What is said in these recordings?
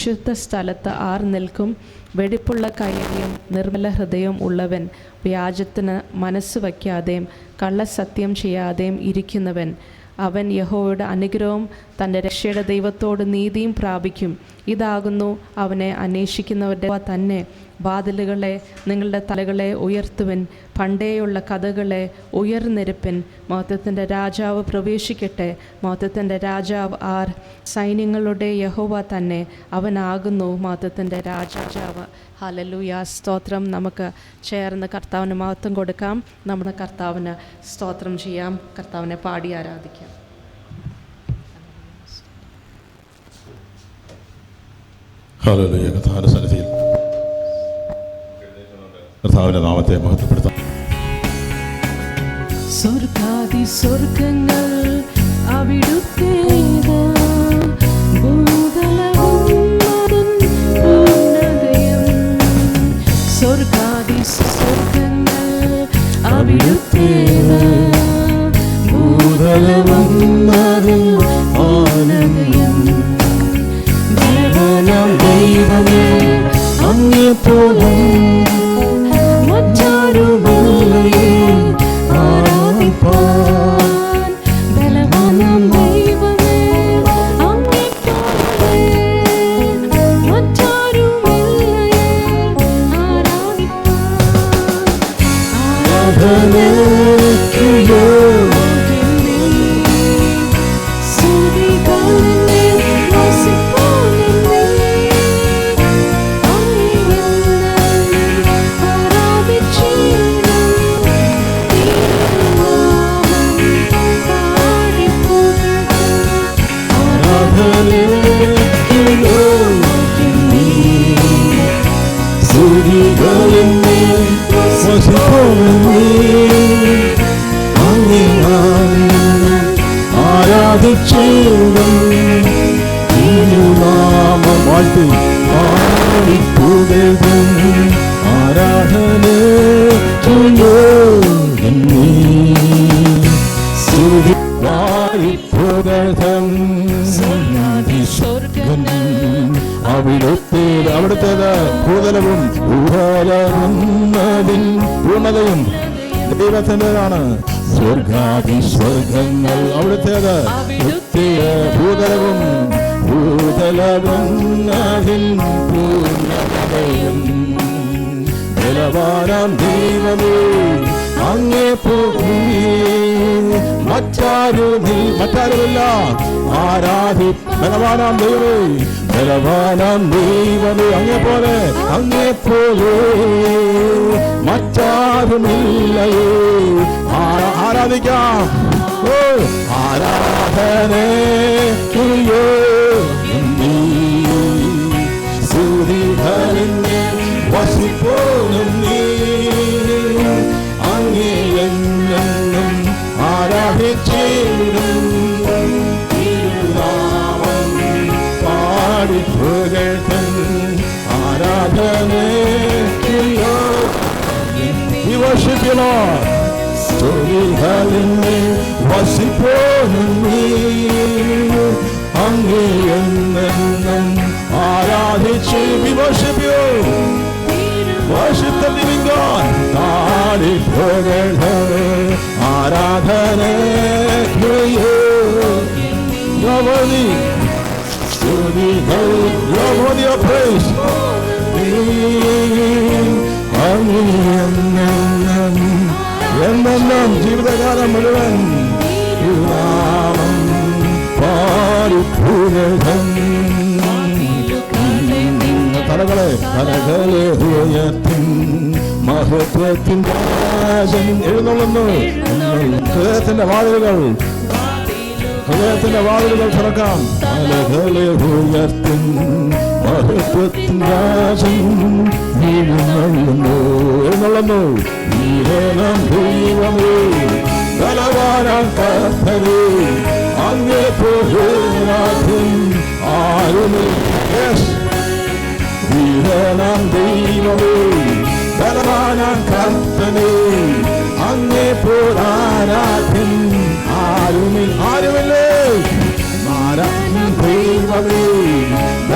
വിശുദ്ധ സ്ഥലത്ത് ആർ നിൽക്കും? വെടിപ്പുള്ള കൈയും നിർമ്മല ഹൃദയവും ഉള്ളവൻ, വ്യാജത്തിന് മനസ്സ് വയ്ക്കാതെയും കള്ളസത്യം ചെയ്യാതെയും ഇരിക്കുന്നവൻ. അവൻ യഹോവയുടെ അനുഗ്രഹവും തൻ്റെ രക്ഷയുടെ ദൈവത്തോട് നീതിയും പ്രാപിക്കും. ഇതാകുന്നു അവനെ അന്വേഷിക്കുന്നവരുടെ തന്നെ. വാതിലുകളെ, നിങ്ങളുടെ തലകളെ ഉയർത്തുവിൻ, പണ്ടേയുള്ള കഥകളെ ഉയർന്നിരുപ്പിൻ. മഹത്വത്തിൻ്റെ രാജാവ് പ്രവേശിക്കട്ടെ. മഹത്വത്തിൻ്റെ രാജാവ് ആർ? സൈന്യങ്ങളുടെ യഹോവ തന്നെ, അവനാകുന്നു മഹത്വത്തിൻ്റെ രാജാവ്. ഹല്ലേലൂയ, സ്തോത്രം. നമുക്ക് ചേർന്ന് കർത്താവിന് മഹത്വം കൊടുക്കാം. നമ്മുടെ കർത്താവിന് സ്തോത്രം ചെയ്യാം. കർത്താവിനെ പാടി ആരാധിക്കാം. ഹല്ലേലൂയ. കർത്താവിന്റെ സന്നിധിയിൽ കർത്താവിന്റെ നാമത്തെ മഹത്വപ്പെടുത്താം. സ്വർഗാദി സ്വർഗങ്ങൾ അവിടുത്തേത്, സ്വർഗാദി സ്വർഗങ്ങൾ അവിടുത്തേത്, ഭൂതലവും അതിൽ ആനന്ദം. ദൈവമേ അങ്ങേപ്പോലെ മറ്റാരുമില്ലേ ആരാധിപ്പാൻ. ബലവാനാം ദൈവമേ അങ്ങേപ്പോലെ മറ്റാരുമില്ലേ ആരാധിപ്പാൻ. ആരാധനയ്ക്ക് യോഗ്യനേ, സ്തുതികളെ വസിപ്പാനേ, അവിടുത്തേത് ഭൂതലവും ഭൂതലവും പൂർണ്ണതയും ദൈവത്തിൻ്റെതാണ്. സ്വർഗാദി സ്വർഗങ്ങൾ അവിടുത്തേത്, ഭൂതലവും ഭൂതലവും പൂർണ്ണതയും. ബലവാനാം ദൈവമേ അങ്ങേപ്പോലെ മറ്റാരുമില്ല ആരാധി. ബലവാനാം ദൈവമേ, ബലവാനാം ദൈവമേ അങ്ങേപ്പോലെ മറ്റാരുമില്ലയോ ആരാധിക്കാം. ഓ ആരാധനയ്ക്ക് സ്തുതികളെ വസിപ്പോനും നീ അങ്ങേയെന്നും ആരാധിച്ചിടും. തിരുനാമം പാടി പുകഴ്ത്തും. ആരാധനയ്ക്ക് We worship you, Lord. സ്തുതികളെ വസിപ്പോനും നീ അങ്ങേയെന്നും ആരാധിച്ച്. We worship you. Worship the living God. പാടി പുകഴ്ത്തും. ആരാധനയ്ക്ക് You're worthy. You're worthy of praise. എന്നെന്നും ജീവിതകാലം മുഴുവൻ നാമം പാടി പുകഴ്ത്തും. തലകളെ ഉയർത്തും. മഹത്വത്തിൻ രാജൻ എഴുന്നള്ളുന്നു. ഹൃദയത്തിന്റെ വാതിലുകൾ തുറക്കാം. തലകളെ ഉയർത്തും. മഹത്വത്തിൻ രാജൻ എഴുന്നള്ളുന്നു. ദൈവമേ ബലവാനാം കർത്താവേ അങ്ങേപ്പോലെ ആരുമില്ല. വീരനാം ദൈവമേ ബലവാനാം കർത്താവേ അങ്ങേപ്പോലെ ആരാധ്യൻ ആരുമില്ലേ. ദൈവമേ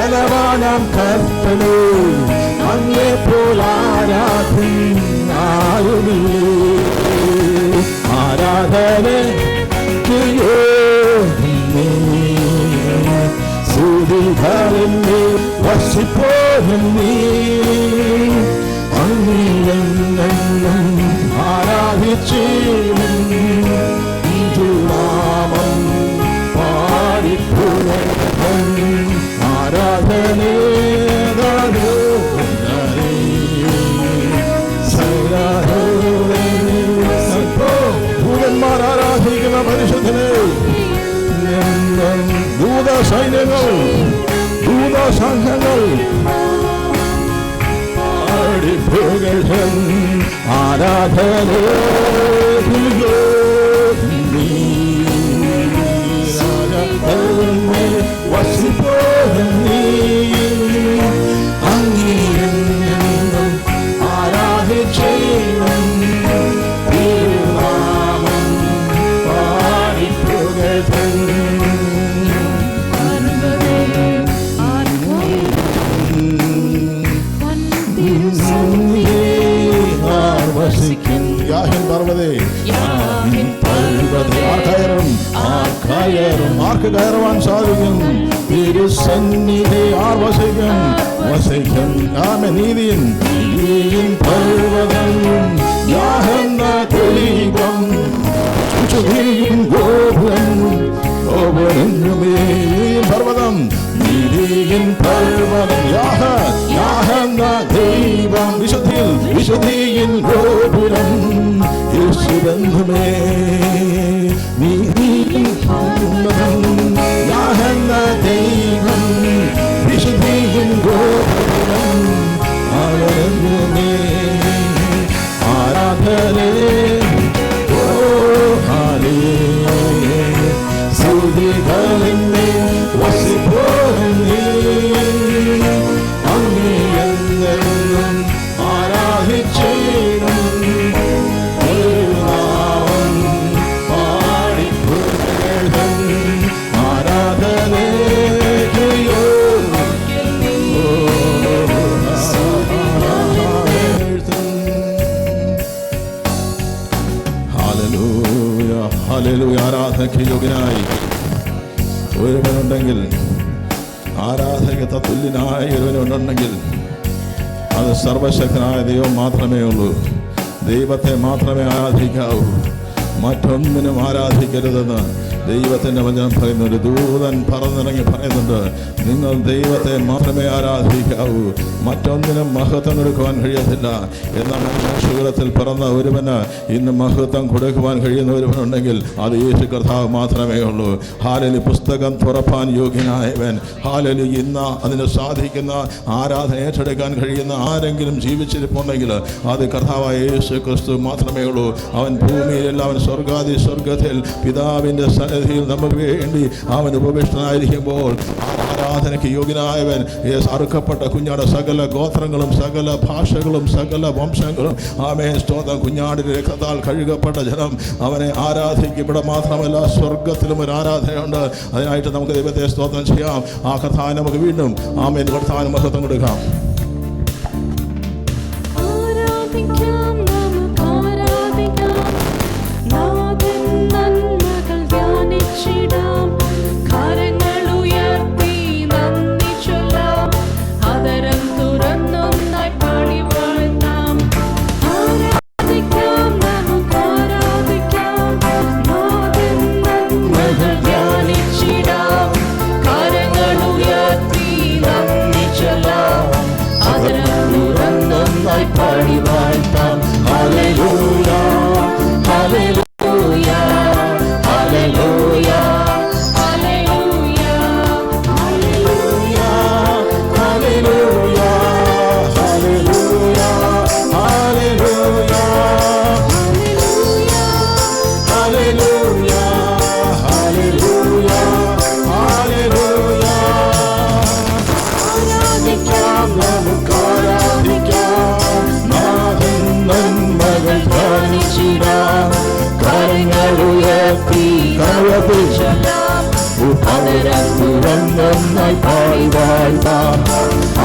ബലവാനാം കർത്തനേ, അങ്ങേപ്പോൾ ആരാധ്യൻ ആരുമില്ലേ. ആരാധനയ്ക്ക് യോഗ്യനേ, സ്തുതികളെന്നെ വസിപ്പോഴുന്നേ. അങ്ങേയെന്നും ആരാധിച്ചിടും, നാമം പാടിപ്പുഴങ്ങും. ആരാധനേ ദൂതന്മാർ ആരാധിക്കുന്ന പരിശുദ്ധനെ, ദൂത സൈന്യങ്ങൾ, ദൂത സംഘങ്ങൾ ആരാധനേ വസിപ്പോഴുന്നേ. അങ്ങേയെന്നും ആരാധിച്ചിടും, തിരുനാമം പാടിപ്പുകഴ്ത്തും. യാഹിൻ പർവ്വതേ, ആർക്ക് കയറുവാൻ സാധിക്കും? തിരുസന്നിധി ആർ വസിക്കും? വസിക്കും നീതിയിൻ പർവ്വതം, യാഹെന്ന ദൈവം ഗോപുരം, പർവ്വതം, നീതിയിൻ പർവ്വതം, യാഹെന്ന ദൈവം, വിശുദ്ധിയിൻ ഗോപുരം, യേശുബന്ധമേ. നീതിയിൻ പർവ്വതം, യാഹെന്ന ദൈവം, വിശുദ്ധിയിൻ ഗോപുരം, ആരാധനേ ആരാധനേ. സ്തുതികളെന്നെ വസിപ്പോഴുന്നേ. അങ്ങേയെന്നും ആരാധിച്ചിടും, തിരുനാമം പാടിപ്പുകഴ്ത്തും. ആരാധനയ്ക്ക് യോഗ്യനേ. Hallelujah, hallelujah. ആരാധനയ്ക്ക് യോഗ്യനായി ഒരുവനുണ്ടെങ്കിൽ, ആരാധനയ്ക്ക് തത്തുല്യനായ ഒരുവനുണ്ടെങ്കിൽ അത് സർവശക്തനായ ദൈവം മാത്രമേ ഉള്ളൂ. ദൈവത്തെ മാത്രമേ ആരാധിക്കാവൂ, മറ്റൊന്നിനും ആരാധിക്കരുതെന്ന് ദൈവത്തിൻ്റെ വചനം പറയുന്നു. ഒരു ദൂതൻ പറന്നിറങ്ങി പറയുന്നുണ്ട്, നിങ്ങൾ ദൈവത്തെ മാത്രമേ ആരാധിക്കാവൂ, മറ്റൊന്നിനും മഹത്വം കൊടുക്കുവാൻ കഴിയത്തില്ല. എന്നാൽ മനുഷ്യകുലത്തിൽ പിറന്ന ഒരുവന് ഇന്ന് മഹത്വം കൊടുക്കുവാൻ കഴിയുന്ന ഒരുവനുണ്ടെങ്കിൽ അത് യേശു കർത്താവ് മാത്രമേ ഉള്ളൂ. ഹാലലി, പുസ്തകം തുറപ്പാൻ യോഗ്യനായവൻ, ഹാലലി, ഇന്ന് അതിന് സാധിക്കുന്ന ആരാധന ഏറ്റെടുക്കാൻ കഴിയുന്ന ആരെങ്കിലും ജീവിച്ചിരിപ്പുണ്ടെങ്കിൽ അത് കർത്താവായ യേശു ക്രിസ്തു മാത്രമേ ഉള്ളൂ. അവൻ ഭൂമിയിലല്ല, അവൻ സ്വർഗത്തിൽ പിതാവിൻ്റെ സന്നിധിയിൽ നമുക്ക് വേണ്ടി അവൻ ഉപവിഷ്ടനായിരിക്കുമ്പോൾ ആരാധനയ്ക്ക് യോഗ്യനായവൻ, അറുക്കപ്പെട്ട കുഞ്ഞാട് സകല ഗോത്രങ്ങളും സകല ഭാഷകളും സകല വംശങ്ങളും ആമേൻ സ്തോത്രം, കുഞ്ഞാടിൻ്റെ രക്തത്താൽ കഴുകപ്പെട്ട ജനം അവനെ ആരാധിക്കും. ഇവിടെ മാത്രമല്ല, സ്വർഗത്തിലും ഒരു ആരാധനയുണ്ട്. അതിനായിട്ട് നമുക്ക് ദൈവത്തെ സ്തോത്രം ചെയ്യാം. ആ കർത്താവിനെ നമുക്ക് വീണ്ടും ആമേൻ കർത്താവിന് മഹത്വം കൊടുക്കാം. അതരം തുറന്നൊന്നായി പാടി വാഴ്ത്താം.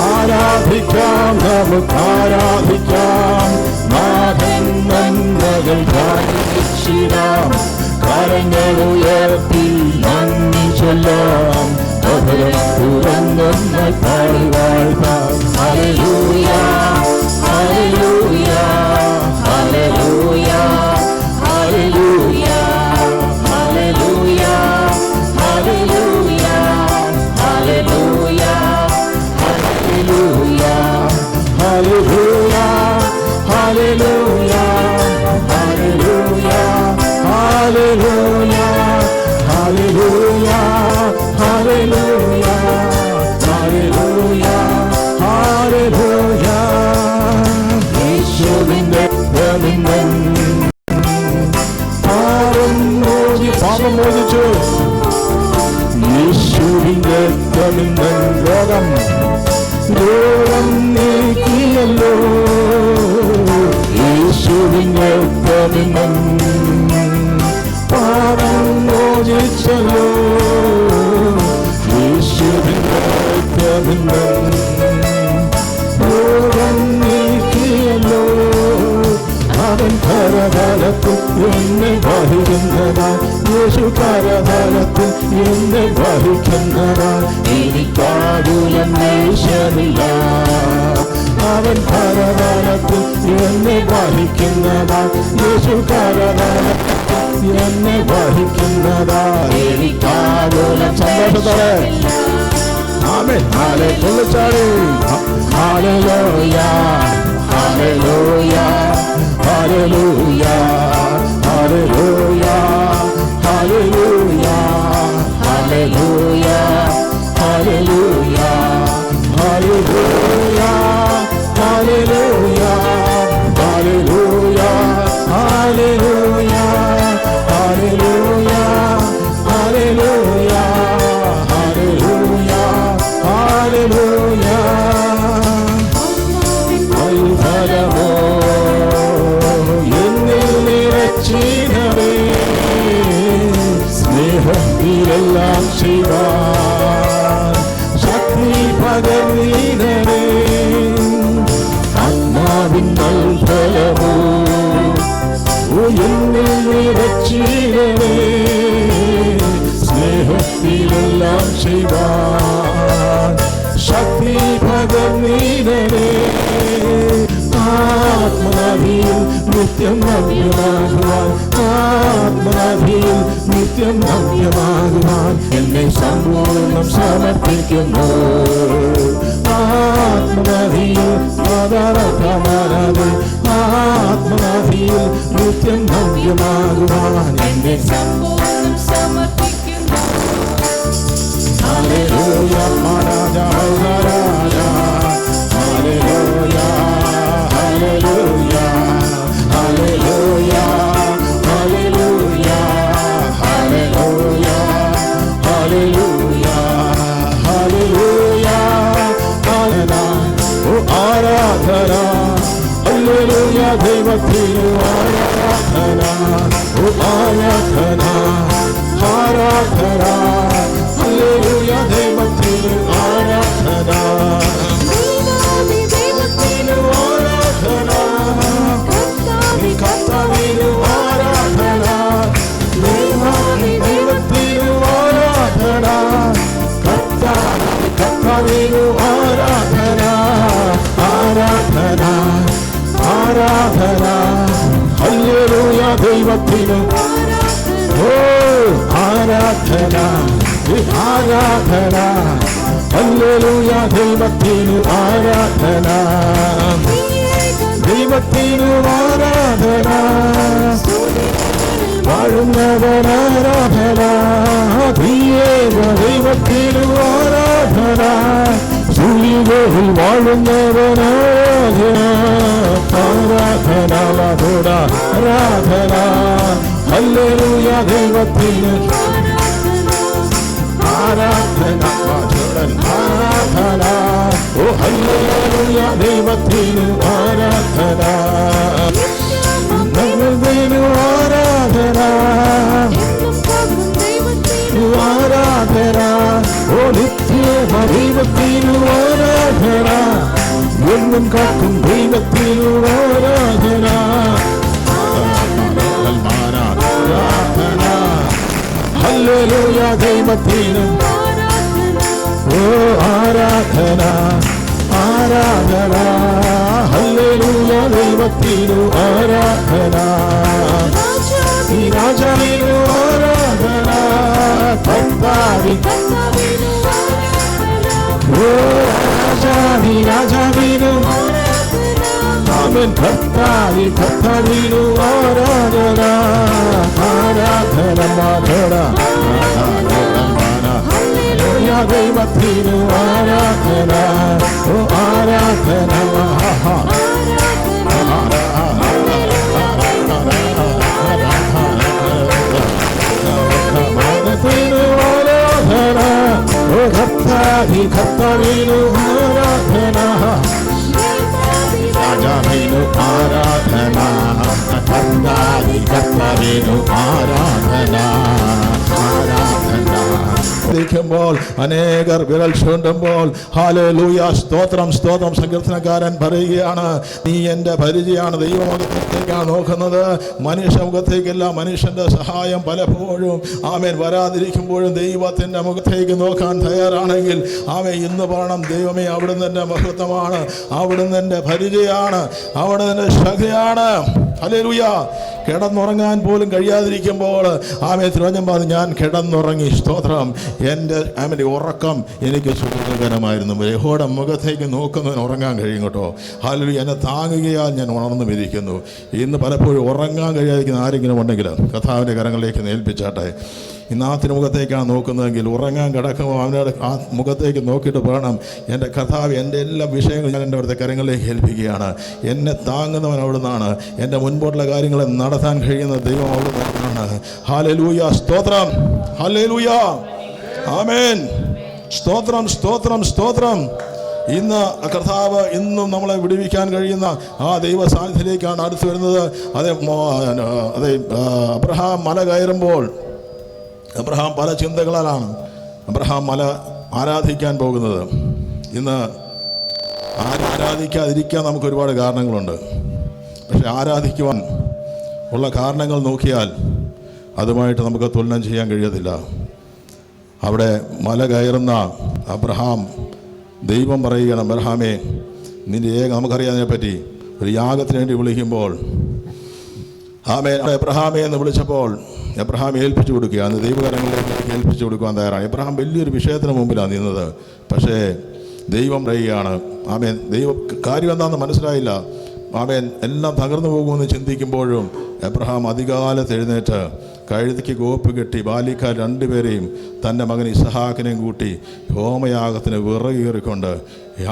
ആരാധിക്കാം, നമുക്ക് ആരാധിക്കാം. നാഥൻ നന്മകൾ കാണിച്ചിടാം. കരങ്ങൾ ഉയർത്തി നന്ദി ചൊല്ലാം. അതരം തുറന്നൊന്നായി പാടി വാഴ്ത്താം. Hallelujah, hallelujah, hallelujah, hallelujah, hallelujah, hallelujah, hallelujah, hallelujah, hallelujah, hallelujah, hallelujah, hallelujah, hallelujah, hallelujah, hallelujah, hallelujah. യേശുവിന്റെ രക്തമിന്നൻ പാപം മോചിച്ചു. യേശുവിന്റെ രക്തമിന്നൻ രോഗം നീക്കിയല്ലോ. യേശുവിന്റെ രക്തമിന്നൻ പാപം മോചിച്ചല്ലോ. യേശുവിന്റെ രക്തമിന്നൻ രോഗം നീക്കിയല്ലോ. അവൻ കരതലത്തിൽ എന്നെ വഹിക്കുന്നതാ. യേശു കരതലത്തിൽ എന്നെ വഹിക്കുന്നതാ. എനിക്കാകുലം ദേശമില്ല. അവൻ കരതലത്തിൽ എന്നെ വഹിക്കുന്നതാ. യേശു കരതലത്തിൽ എന്നെ വഹിക്കുന്നതാ. എനിക്കാകുലം സന്തോഷത്തോടെ amen. Hallelujah, hallelujah, hallelujah, hallelujah, hallelujah, hallelujah, hallelujah, hallelujah, hallelujah, hallelujah, hallelujah, hallelujah, hallelujah, hallelujah, hallelujah, hallelujah. വൈഫലമോ എന്നിൽ നിറച്ചിടവേ. സ്നേഹത്തിലെല്ലാം ചെയ്യുവാൻ ശക്തി പകർന്നിടവേ. ആത്മാവിൻ നൽഫലമോ എന്നിൽ നിറച്ചിടവേ. സ്നേഹത്തിലെല്ലാം ചെയ്യുവാൻ ശക്തി പകർന്നിടവേ. ആത്മനാഭിയിൽ നിത്യം നവ്യമാകുവാൻ, ആത്മനാഭിയിൽ നിത്യം നവ്യമാകുവാൻ എന്നെ സമ്പൂർണ്ണം സമർപ്പിക്കുന്നു. ആത്മനാഭിയിൽ ആധാരമാകാതെ ആത്മനാഭിയിൽ നിത്യം നവ്യമാകുവാൻ എന്നെ സമ്പൂർണ്ണം സമർപ്പിക്കുന്നു. ഹല്ലേലൂയ, മഹാരാജാ, മഹാരാജാ, hallelujah, hallelujah, hallelujah, hallelujah, hallelujah, hallelujah, hallelujah, hallelujah. ഓ ആരാധന, ഹല്ലേലൂയ, ദൈവത്തിന് ആരാധന. ഓ ആരാധന, ആരാധന, ഹല്ലേലൂയ, ദൈവത്തിന് ആരാധന. ദൈവമേ, ദൈവത്തിന് ആരാധന, കർത്താവേ, കർത്താവിന് ആരാധന. ദൈവമേ, ദൈവത്തിന് ആരാധന. കർത്താവിന് ആരാധന. ആരാധന, ആരാധന, ഹല്ലേലൂയ, ദൈവത്തിന് ഓ ആരാധന, ആരാധന, ഹല്ലേലൂയ, ദൈവത്തിന് ആരാധന. ദൈവത്തിന് ആരാധന. വാഴുന്നവൻ ആരാധന. ദൈവത്തിന് ആരാധന. സുലിവയിൽ വാഴുന്നവൻ ആരാധന. ആരാധന, ആരാധന, ഹല്ലേലൂയ, ദൈവത്തിന് ആരാധന. ആരാധന, ഓ ഹല്ലേലൂയ, ദൈവത്തിന് ആരാധന. ദൈവത്തിന് ആരാധന. ആരാധന, ഓ നിത്യം ദൈവത്തിനു ആരാധന, എന്നും കാക്കും ദൈവത്തിനു ആരാധന. ഹല്ലേലൂയ ദൈവത്തിനു ഓ ആരാധന ആരാധന. ഹല്ലേലൂയ ദൈവത്തിനു ആരാധന. ഈ രാജാവിനു ആരാധന. കർത്താവി ഓ രാജാവി രാജാവിനു ആമേൻ. കർത്താവി കർത്താവിനു ആരാധന ആരാധന മാധവ ദൈവത്തിനു ആരാധന ഓ ആരാധന. ആരാധന ഓ കർത്താവി കർത്താവിനു ആരാധന. രാജാവിനു ആരാധന. കർത്താവി കർത്താവിനു ആരാധന ആരാധന. ിക്കുമ്പോൾ അനേകർ വിരൽ ചൂണ്ടുമ്പോൾ ഹല്ലേലൂയ സ്തോത്രം സ്തോത്രം. സങ്കീർത്തനക്കാരൻ പറയുകയാണ്, നീ എൻ്റെ പരിചയമാണ്. ദൈവമുഖത്തേക്കാണ് നോക്കുന്നത്, മനുഷ്യമുഖത്തേക്കല്ല. മനുഷ്യൻ്റെ സഹായം പലപ്പോഴും ആമേൻ വരാതിരിക്കുമ്പോഴും ദൈവത്തിൻ്റെ മുഖത്തേക്ക് നോക്കാൻ തയ്യാറാണെങ്കിൽ ആമേൻ ഇന്ന് പറയണം, ദൈവമേ അവിടുന്ന് എൻ്റെ മഹത്വമാണ്, അവിടുന്ന് എൻ്റെ പരിചയമാണ്, അവിടുന്ന് എൻ്റെ ശക്തിയാണ്. ഹല്ലേലൂയ. കിടന്നുറങ്ങാൻ പോലും കഴിയാതിരിക്കുമ്പോൾ ആമേൻ തിരുവചനം ഞാൻ കിടന്നുറങ്ങി. സ്തോത്രം. എൻ്റെ ആമേൻ ഉറക്കം എനിക്ക് സുഖകരമായിരുന്നു. യഹോവയുടെ മുഖത്തേക്ക് നോക്കുന്നതിന് ഉറങ്ങാൻ കഴിയും കേട്ടോ. ഹല്ലേലൂയ. എന്നെ താങ്ങുകയാൽ ഞാൻ ഉണർന്നും ഇരിക്കുന്നു. ഇന്ന് പലപ്പോഴും ഉറങ്ങാൻ കഴിയാതിരിക്കുന്ന ആരെങ്കിലും ഉണ്ടെങ്കിൽ കർത്താവിൻ്റെ കരങ്ങളിലേക്ക് ഏൽപ്പിച്ചാട്ടെ. ഇന്ന് ആ തിരുമുഖത്തേക്കാണ് നോക്കുന്നതെങ്കിൽ ഉറങ്ങാൻ കിടക്കുമ്പോൾ അവനോട് ആ മുഖത്തേക്ക് നോക്കിയിട്ട് പറയണം, എൻ്റെ കർത്താവ് എൻ്റെ എല്ലാ വിഷയങ്ങളും ഞാൻ എൻ്റെ അവിടുത്തെ കരങ്ങളിലേക്ക് ഏൽപ്പിക്കുകയാണ്. എന്നെ താങ്ങുന്നവൻ അവിടുന്നാണ്. എൻ്റെ മുൻപോട്ടുള്ള കാര്യങ്ങളെ നടത്താൻ കഴിയുന്ന ദൈവം അവിടുന്നാണ്. ഹല്ലേലൂയ സ്തോത്രം. ഹല്ലേലൂയ ആമേൻ. സ്തോത്രം സ്തോത്രം സ്തോത്രം. ഇന്ന് കർത്താവ് ഇന്നും നമ്മളെ വിടുവിക്കാൻ കഴിയുന്ന ആ ദൈവ സാന്നിധ്യത്തിലേക്കാണ് അടുത്ത് വരുന്നത്. അതെ അബ്രഹാം മല കയറുമ്പോൾ അബ്രഹാം പല ചിന്തകളാലാണ് അബ്രഹാം മല ആരാധിക്കാൻ പോകുന്നത്. ഇന്ന് ആരാധിക്കാതിരിക്കാൻ നമുക്ക് ഒരുപാട് കാരണങ്ങളുണ്ട്. പക്ഷെ ആരാധിക്കുവാൻ ഉള്ള കാരണങ്ങൾ നോക്കിയാൽ അതുമായിട്ട് നമുക്ക് തുലനം ചെയ്യാൻ കഴിയത്തില്ല. അവിടെ മല കയറുന്ന അബ്രഹാം ദൈവം പറയുകയാണ്, അബ്രഹാമേ നിന്റെ നമുക്കറിയാതിനെപ്പറ്റി ഒരു യാഗത്തിന് വേണ്ടി വിളിക്കുമ്പോൾ ആമേൻ എബ്രഹാമേ എന്ന് വിളിച്ചപ്പോൾ എബ്രഹാം ഏൽപ്പിച്ചു കൊടുക്കുക. അന്ന് ദൈവകരങ്ങളിലേക്ക് ഏൽപ്പിച്ചു കൊടുക്കുവാൻ തയ്യാറാണ്. എബ്രഹാം വലിയൊരു വിഷയത്തിന് മുമ്പിലാണ് നിന്നത്. പക്ഷേ ദൈവം പറയുകയാണ്, ആമേൻ ദൈവ കാര്യം എന്താണെന്ന് മനസ്സിലായില്ല. ആമേൻ എല്ലാം തകർന്നു പോകുമെന്ന് ചിന്തിക്കുമ്പോഴും എബ്രഹാം അധികാലത്ത് എഴുന്നേറ്റ് കഴുതിക്ക് കോപ്പ് കെട്ടി ബാലിക്കാർ രണ്ടുപേരെയും തൻ്റെ മകൻ ഇസഹാക്കിനെയും കൂട്ടി ഹോമയാഗത്തിന് വിറകേറിക്കൊണ്ട്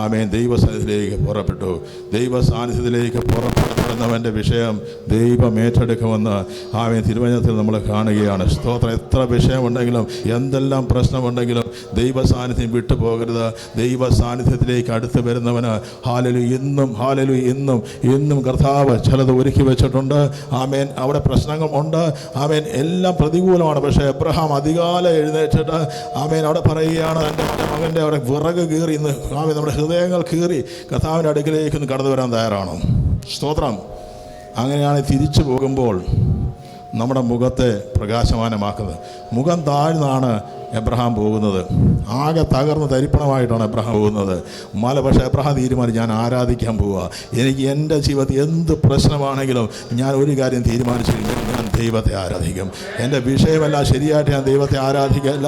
ആമേൻ ദൈവസാന്നിധ്യത്തിലേക്ക് പുറപ്പെട്ടു. ദൈവസാന്നിധ്യത്തിലേക്ക് പുറപ്പെടുന്നവൻ്റെ വിഷയം ദൈവം ഏറ്റെടുക്കുമെന്ന് ആമേൻ തിരുവചനത്തിൽ നമ്മൾ കാണുകയാണ്. സ്തോത്രം. എത്ര വിഷയമുണ്ടെങ്കിലും എന്തെല്ലാം പ്രശ്നമുണ്ടെങ്കിലും ദൈവസാന്നിധ്യം വിട്ടുപോകരുത്. ദൈവസാന്നിധ്യത്തിലേക്ക് അടുത്ത് വരുന്നവന് ഹല്ലേലൂയ ഇന്നും കർത്താവ് ചിലത് ഒരുക്കി വെച്ചിട്ടുണ്ട്. ആമേൻ അവിടെ പ്രശ്നങ്ങൾ ഉണ്ട്. ആമേൻ എല്ലാം പ്രതികൂലമാണ്. പക്ഷേ എബ്രഹാം അധികാലം എഴുന്നേറ്റിട്ട് ആമേൻ അവിടെ പറയുകയാണ്, എൻ്റെ മകൻ്റെ അവിടെ വിറക് കീറി ഇന്ന് ആമേൻ നമ്മുടെ ഹൃദയങ്ങൾ കീറി കർത്താവിൻ്റെ അടുക്കിലേക്ക് ഒന്ന് കടന്നു വരാൻ തയ്യാറാണ്. സ്തോത്രം. അങ്ങനെയാണ് തിരിച്ചു പോകുമ്പോൾ നമ്മുടെ മുഖത്തെ പ്രകാശമാനമാക്കുന്നത്. മുഖം താഴ്ന്നാണ് എബ്രഹാം പോകുന്നത്. ആകെ തകർന്ന് തരിപ്പണമായിട്ടാണ് എബ്രഹാം പോകുന്നത്. പക്ഷേ എബ്രഹാം തീരുമാനിച്ചു, ഞാൻ ആരാധിക്കാൻ പോവുക. എനിക്ക് എൻ്റെ ജീവിതത്തിൽ എന്ത് പ്രശ്നമാണെങ്കിലും ഞാൻ ഒരു കാര്യം തീരുമാനിച്ചിരിക്കും, ഞാൻ ദൈവത്തെ ആരാധിക്കും. എൻ്റെ വിഷയമെല്ലാം ശരിയായിട്ട് ഞാൻ ദൈവത്തെ ആരാധിക്കില്ല.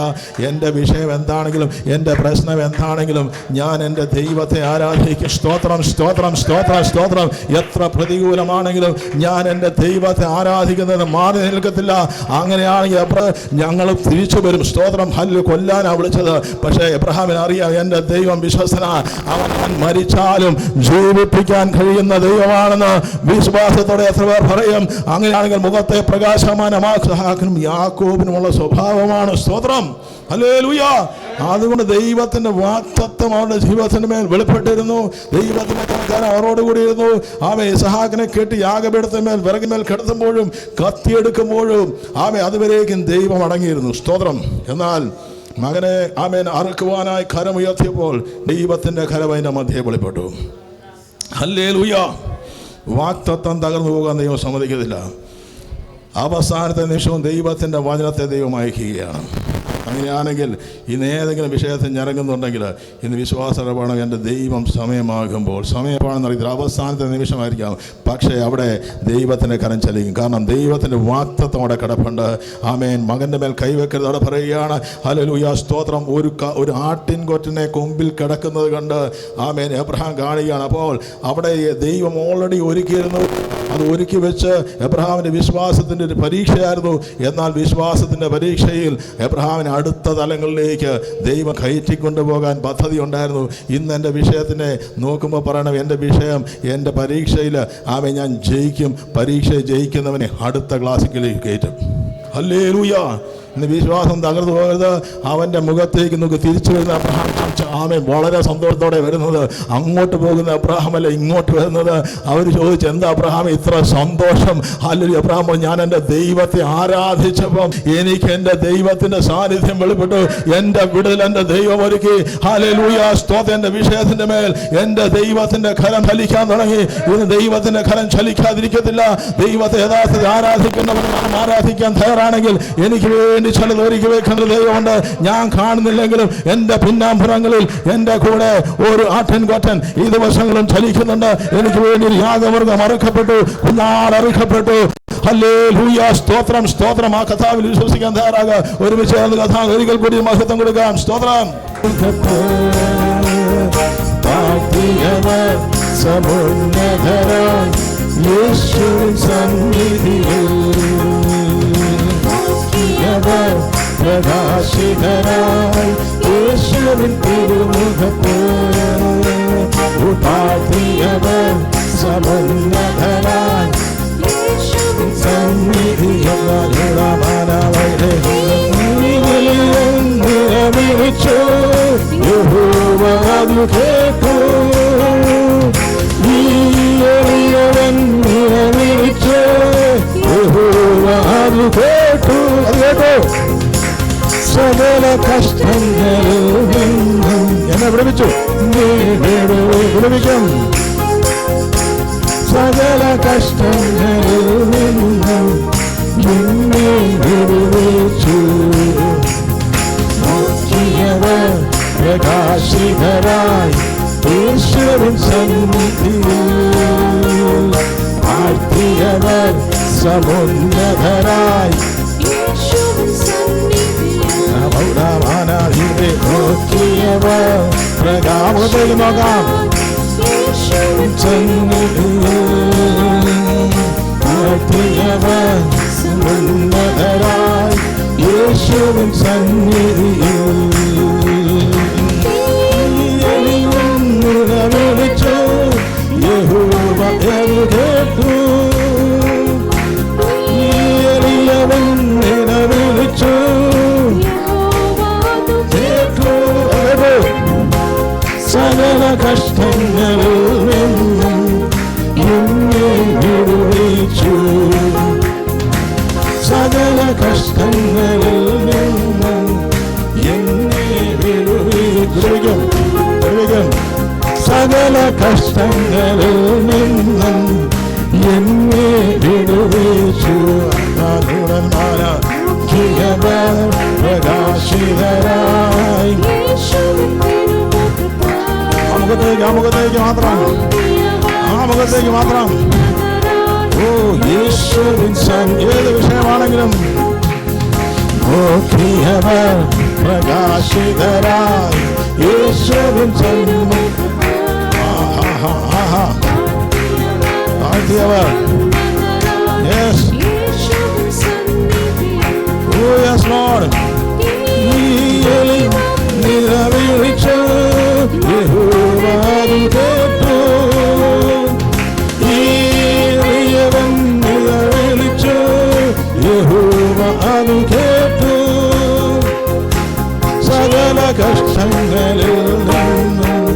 എൻ്റെ വിഷയം എന്താണെങ്കിലും എൻ്റെ പ്രശ്നം എന്താണെങ്കിലും ഞാൻ എൻ്റെ ദൈവത്തെ ആരാധിക്കും. സ്തോത്രം സ്തോത്രം സ്തോത്രം സ്തോത്രം. എത്ര പ്രതികൂലമാണെങ്കിലും ഞാൻ എൻ്റെ ദൈവത്തെ ആരാധിക്കുന്നത് മാറി നിൽക്കത്തില്ല. അങ്ങനെയാണെങ്കിൽ ഞങ്ങൾ തിരിച്ചു വരും. സ്തോത്രം. ഹല്ലേലൂയ. കൊല്ലാനാണ് വിളിച്ചത്. പക്ഷേ എബ്രഹാമിന് അറിയാം, എൻ്റെ ദൈവം വിശ്വസ്തനാണ്. അവൻ മരിച്ചാലും ജീവിപ്പിക്കാൻ കഴിയുന്ന ദൈവമാണെന്ന് വിശ്വാസത്തോടെ എത്ര പേർ പറയും. അങ്ങനെയാണെങ്കിൽ മുഖത്തെ പ്രകാശമാനമാക്കും യാക്കോബിനുമുള്ള സ്വഭാവമാണ്. സ്തോത്രം. ഹല്ലേലൂയ. അതുകൊണ്ട് ദൈവത്തിൻ്റെ വാഗ്ദത്തം അവരുടെ ജീവിതത്തിന് മേൽ വെളിപ്പെട്ടിരുന്നു. ദൈവത്തിൻ്റെ കർത്താവ് അവരോടുകൂടി ഇരുന്നു. ആമേ ഇസഹാക്കിനെ കെട്ടി യാഗപീഠത്തിന്മേൽ വിറകിന്മേൽ കിടത്തുമ്പോഴും കത്തിയെടുക്കുമ്പോഴും ആമേ അതുവരേക്കും ദൈവം അടങ്ങിയിരുന്നു. സ്തോത്രം. എന്നാൽ മകനെ ആമേൻ അറുക്കുവാനായി കരമുയർത്തിയപ്പോൾ ദൈവത്തിൻ്റെ കരം അതിൻ്റെ മധ്യേ വെളിപ്പെട്ടു. ഹല്ലേലൂയ. വാഗ്ദത്തം തകർന്നു പോകാൻ ദൈവം സമ്മതിക്കത്തില്ല. അവസാനത്തെ നിമിഷവും ദൈവത്തിൻ്റെ വചനത്തെ ദൈവം അയക്കുകയാണ്. അങ്ങനെയാണെങ്കിൽ ഇന്ന് ഏതെങ്കിലും വിഷയത്തിൽ ഞരങ്ങുന്നുണ്ടെങ്കിൽ ഇന്ന് വിശ്വാസമാണ്. എൻ്റെ ദൈവം സമയമാകുമ്പോൾ, സമയമാണെന്ന് അറിയത്തില്ല, അവസാനത്തെ നിമിഷമായിരിക്കാം, പക്ഷേ അവിടെ ദൈവത്തിൻ്റെ കരം ചലിക്കും. കാരണം ദൈവത്തിൻ്റെ വാഗ്ദത്തം അവിടെ കിടപ്പുണ്ട്. ആമേൻ. മകൻ്റെ മേൽ കൈവെക്കരുത് അവിടെ പറയുകയാണ്. ഹല്ലേലൂയ, സ്തോത്രം. ഒരു ആട്ടിൻകൊറ്റനെ കൊമ്പിൽ കിടക്കുന്നത് കണ്ട് ആമേൻ എബ്രഹാം കാണുകയാണ്. അപ്പോൾ അവിടെ ദൈവം ഓൾറെഡി ഒരുക്കിയിരുന്നു. അത് ഒരുക്കി വെച്ച് എബ്രഹാമിൻ്റെ വിശ്വാസത്തിൻ്റെ ഒരു പരീക്ഷയായിരുന്നു. എന്നാൽ വിശ്വാസത്തിൻ്റെ പരീക്ഷയിൽ എബ്രഹാമിന് അടുത്ത തലങ്ങളിലേക്ക് ദൈവം കയറ്റിക്കൊണ്ടുപോകാൻ പദ്ധതി ഉണ്ടായിരുന്നു. ഇന്ന് എൻ്റെ വിഷയത്തിനെ നോക്കുമ്പോൾ പറയണം, എൻ്റെ വിഷയം, എൻ്റെ പരീക്ഷയിൽ ഞാൻ ജയിക്കും. പരീക്ഷ ജയിക്കുന്നവനെ അടുത്ത ക്ലാസ്സിലേക്ക് കയറ്റും. ഹല്ലേലൂയ. ഇന്ന് വിശ്വാസം തകർന്നു പോകരുത്. അവൻ്റെ മുഖത്തേക്ക് നോക്കി തിരിച്ചു വരുന്ന അബ്രഹാം ആമേൻ വളരെ സന്തോഷത്തോടെ വരുന്നത്. അങ്ങോട്ട് പോകുന്ന അബ്രഹാമല്ല ഇങ്ങോട്ട് വരുന്നത്. അവർ ചോദിച്ചു, എന്താ അബ്രഹാം ഇത്ര സന്തോഷം? ഹല്ലേലൂയ. അബ്രഹാം, ഞാൻ എൻ്റെ ദൈവത്തെ ആരാധിച്ചപ്പം എനിക്ക് എൻ്റെ ദൈവത്തിൻ്റെ സാന്നിധ്യം വെളിപ്പെട്ടു. എൻ്റെ വിടുതൽ എൻ്റെ ദൈവം ഒരുക്കി. ഹല്ലേലൂയ, സ്തോത്രം. എൻ്റെ വിഷയത്തിൻ്റെ മേൽ എൻ്റെ ദൈവത്തിൻ്റെ കരം ചലിക്കാൻ തുടങ്ങി. ഇന്ന് ദൈവത്തിൻ്റെ കരം ചലിക്കാതിരിക്കത്തില്ല. ദൈവത്തെ യഥാർത്ഥത്തിൽ ആരാധിക്കുന്നവർ ആരാധിക്കാൻ തയ്യാറാണെങ്കിൽ എനിക്ക് വേണ്ടി ചിലത് ഒരുക്കി വെക്കേണ്ട ദൈവമുണ്ട്. ഞാൻ കാണുന്നില്ലെങ്കിലും എൻ്റെ പിന്നാമ്പുറങ്ങളിൽ എൻ്റെ കൂടെ ഒരു ആട്ടിൻകൊറ്റൻ ഈ ദിവസങ്ങളും ചലിക്കുന്നുണ്ട്. എനിക്ക് വേണ്ടി ഒരു യാഗമൃഗം അറുക്കപ്പെട്ടു, കുഞ്ഞാട് അറുക്കപ്പെട്ടു. ഹല്ലേലൂയ, സ്തോത്രം, സ്തോത്രം. ആ കഥാവിൽ വിശ്വസിക്കാൻ തയ്യാറാകുക. ഒരുമിച്ച് കഥ ഒരിക്കൽ കൂടി മഹത്വം കൊടുക്കാം. സ്തോത്രം. പ്രകാശിതരായി യേശുവിൻ തിരുമുഖത്ത് ഉപാധിയവർ സമുന്നതരായി യേശുവിൻ സന്നിധിയിൽ നിറവിളിച്ചു. യഹോവ അത് കേട്ടു. ഈ എളിയവൻ നിറവിളിച്ചു. യഹോവ അത് കേട്ടു. അത് കേട്ടു. സകല കഷ്ടങ്ങളിൽ നിന്നും എന്നെ വിടുവിച്ചു. വിടുവിക്കും. സകല കഷ്ടങ്ങളിൽ നിന്നും എന്നെ വിടുവിച്ചു. നോക്കിയവർ പ്രകാശിതരായി യേശുവിൻ സന്നിധിയിൽ ആഴ്ത്തിയവർ സമുന്നതരായി നോക്കിയവർ പ്രകാശത്തിൽ നോക്കാം. ആഴ്ത്തിയവർ സമുന്നതരായി യേശുവിൻ സന്നിധിയിൽ വിളിച്ചു. യഹോവ കേട്ടു. എളിയവൻ വിളിച്ചു. സകല കഷ്ടങ്ങളിൽ നിന്നും എന്നെ വിടുവിച്ചു. സകല കഷ്ടങ്ങളിൽ നിന്നും എന്നെ വിടുവിക്കും. സകല കഷ്ടങ്ങളിൽ നിന്നും എന്നെ വിടുവിച്ചു. പ്രകാശിതരായി മുഖത്തേക്ക് മാത്രം. ആ മുഖത്തേക്ക് മാത്രം. ഓ യേശുവിൻ ഏത് വിഷയമാണെങ്കിലും നോക്കിയവർ പ്രകാശിതരായി യേശുവിൻ ആഴ്ത്തിയവർ. യെസ്. Oh yes lord. നിറവിളിച്ചു. യഹോവ കേട്ടു. ഈയവൻ നിറവിളിച്ചു. യഹോവ അത് കേട്ടു. സകല കഷ്ടങ്ങളിൽ നിന്നും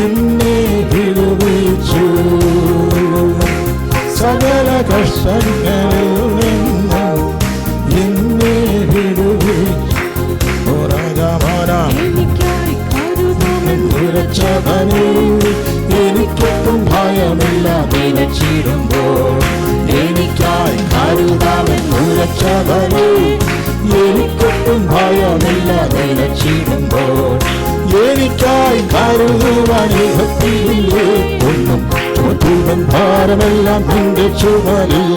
എന്നെ വിടുവിച്ചു. സകല കഷ്ടങ്ങളിൽ നിന്നും എന്നെ വിടുവിച്ചു. ഓ രാജാ ഉറച്ചവനെ എനിക്കൊട്ടും ഭയമില്ല നിലച്ചിടുമ്പോൾ എനിക്കായി കരുതാമെൻ ഉറച്ചവനെ എനിക്കൊട്ടും ഭയമില്ല നിലച്ചിടുമ്പോൾ എനിക്കായി കരുതുവാൻ ഇഹത്തിലില്ലേ ഒന്നും ചുമത്തുവൻ ഭാരമെല്ലാം നിന്റെ ചുമലിൽ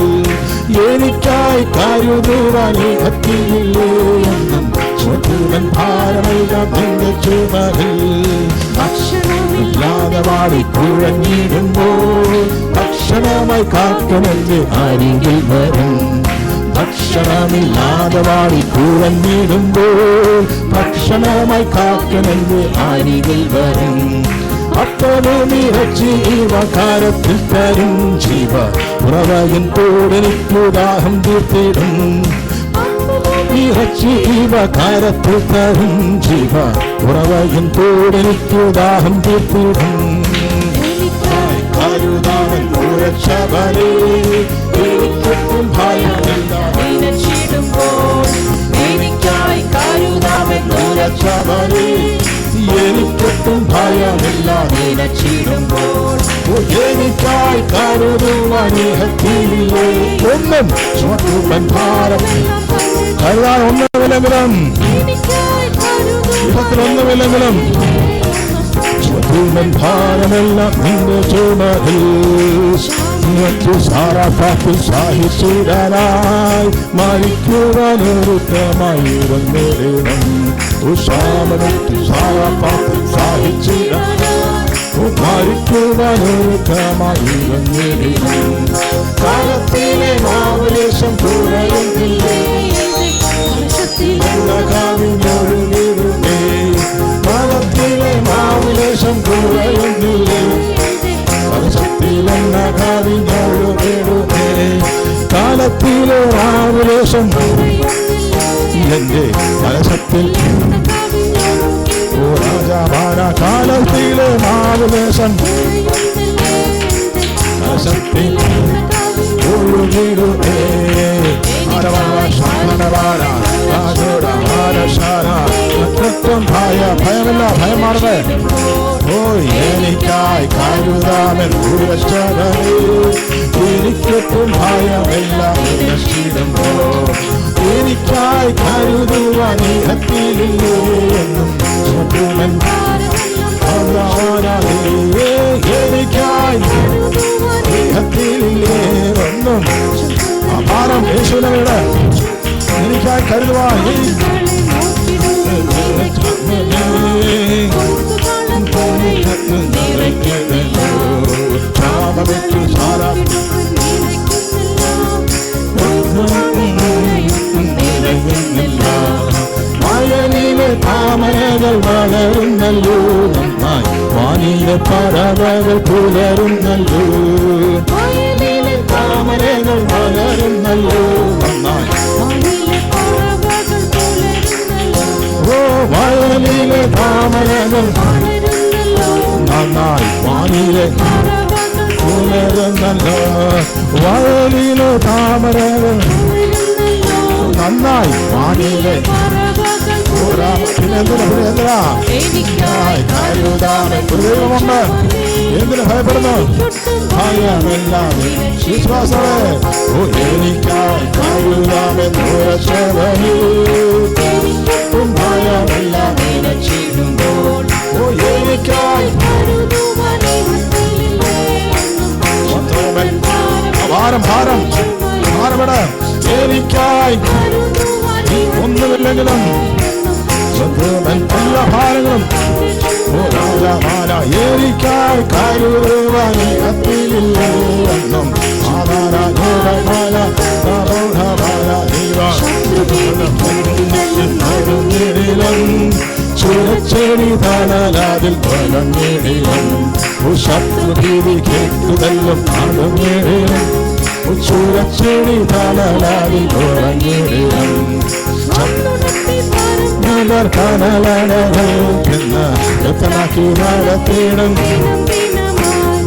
എനിക്കായി കരുതുവാൻ ഇഹത്തിലില്ലേ ഒന്നും ചുമത്തുവൻ ഭാരമെല്ലാം നിന്റെ ചുമലിൽ ഭക്ഷണമില്ലാതെ വാടി കുഴഞ്ഞിടുമ്പോൾ ഭക്ഷണമായി കാക്കണമെന്ന് അരികിൽ വരും ഭക്ഷണമില്ലാതെ വാടി കുഴഞ്ഞിടുമ്പോൾ ഭക്ഷണമായി കാക്കണമെന്ന് അരികിൽ വരും അപ്പനും ഇറച്ചീവ കാരത്തിൽ തരും ജീവ ഉറവയൻ തോടെനിക്കു ദാഹം തീർത്തിടും ഇറച്ചീവ കാരത്തിൽ തരും ജീവ ഉറവയൻ തോടെനിക്കു ദാഹം തീർത്തിടും കരുതാവൻ ഉറച്ചവനെ എനിക്കൊട്ടും ഭയമില്ല നിലച്ചിടുമ്പോൾ എനിക്കായി കരുതാമെൻ ഉറച്ചവനെ എനിക്കൊട്ടും ഭയമില്ല നിലച്ചിടുമ്പോൾ എനിക്കായി കരുതുവാൻ ഇഹത്തിലില്ലേ ഒന്നും ചുമത്തുവൻ ഭാരം കരുതാൻ ഒന്നുമില്ലെങ്കിലും ഇഹത്തിലൊന്നുമില്ലെങ്കിലും ചുമത്തുവൻ ഭാരമെല്ലാം നിന്റെ ചുമതിൽ മറ്റു സാറാഫാത്തിൽ സഹിച്ചിടാനായി മരിക്കുവാനൊരുക്കമായി വന്നിടണം ഉഷാമനത്തു സാറാഫാത്തിൽ സഹിച്ചിടാനായി മരിക്കുവാനൊരുക്കമായി വന്നിടണം കാലത്തിലെ മാവലേശം കുറയുന്നില്ലേ കവിഞ്ഞൊഴുകിടുന്നേ കാലത്തിലെ മാവലേശം കുറയുന്നില്ലേ കാലത്തിലെന്ന കവിഞ്ഞൊഴുകിടുന്നേ കാലത്തിലെ മാവലേശം എന്റെ കലശത്തിൽ ഓ രാജാവാന കാലത്തിലെ മാവലേശം കലശത്തിൽ ഒഴുകിടുന്നേ ഭയമില്ല ഭയമാണത് ഓ എനിക്കായി കരുതാമെൻ ഉറച്ചവനെ എനിക്കൊട്ടും ഭയമില്ല നിലച്ചിടുമ്പോ എനിക്കായി കരുതുവാൻ ഇഹത്തിലില്ലേ എന്നും എനിക്കായി ഇഹത്തിലില്ലേ ഒന്നും ഭാരം യേശുവിനോട് എനിക്കായി കരുതുവാൻ വയലിലെ താമരകൾ വളരുന്നല്ലോ നന്നായി വാനിലെ പറവകൾ പുലരുന്നല്ലോ വയലിലെ താമരകൾ വളരുന്നല്ലോ നന്നായി ഓ വയലിലെ താമരകൾ നന്നായി വാനിലെ പുലരുന്നല്ലോ വയലിലെ താമരകൾ നന്നായി വാനിലെ ദൈവമുണ്ട് എന്തിനു ഭയപ്പെടുന്നു ഭയമില്ലാതെ വിശ്വാസമേ ഓ എനിക്കായി കരുതാമെന്ന് ഉറച്ചവനെ ഭയമില്ലാതെ രക്ഷിക്കുമ്പോൾ ഓ എനിക്കായി ഭാരം ഭാരം ഭാരപ്പെട എനിക്കായി ഒന്നുമില്ലെങ്കിലും എല്ലാ ഭാരങ്ങളും ഓ രാജാമാല എനിക്കായി കരുതുവാൻ ഇഹത്തിലില്ലേ എന്നും ആധാരമാല ചുരച്ചെടി തണലാതിൽ കൊലഞ്ഞിടിലും ശത്രുഭീതി കേട്ടുതല്ലും അടുങ്ങിടിലും ചുരച്ചെടി തണലാതിൽ കൊലഞ്ഞിടിലും കനലടകൾക്കെന്ന് നടത്തിയിടും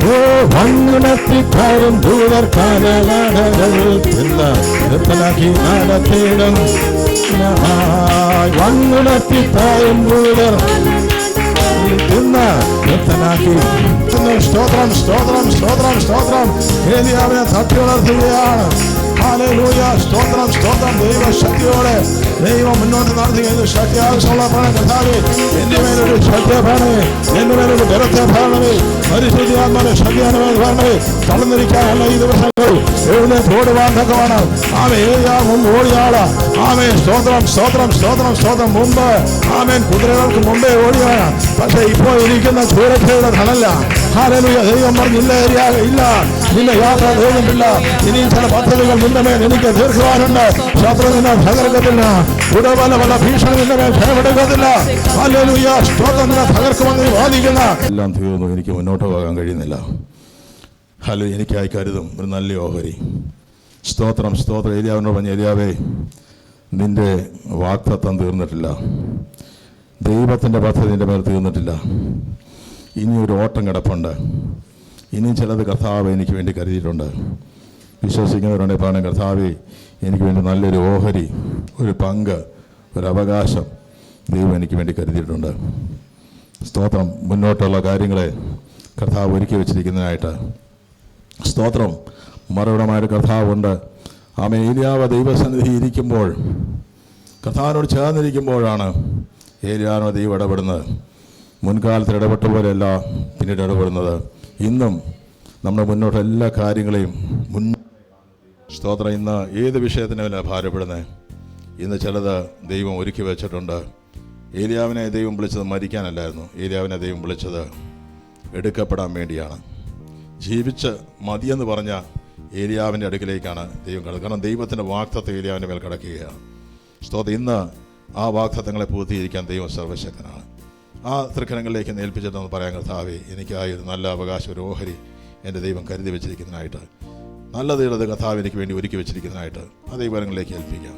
ഓ വണ്ണത്തിക്കാരും ദൂതർ കനലടകൾക്കെന്ന് നടത്തിയിടും വണ്ണത്തിക്കാരും ദൂതർ തിന്ന് തൃപ്തനാക്കി. സ്തോത്രം സ്തോത്രം സ്തോത്രം സ്തോത്രം. ഏലിയാവിനെ തട്ടി വളർത്തുകയാണ്. ഹല്ലേലൂയ. സ്തോത്രം സ്തോത്രം. ദൈവശക്തിയോടെ ദൈവം മുന്നോട്ട് നടത്തുകയെന്ന് ശക്തി ആവശ്യമുള്ള കർത്താവേ, എന്റെ മേലൊരു ശക്തിയെ ഭരണമേ, എന്റെ മേലൊരു ബലത്തെ ഭരണമേ, പരിശുദ്ധിയാത്മാവിനെ ശക്തിയാനുമേ ഭരണമേ. തളർന്നിരിക്കാനല്ല ഈ ദിവസങ്ങൾ എഴുന്നേറ്റോടുവാൻ തക്കമാണ്. ആമേ മുമ്പ് ഓടിയാളാ. ആമേ സ്തോത്രം സ്തോത്രം സ്തോത്രം സ്തോത്രം. മുമ്പ് ആമേൻ കുതിരകൾക്ക് മുമ്പേ ഓടിയാണ്. പക്ഷെ ഇപ്പോൾ ഇരിക്കുന്ന ചൂരക്കയുടെ ധനല്ല. ഹല്ലേലൂയ. ദൈവം പറഞ്ഞില്ല ഇല്ല, നിന്റെ യാത്ര ദൈവമില്ല. ഇനിയും ചില പദ്ധതികൾ നിന്റെ മേൽ എനിക്ക് തീർക്കുവാനുണ്ട്. ശത്രു നിന്നെ തകർക്കത്തില്ല. ഉടവല പല ഭീഷണി നിന്റെ മേൽ ഭയപ്പെടുക്കത്തില്ല. ഹല്ലേലൂയ. സ്തോത്രം നിന്നെ തകർക്കുമെന്ന് വാദിക്കുന്ന എല്ലാം തീർന്നു. എനിക്ക് മുന്നോട്ട് പോകാൻ കഴിയുന്നില്ല. ഹലോ, എനിക്കായി കരുതും ഒരു നല്ല ഓഹരി. സ്തോത്രം സ്തോത്രം. ഏലിയാവിനോട് പറഞ്ഞ, ഏലിയാവേ, നിന്റെ വാഗ്ദത്തം തീർന്നിട്ടില്ല. ദൈവത്തിൻ്റെ പദ്ധതി നിന്റെ മേൽ തീർന്നിട്ടില്ല. ഇനിയൊരു ഓട്ടം കിടപ്പുണ്ട്. ഇനിയും ചിലത് കർത്താവ് എനിക്ക് വേണ്ടി കരുതിയിട്ടുണ്ട്. വിശ്വസിക്കുന്നവരുണ്ട് പറയണം, കർത്താവേ, എനിക്ക് വേണ്ടി നല്ലൊരു ഓഹരി, ഒരു പങ്ക്, ഒരു അവകാശം ദൈവം എനിക്ക് വേണ്ടി കരുതിയിട്ടുണ്ട്. സ്തോത്രം. മുന്നോട്ടുള്ള കാര്യങ്ങളെ കർത്താവ് ഒരുക്കി വെച്ചിരിക്കുന്നതിനായിട്ട് സ്തോത്രം. മറുപടമായൊരു കർത്താവുണ്ട്. ആമേൻ. ഏലിയാവ് ദൈവസന്നിധി ഇരിക്കുമ്പോൾ, കർത്താവിനോട് ചേർന്നിരിക്കുമ്പോഴാണ് ഏലിയാവിനോട് ദൈവം ഇടപെടുന്നത്. മുൻകാലത്തിൽ ഇടപെട്ട പോലെയല്ല പിന്നീട് ഇടപെടുന്നത്. ഇന്നും നമ്മുടെ മുന്നോട്ട് എല്ലാ കാര്യങ്ങളെയും സ്തോത്രം. ഇന്ന് ഏത് വിഷയത്തിനല്ല ഭാരപ്പെടുന്നത്? ഇന്ന് ചിലത് ദൈവം ഒരുക്കി വെച്ചിട്ടുണ്ട്. ഏലിയാവിനെ ദൈവം വിളിച്ചത് മരിക്കാനല്ലായിരുന്നു. ഏലിയാവിനെ ദൈവം വിളിച്ചത് എടുക്കപ്പെടാൻ വേണ്ടിയാണ്. ജീവിച്ച് മതിയെന്ന് പറഞ്ഞ ഏലിയാവിൻ്റെ അടുക്കിലേക്കാണ് ദൈവം കിടക്കുന്നത്. കാരണം ദൈവത്തിൻ്റെ വാഗ്ദത്തം ഏലിയാവിൻ്റെ മേൽ കിടക്കുകയാണ്. സ്തോത്രം. ഇന്ന് ആ വാഗ്ദത്തങ്ങളെ പൂർത്തീകരിക്കാൻ ദൈവം സർവശക്തനാണ്. ആ തൃക്കരങ്ങളിലേക്ക് ഏൽപ്പിച്ചിട്ടെന്ന് പറയാൻ, കർത്താവേ, എനിക്കായി ഒരു നല്ല അവകാശം, ഒരു ഓഹരി എൻ്റെ ദൈവം കരുതി വെച്ചിരിക്കുന്നതിനായിട്ട്, നല്ലത് കർത്താവ് എനിക്ക് വേണ്ടി ഒരുക്കി വെച്ചിരിക്കുന്നതിനായിട്ട് ആ ദൈവങ്ങളിലേക്ക് ഏൽപ്പിക്കാം.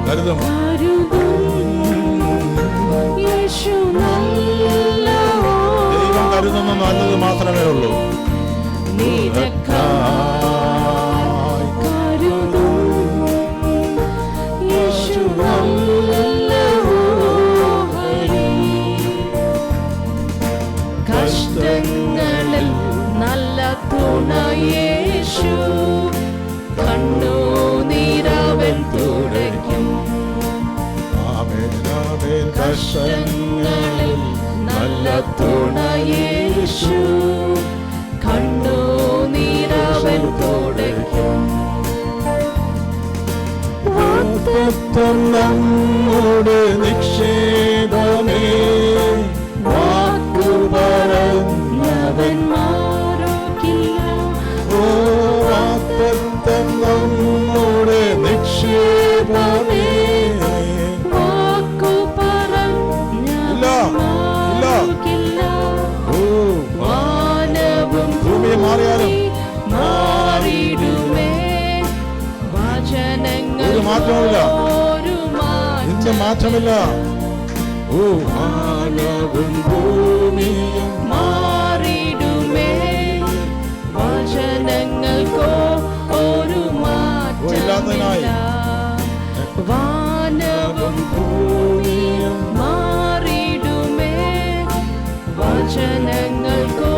കരുതും ദൈവം കരുതുന്ന നല്ലത് മാത്രമേ ഉള്ളൂ. കഷ്ടങ്ങളിൽ നല്ല തുണയേശു, കണ്ണുനീരവൻ തുടയ്ക്കും. കഷ്ടങ്ങളിൽ നല്ല തുണയേശു, കണ്ണുനീരവൻ തുടയ്ക്കും. വാഗ്ദത്തം നമ്മുടെ നിക്ഷേപമേ, വാക്കു പറഞ്ഞവൻ മാറുകില്ല. ഓ വാഗ്ദത്തം നമ്മുടെ നിക്ഷേപമേ, വാക്കു പറഞ്ഞവൻ മാറുകില്ല. വാനവും ഭൂമിയെ മാറിയാലും മാറിടുമേ, വചനങ്ങൾ ഒരു മാറ്റമില്ല. ഒരു നിന്റെ മാറ്റമില്ല. ഓ വാനവും ഭൂമിയും മാറിടുമേ, വചനങ്ങൾക്കോ ഒരു മാറ്റമില്ല. വാനവും ഭൂമിയും മാറിടുമേ, വചനങ്ങൾക്കോ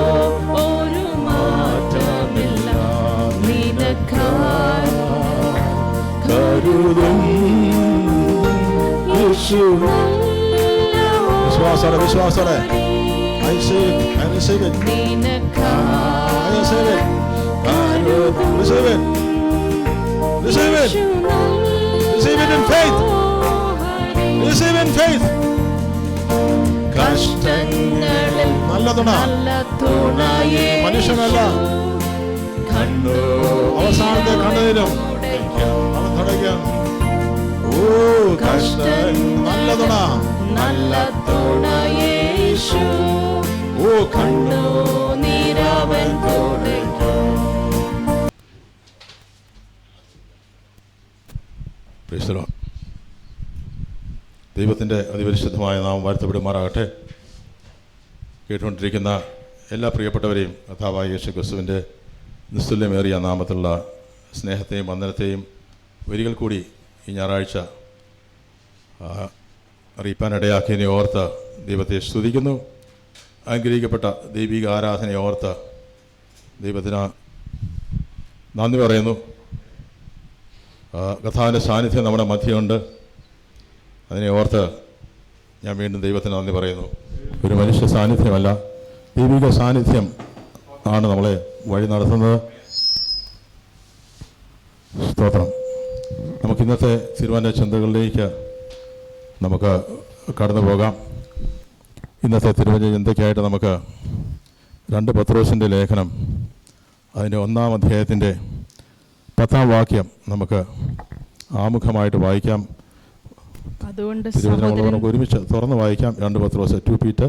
ഒരു മാറ്റമില്ല. നിനക്കായി കരുതും യേശു. വിശ്വാസത്തോടെ വിശ്വാസത്തോടെ I receive it. I receive it. I receive it. Receive it. Receive it. Receive it in faith. Receive in faith. കഷ്ടങ്ങളിൽ നല്ല തുണ, മനുഷ്യനല്ല. അവസാനത്തെ കണ്ടതിലും അവൻ തുടയ്ക്കും. ഓ കഷ്ടം നല്ല തുണ, നല്ല തുണയേശു, ഓ കണ്ണു നീരവൻ തുടയ്ക്കും. ദൈവത്തിൻ്റെ അതിപരിശുദ്ധമായ നാമം വാഴ്ത്തപ്പെടുമാറാകട്ടെ. കേട്ടുകൊണ്ടിരിക്കുന്ന എല്ലാ പ്രിയപ്പെട്ടവരെയും കർത്താവായ യേശു ക്രിസ്തുവിൻ്റെ നിസ്തുല്യമേറിയ നാമത്തിലുള്ള സ്നേഹത്തെയും വന്ദനത്തെയും ഒരിക്കൽ കൂടി ഈ ഞായറാഴ്ച അറിയിപ്പാനിടയാക്കിയതിനെ ഓർത്ത് ദൈവത്തെ സ്തുതിക്കുന്നു. അനുഗ്രഹിക്കപ്പെട്ട ദൈവിക ആരാധനയെ ഓർത്ത് ദൈവത്തിന് നന്ദി പറയുന്നു. കർത്താവിൻ്റെ സാന്നിധ്യം നമ്മുടെ മധ്യമുണ്ട്. അതിനെ ഓർത്ത് ഞാൻ വീണ്ടും ദൈവത്തിന് നന്ദി പറയുന്നു. ഒരു മനുഷ്യ സാന്നിധ്യമല്ല, ദൈവിക സാന്നിധ്യം ആണ് നമ്മളെ വഴി നടത്തുന്നത്. സ്തോത്രം. നമുക്കിന്നത്തെ തിരുവചന ചിന്തകളിലേക്ക് നമുക്ക് കടന്നു പോകാം. ഇന്നത്തെ തിരുവചന ചിന്തയ്ക്കായിട്ട് നമുക്ക് 2 പത്രോസിൻ്റെ ലേഖനം അതിൻ്റെ 1-ാം അധ്യായത്തിൻ്റെ 10-ാം വാക്യം നമുക്ക് ആമുഖമായിട്ട് വായിക്കാം. അതുകൊണ്ട് നമുക്ക് ഒരുമിച്ച് തുറന്ന് വായിക്കാം. 2 പത്രോസ് 2 Peter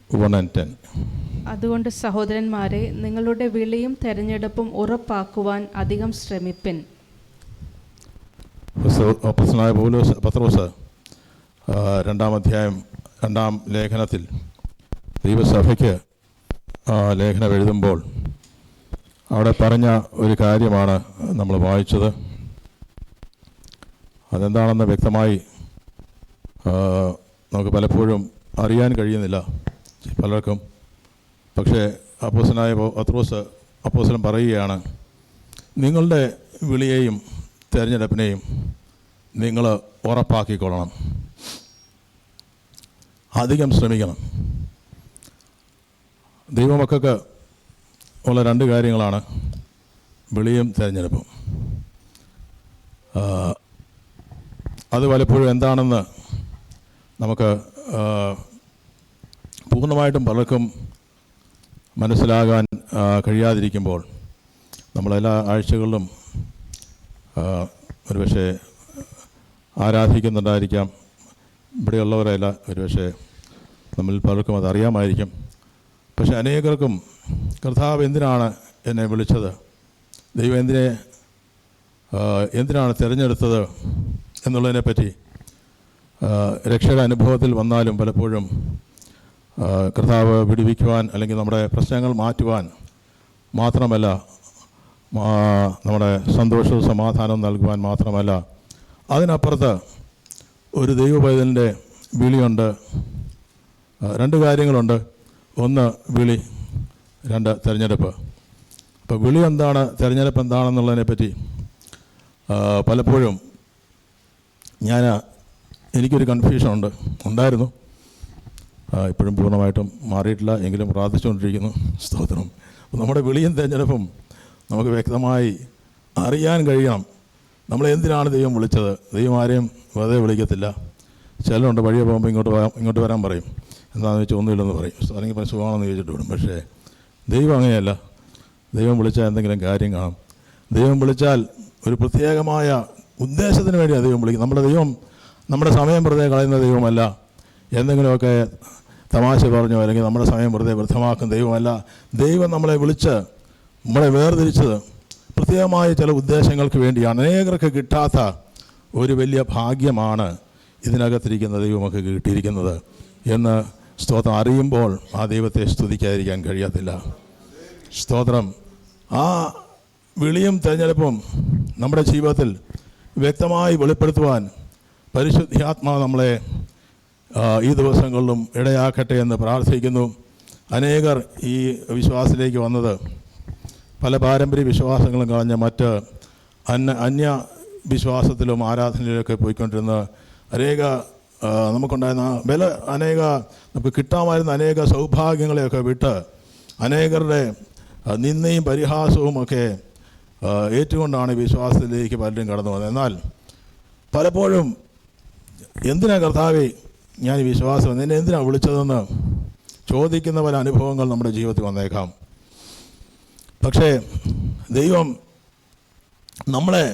1:10. അതുകൊണ്ട് സഹോദരന്മാരെ, നിങ്ങളുടെ വിളിയും തെരഞ്ഞെടുപ്പും ഉറപ്പാക്കുവാൻ അധികം ശ്രമിപ്പിൻ. അപ്പോസ്തലനായ പത്രോസ് 2-ാം അധ്യായം 2-ാം ലേഖനത്തിൽ ദൈവസഭയ്ക്ക് ലേഖനം എഴുതുമ്പോൾ അവിടെ പറഞ്ഞ ഒരു കാര്യമാണ് നമ്മൾ വായിച്ചത്. അതെന്താണെന്ന് വ്യക്തമായി നമുക്ക് പലപ്പോഴും അറിയാൻ കഴിയുന്നില്ല പലർക്കും. പക്ഷേ അപ്പോസ്തലനായ പത്രോസ് അപ്പോസ്തലൻ പറയുകയാണ്, നിങ്ങളുടെ വിളിയെയും തിരഞ്ഞെടുപ്പിനെയും നിങ്ങൾ ഉറപ്പാക്കിക്കൊള്ളണം, അധികം ശ്രമിക്കണം. ദൈവമക്കൾക്ക് ഉള്ള 2 കാര്യങ്ങളാണ് വിളിയും തിരഞ്ഞെടുപ്പും. അത് പലപ്പോഴും എന്താണെന്ന് നമുക്ക് പൂർണ്ണമായിട്ടും പലർക്കും മനസ്സിലാകാൻ കഴിയാതിരിക്കുമ്പോൾ നമ്മളെല്ലാ ആഴ്ചകളിലും ഒരുപക്ഷെ ആരാധിക്കുന്നുണ്ടായിരിക്കാം. ഇവിടെയുള്ളവരല്ല, ഒരുപക്ഷെ നമ്മിൽ പലർക്കും അതറിയാമായിരിക്കും. പക്ഷെ അനേകർക്കും കർത്താവ് എന്തിനാണ് എന്നെ വിളിച്ചത്, ദൈവം എന്തിനാണ് തിരഞ്ഞെടുത്തത് എന്നുള്ളതിനെപ്പറ്റി രക്ഷയുടെ അനുഭവത്തിൽ വന്നാലും പലപ്പോഴും കർത്താവ് വിടുവിക്കുവാൻ അല്ലെങ്കിൽ നമ്മുടെ പ്രശ്നങ്ങൾ മാറ്റുവാൻ മാത്രമല്ല, നമ്മുടെ സന്തോഷവും സമാധാനവും നൽകുവാൻ മാത്രമല്ല, അതിനപ്പുറത്ത് ഒരു ദൈവപൈതലിൻ്റെ വിളിയുണ്ട്. 2 കാര്യങ്ങളുണ്ട്. 1 വിളി, 2 തിരഞ്ഞെടുപ്പ്. അപ്പോൾ വിളി എന്താണ്, തിരഞ്ഞെടുപ്പ് എന്താണെന്നുള്ളതിനെപ്പറ്റി പലപ്പോഴും എനിക്കൊരു കൺഫ്യൂഷൻ ഉണ്ടായിരുന്നു. ഇപ്പോഴും പൂർണ്ണമായിട്ടും മാറിയിട്ടില്ല, എങ്കിലും പ്രാർത്ഥിച്ചുകൊണ്ടിരിക്കുന്നു. സ്തോത്രം. നമ്മുടെ വിളിയും തിരഞ്ഞെടുപ്പും നമുക്ക് വ്യക്തമായി അറിയാൻ കഴിയണം. നമ്മളെന്തിനാണ് ദൈവം വിളിച്ചത്? ദൈവം ആരെയും വെറുതെ വിളിക്കത്തില്ല. ചിലരുണ്ട് വഴിയെ പോകുമ്പോൾ ഇങ്ങോട്ട് വരാൻ പറയും. എന്താണെന്ന് വെച്ചാൽ ഒന്നുമില്ലെന്ന് പറയും, അല്ലെങ്കിൽ പിന്നെ സുഖമാണെന്ന് ചോദിച്ചിട്ട് വിടും. പക്ഷേ ദൈവം അങ്ങനെയല്ല. ദൈവം വിളിച്ചാൽ എന്തെങ്കിലും കാര്യം കാണും. ദൈവം വിളിച്ചാൽ ഒരു പ്രത്യേകമായ ഉദ്ദേശത്തിന് വേണ്ടിയാണ് ദൈവം വിളിക്കുന്നത്. നമ്മുടെ ദൈവം നമ്മുടെ സമയം വെറുതെ കളയുന്ന ദൈവമല്ല. എന്തെങ്കിലുമൊക്കെ തമാശ പറഞ്ഞോ അല്ലെങ്കിൽ നമ്മുടെ സമയം വെറുതെ വൃദ്ധമാക്കുന്ന ദൈവമല്ല. ദൈവം നമ്മളെ വിളിച്ച് നമ്മളെ വേർതിരിച്ചത് പ്രത്യേകമായ ചില ഉദ്ദേശങ്ങൾക്ക് വേണ്ടിയാണ്. അനേകർക്ക് കിട്ടാത്ത ഒരു വലിയ ഭാഗ്യമാണ് ഇതിനകത്തിരിക്കുന്ന ദൈവമൊക്കെ കിട്ടിയിരിക്കുന്നത് എന്ന് സ്തോത്രം അറിയുമ്പോൾ ആ ദൈവത്തെ സ്തുതിക്കാതിരിക്കാൻ കഴിയത്തില്ല. സ്തോത്രം. ആ വിളിയും തിരഞ്ഞെടുപ്പും നമ്മുടെ ജീവിതത്തിൽ വ്യക്തമായി വെളിപ്പെടുത്തുവാൻ പരിശുദ്ധാത്മാവ് നമ്മളെ ഈ ദിവസങ്ങളിലും ഇടയാക്കട്ടെ എന്ന് പ്രാർത്ഥിക്കുന്നു. അനേകർ ഈ വിശ്വാസത്തിലേക്ക് വന്നത് പല പാരമ്പര്യ വിശ്വാസങ്ങളും കളഞ്ഞ് മറ്റ് അന്യ വിശ്വാസത്തിലും ആരാധനയിലൊക്കെ പോയിക്കൊണ്ടിരുന്ന നമുക്കുണ്ടായിരുന്ന നമുക്ക് കിട്ടാമായിരുന്ന അനേക സൗഭാഗ്യങ്ങളെയൊക്കെ വിട്ട് അനേകരുടെ നിന്ദയും പരിഹാസവും ഒക്കെ ഏറ്റുകൊണ്ടാണ് വിശ്വാസത്തിലേക്ക് പലരും കടന്നു വന്നത്. എന്നാൽ പലപ്പോഴും എന്തിനാ കർത്താവേ ഞാൻ ഈ വിശ്വാസം നിന്നെ എന്തിനാണ് വിളിച്ചതെന്ന് ചോദിക്കുന്ന പല അനുഭവങ്ങൾ നമ്മുടെ ജീവിതത്തിൽ വന്നേക്കാം. പക്ഷേ ദൈവം നമ്മളെ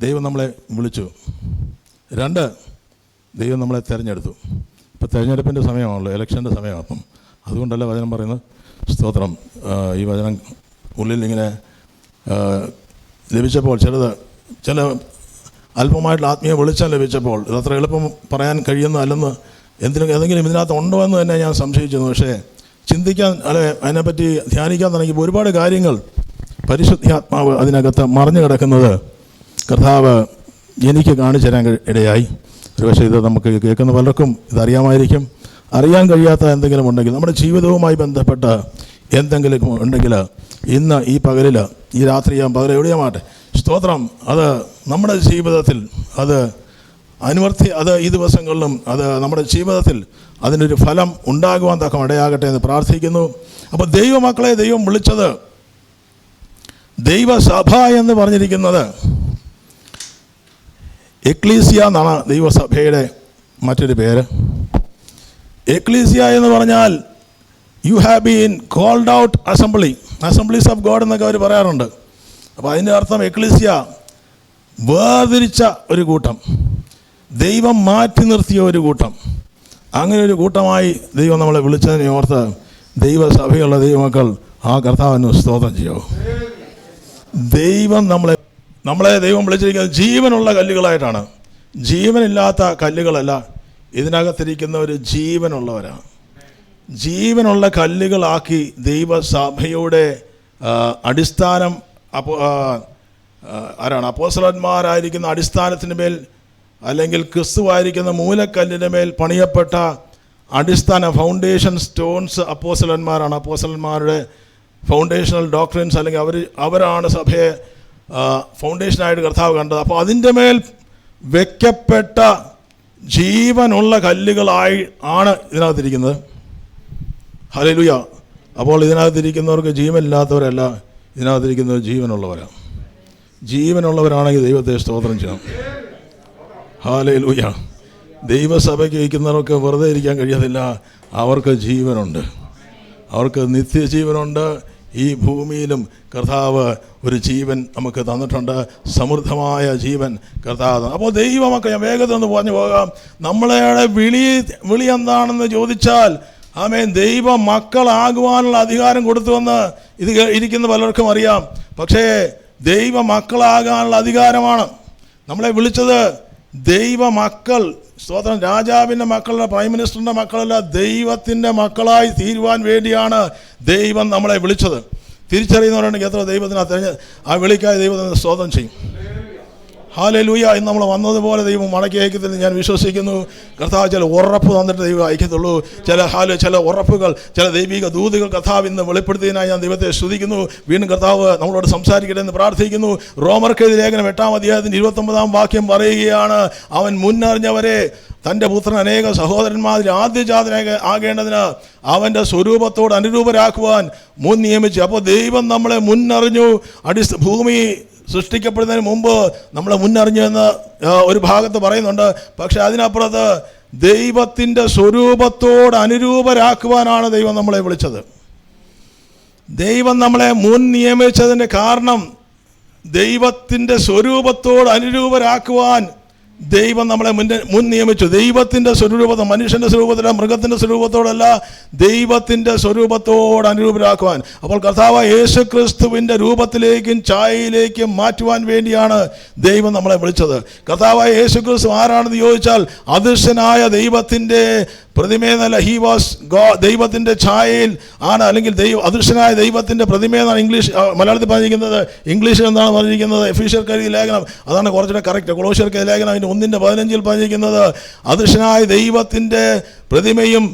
ദൈവം നമ്മളെ വിളിച്ചു. 2 ദൈവം നമ്മളെ തിരഞ്ഞെടുത്തു. ഇപ്പോൾ തിരഞ്ഞെടുപ്പിൻ്റെ സമയമാണല്ലോ, ഇലക്ഷൻ്റെ സമയമാണ്. അപ്പം അതുകൊണ്ടല്ല വചനം പറയുന്നത്. സ്തോത്രം. ഈ വചനം ഉള്ളിൽ ഇങ്ങനെ ലഭിച്ചപ്പോൾ ചില അല്പമായിട്ടുള്ള ആത്മീയ വെളിച്ചം ലഭിച്ചപ്പോൾ ഇതത്ര എളുപ്പം പറയാൻ കഴിയുന്നതല്ലെന്ന് ഏതെങ്കിലും ഇതിനകത്ത് ഉണ്ടോ എന്ന് തന്നെ ഞാൻ സംശയിച്ചിരുന്നു. പക്ഷേ ചിന്തിക്കാൻ അതിനെപ്പറ്റി ധ്യാനിക്കാൻ തുടങ്ങിയപ്പോൾ ഒരുപാട് കാര്യങ്ങൾ പരിശുദ്ധാത്മാവ് അതിനകത്ത് മറഞ്ഞു കിടക്കുന്നത് കർത്താവ് എനിക്ക് കാണിച്ചു തരാൻ ഇടയായി. ഒരു പക്ഷേ ഇത് നമുക്ക് കേൾക്കുന്ന പലർക്കും ഇതറിയാമായിരിക്കും. അറിയാൻ കഴിയാത്ത എന്തെങ്കിലും ഉണ്ടെങ്കിൽ, നമ്മുടെ ജീവിതവുമായി ബന്ധപ്പെട്ട എന്തെങ്കിലും ഉണ്ടെങ്കിൽ, ഇന്ന് ഈ പകലിൽ, ഈ രാത്രിയാകും പകൽ എവിടെയാമാട്ടെ, സ്തോത്രം, അത് നമ്മുടെ ജീവിതത്തിൽ അത് അത് ഈ ദിവസങ്ങളിലും അത് നമ്മുടെ ജീവിതത്തിൽ അതിനൊരു ഫലം ഉണ്ടാകുവാൻ തക്കം ഇടയാകട്ടെ എന്ന് പ്രാർത്ഥിക്കുന്നു. അപ്പോൾ ദൈവമക്കളെ ദൈവം വിളിച്ചത്, ദൈവസഭ എന്ന് പറഞ്ഞിരിക്കുന്നത് എക്ലീസിയ എന്നാണ് ദൈവസഭയുടെ മറ്റൊരു പേര്. എക്ലീസിയ എന്ന് പറഞ്ഞാൽ you have been called out assemblies of God എന്നൊക്കെ അവർ പറയാറുണ്ട്. അപ്പോൾ അതിൻ്റെ അർത്ഥം എക്ലീസിയ വേർതിരിച്ച ഒരു കൂട്ടം, ദൈവം മാറ്റി നിർത്തിയ ഒരു കൂട്ടം. അങ്ങനെ ഒരു കൂട്ടമായി ദൈവം നമ്മളെ വിളിച്ചതിനെ ഓർത്ത് ദൈവസഭയുള്ള ദൈവമക്കൾ ആ കർത്താവിന് സ്തോത്രം ചെയ്യുമോ. ദൈവം നമ്മളെ ദൈവം വിളിച്ചിരിക്കുന്നത് ജീവനുള്ള കല്ലുകളായിട്ടാണ്. ജീവനില്ലാത്ത കല്ലുകളല്ല, ഇതിനകത്തിരിക്കുന്ന ഒരു ജീവനുള്ളവരാണ്. ജീവനുള്ള കല്ലുകളാക്കി ദൈവസഭയുടെ അടിസ്ഥാനം ആരാണ്? അപ്പോസ്തലന്മാരായിരിക്കുന്ന അടിസ്ഥാനത്തിന് മേൽ, അല്ലെങ്കിൽ ക്രിസ്തുവായിരിക്കുന്ന മൂലക്കല്ലിന് മേൽ പണിയപ്പെട്ട അടിസ്ഥാന ഫൗണ്ടേഷൻ സ്റ്റോൺസ് അപ്പോസ്തലന്മാരാണ്. അപ്പോസ്തലന്മാരുടെ ഫൗണ്ടേഷണൽ ഡോക്ട്രിൻസ്, അല്ലെങ്കിൽ അവരാണ് സഭയെ ഫൗണ്ടേഷനായിട്ട് കർത്താവ് കണ്ടത്. അപ്പോൾ അതിൻ്റെ മേൽ വെക്കപ്പെട്ട ജീവനുള്ള കല്ലുകളായി ആണ് ഇതിനകത്തിരിക്കുന്നത്. ഹല്ലേലൂയ. അപ്പോൾ ഇതിനകത്തിരിക്കുന്നവർക്ക് ജീവനില്ലാത്തവരല്ല, ഇതിനകത്തിരിക്കുന്നവർ ജീവനുള്ളവരാണ്. ജീവനുള്ളവരാണെങ്കിൽ ദൈവത്തെ സ്തോത്രം ചെയ്യണം. ഹല്ലേലൂയ. ദൈവസഭയ്ക്ക് ഇരിക്കുന്നവർക്ക് വെറുതെ ഇരിക്കാൻ കഴിയത്തില്ല. അവർക്ക് ജീവനുണ്ട്, അവർക്ക് നിത്യജീവനുണ്ട്. ഈ ഭൂമിയിലും കർത്താവ് ഒരു ജീവൻ നമുക്ക് തന്നിട്ടുണ്ട്, സമൃദ്ധമായ ജീവൻ കർത്താവ്. അപ്പോൾ ദൈവമൊക്കെ ഞാൻ വേഗത്തിൽ ഒന്ന് പറഞ്ഞു പോകാം. നമ്മളെ വിളി എന്താണെന്ന് ചോദിച്ചാൽ, ആമേൻ, ദൈവ മക്കളാകുവാനുള്ള അധികാരം കൊടുത്തുവെന്ന് ഇത് ഇരിക്കുന്ന പലർക്കും അറിയാം. പക്ഷേ ദൈവ മക്കളാകാനുള്ള അധികാരമാണ് നമ്മളെ വിളിച്ചത്. ദൈവ മക്കൾ, സ്തോത്രം, രാജാവിൻ്റെ മക്കളല്ല, പ്രൈം മിനിസ്റ്ററിൻ്റെ മക്കളല്ല, ദൈവത്തിൻ്റെ മക്കളായി തീരുവാൻ വേണ്ടിയാണ് ദൈവം നമ്മളെ വിളിച്ചത്. തിരിച്ചറിയുന്നവരുണ്ടെങ്കിൽ എത്ര ദൈവത്തിനകത്ത് ആ വിളിക്കായി ദൈവത്തിന് സ്തോത്രം ചെയ്യും. ഹല്ലേലൂയ. ഇന്ന് നമ്മൾ വന്നതുപോലെ ദൈവം മടക്കി അയക്കത്തില്ലെന്ന് ഞാൻ വിശ്വസിക്കുന്നു. കർത്താവ് ചില ഉറപ്പ് തന്നിട്ട് ദൈവം അയക്കത്തുള്ളൂ. ചില ഉറപ്പുകൾ, ചില ദൈവിക ദൂതുകൾ കർത്താവ് ഇന്ന് വെളിപ്പെടുത്തിയതിനായി ഞാൻ ദൈവത്തെ സ്തുതിക്കുന്നു. വീണ്ടും കർത്താവ് നമ്മളോട് സംസാരിക്കട്ടെ എന്ന് പ്രാർത്ഥിക്കുന്നു. റോമർക്കെഴുതിയ ലേഖനം 8-ാം അധ്യായത്തിൻ്റെ 29-ാം വാക്യം പറയുകയാണ്, അവൻ മുന്നറിഞ്ഞവരെ തൻ്റെ പുത്രൻ അനേക സഹോദരന്മാരിൽ ആദ്യജാതനായി ആകേണ്ടതിന് അവൻ്റെ സ്വരൂപത്തോട് അനുരൂപരാക്കുവാൻ മുൻ നിയമിച്ചു. അപ്പോൾ ദൈവം നമ്മളെ മുന്നറിഞ്ഞു. ഭൂമി സൃഷ്ടിക്കപ്പെടുന്നതിന് മുമ്പ് നമ്മളെ മുന്നറിഞ്ഞു എന്ന് ഒരു ഭാഗത്ത് പറയുന്നുണ്ട്. പക്ഷെ അതിനപ്പുറത്ത് ദൈവത്തിൻ്റെ സ്വരൂപത്തോട് അനുരൂപരാക്കുവാനാണ് ദൈവം നമ്മളെ വിളിച്ചത്. ദൈവം നമ്മളെ മുൻ നിയമിച്ചതിൻ്റെ കാരണം ദൈവത്തിൻ്റെ സ്വരൂപത്തോട് അനുരൂപരാക്കുവാൻ ദൈവം നമ്മളെ മുൻ നിയമിച്ചു. ദൈവത്തിൻ്റെ സ്വരൂപത്തെ, മനുഷ്യൻ്റെ സ്വരൂപത്തിലല്ല, മൃഗത്തിൻ്റെ സ്വരൂപത്തോടല്ല, ദൈവത്തിൻ്റെ സ്വരൂപത്തോട് അനുരൂപരാക്കുവാൻ. അപ്പോൾ കർത്താവ് യേശു ക്രിസ്തുവിൻ്റെ രൂപത്തിലേക്കും ഛായയിലേക്കും മാറ്റുവാൻ വേണ്ടിയാണ് ദൈവം നമ്മളെ വിളിച്ചത്. കർത്താവായ യേശു ക്രിസ്തു ആരാണെന്ന് ചോദിച്ചാൽ, അദൃശ്യനായ ദൈവത്തിൻ്റെ പ്രതിമയെന്നല്ല, ഹി വാസ് ദൈവത്തിൻ്റെ ഛായയിൽ ആണ്, അല്ലെങ്കിൽ അദൃശ്യനായ ദൈവത്തിൻ്റെ പ്രതിമയെന്നാണ് മലയാളത്തിൽ പറഞ്ഞിരിക്കുന്നത്. ഇംഗ്ലീഷിൽ എന്താണ് പറഞ്ഞിരിക്കുന്നത്? എഫീഷ്യർക്ക് എഴുതിയ ലേഖനം, അതാണ് കുറച്ചുകൂടെ കറക്റ്റ്. കൊളോസ്യർക്ക് ലേഖനം 1:15 പറഞ്ഞിരിക്കുന്നത്, അദൃശ്യനായ ദൈവത്തിൻ്റെ പ്രതിമയും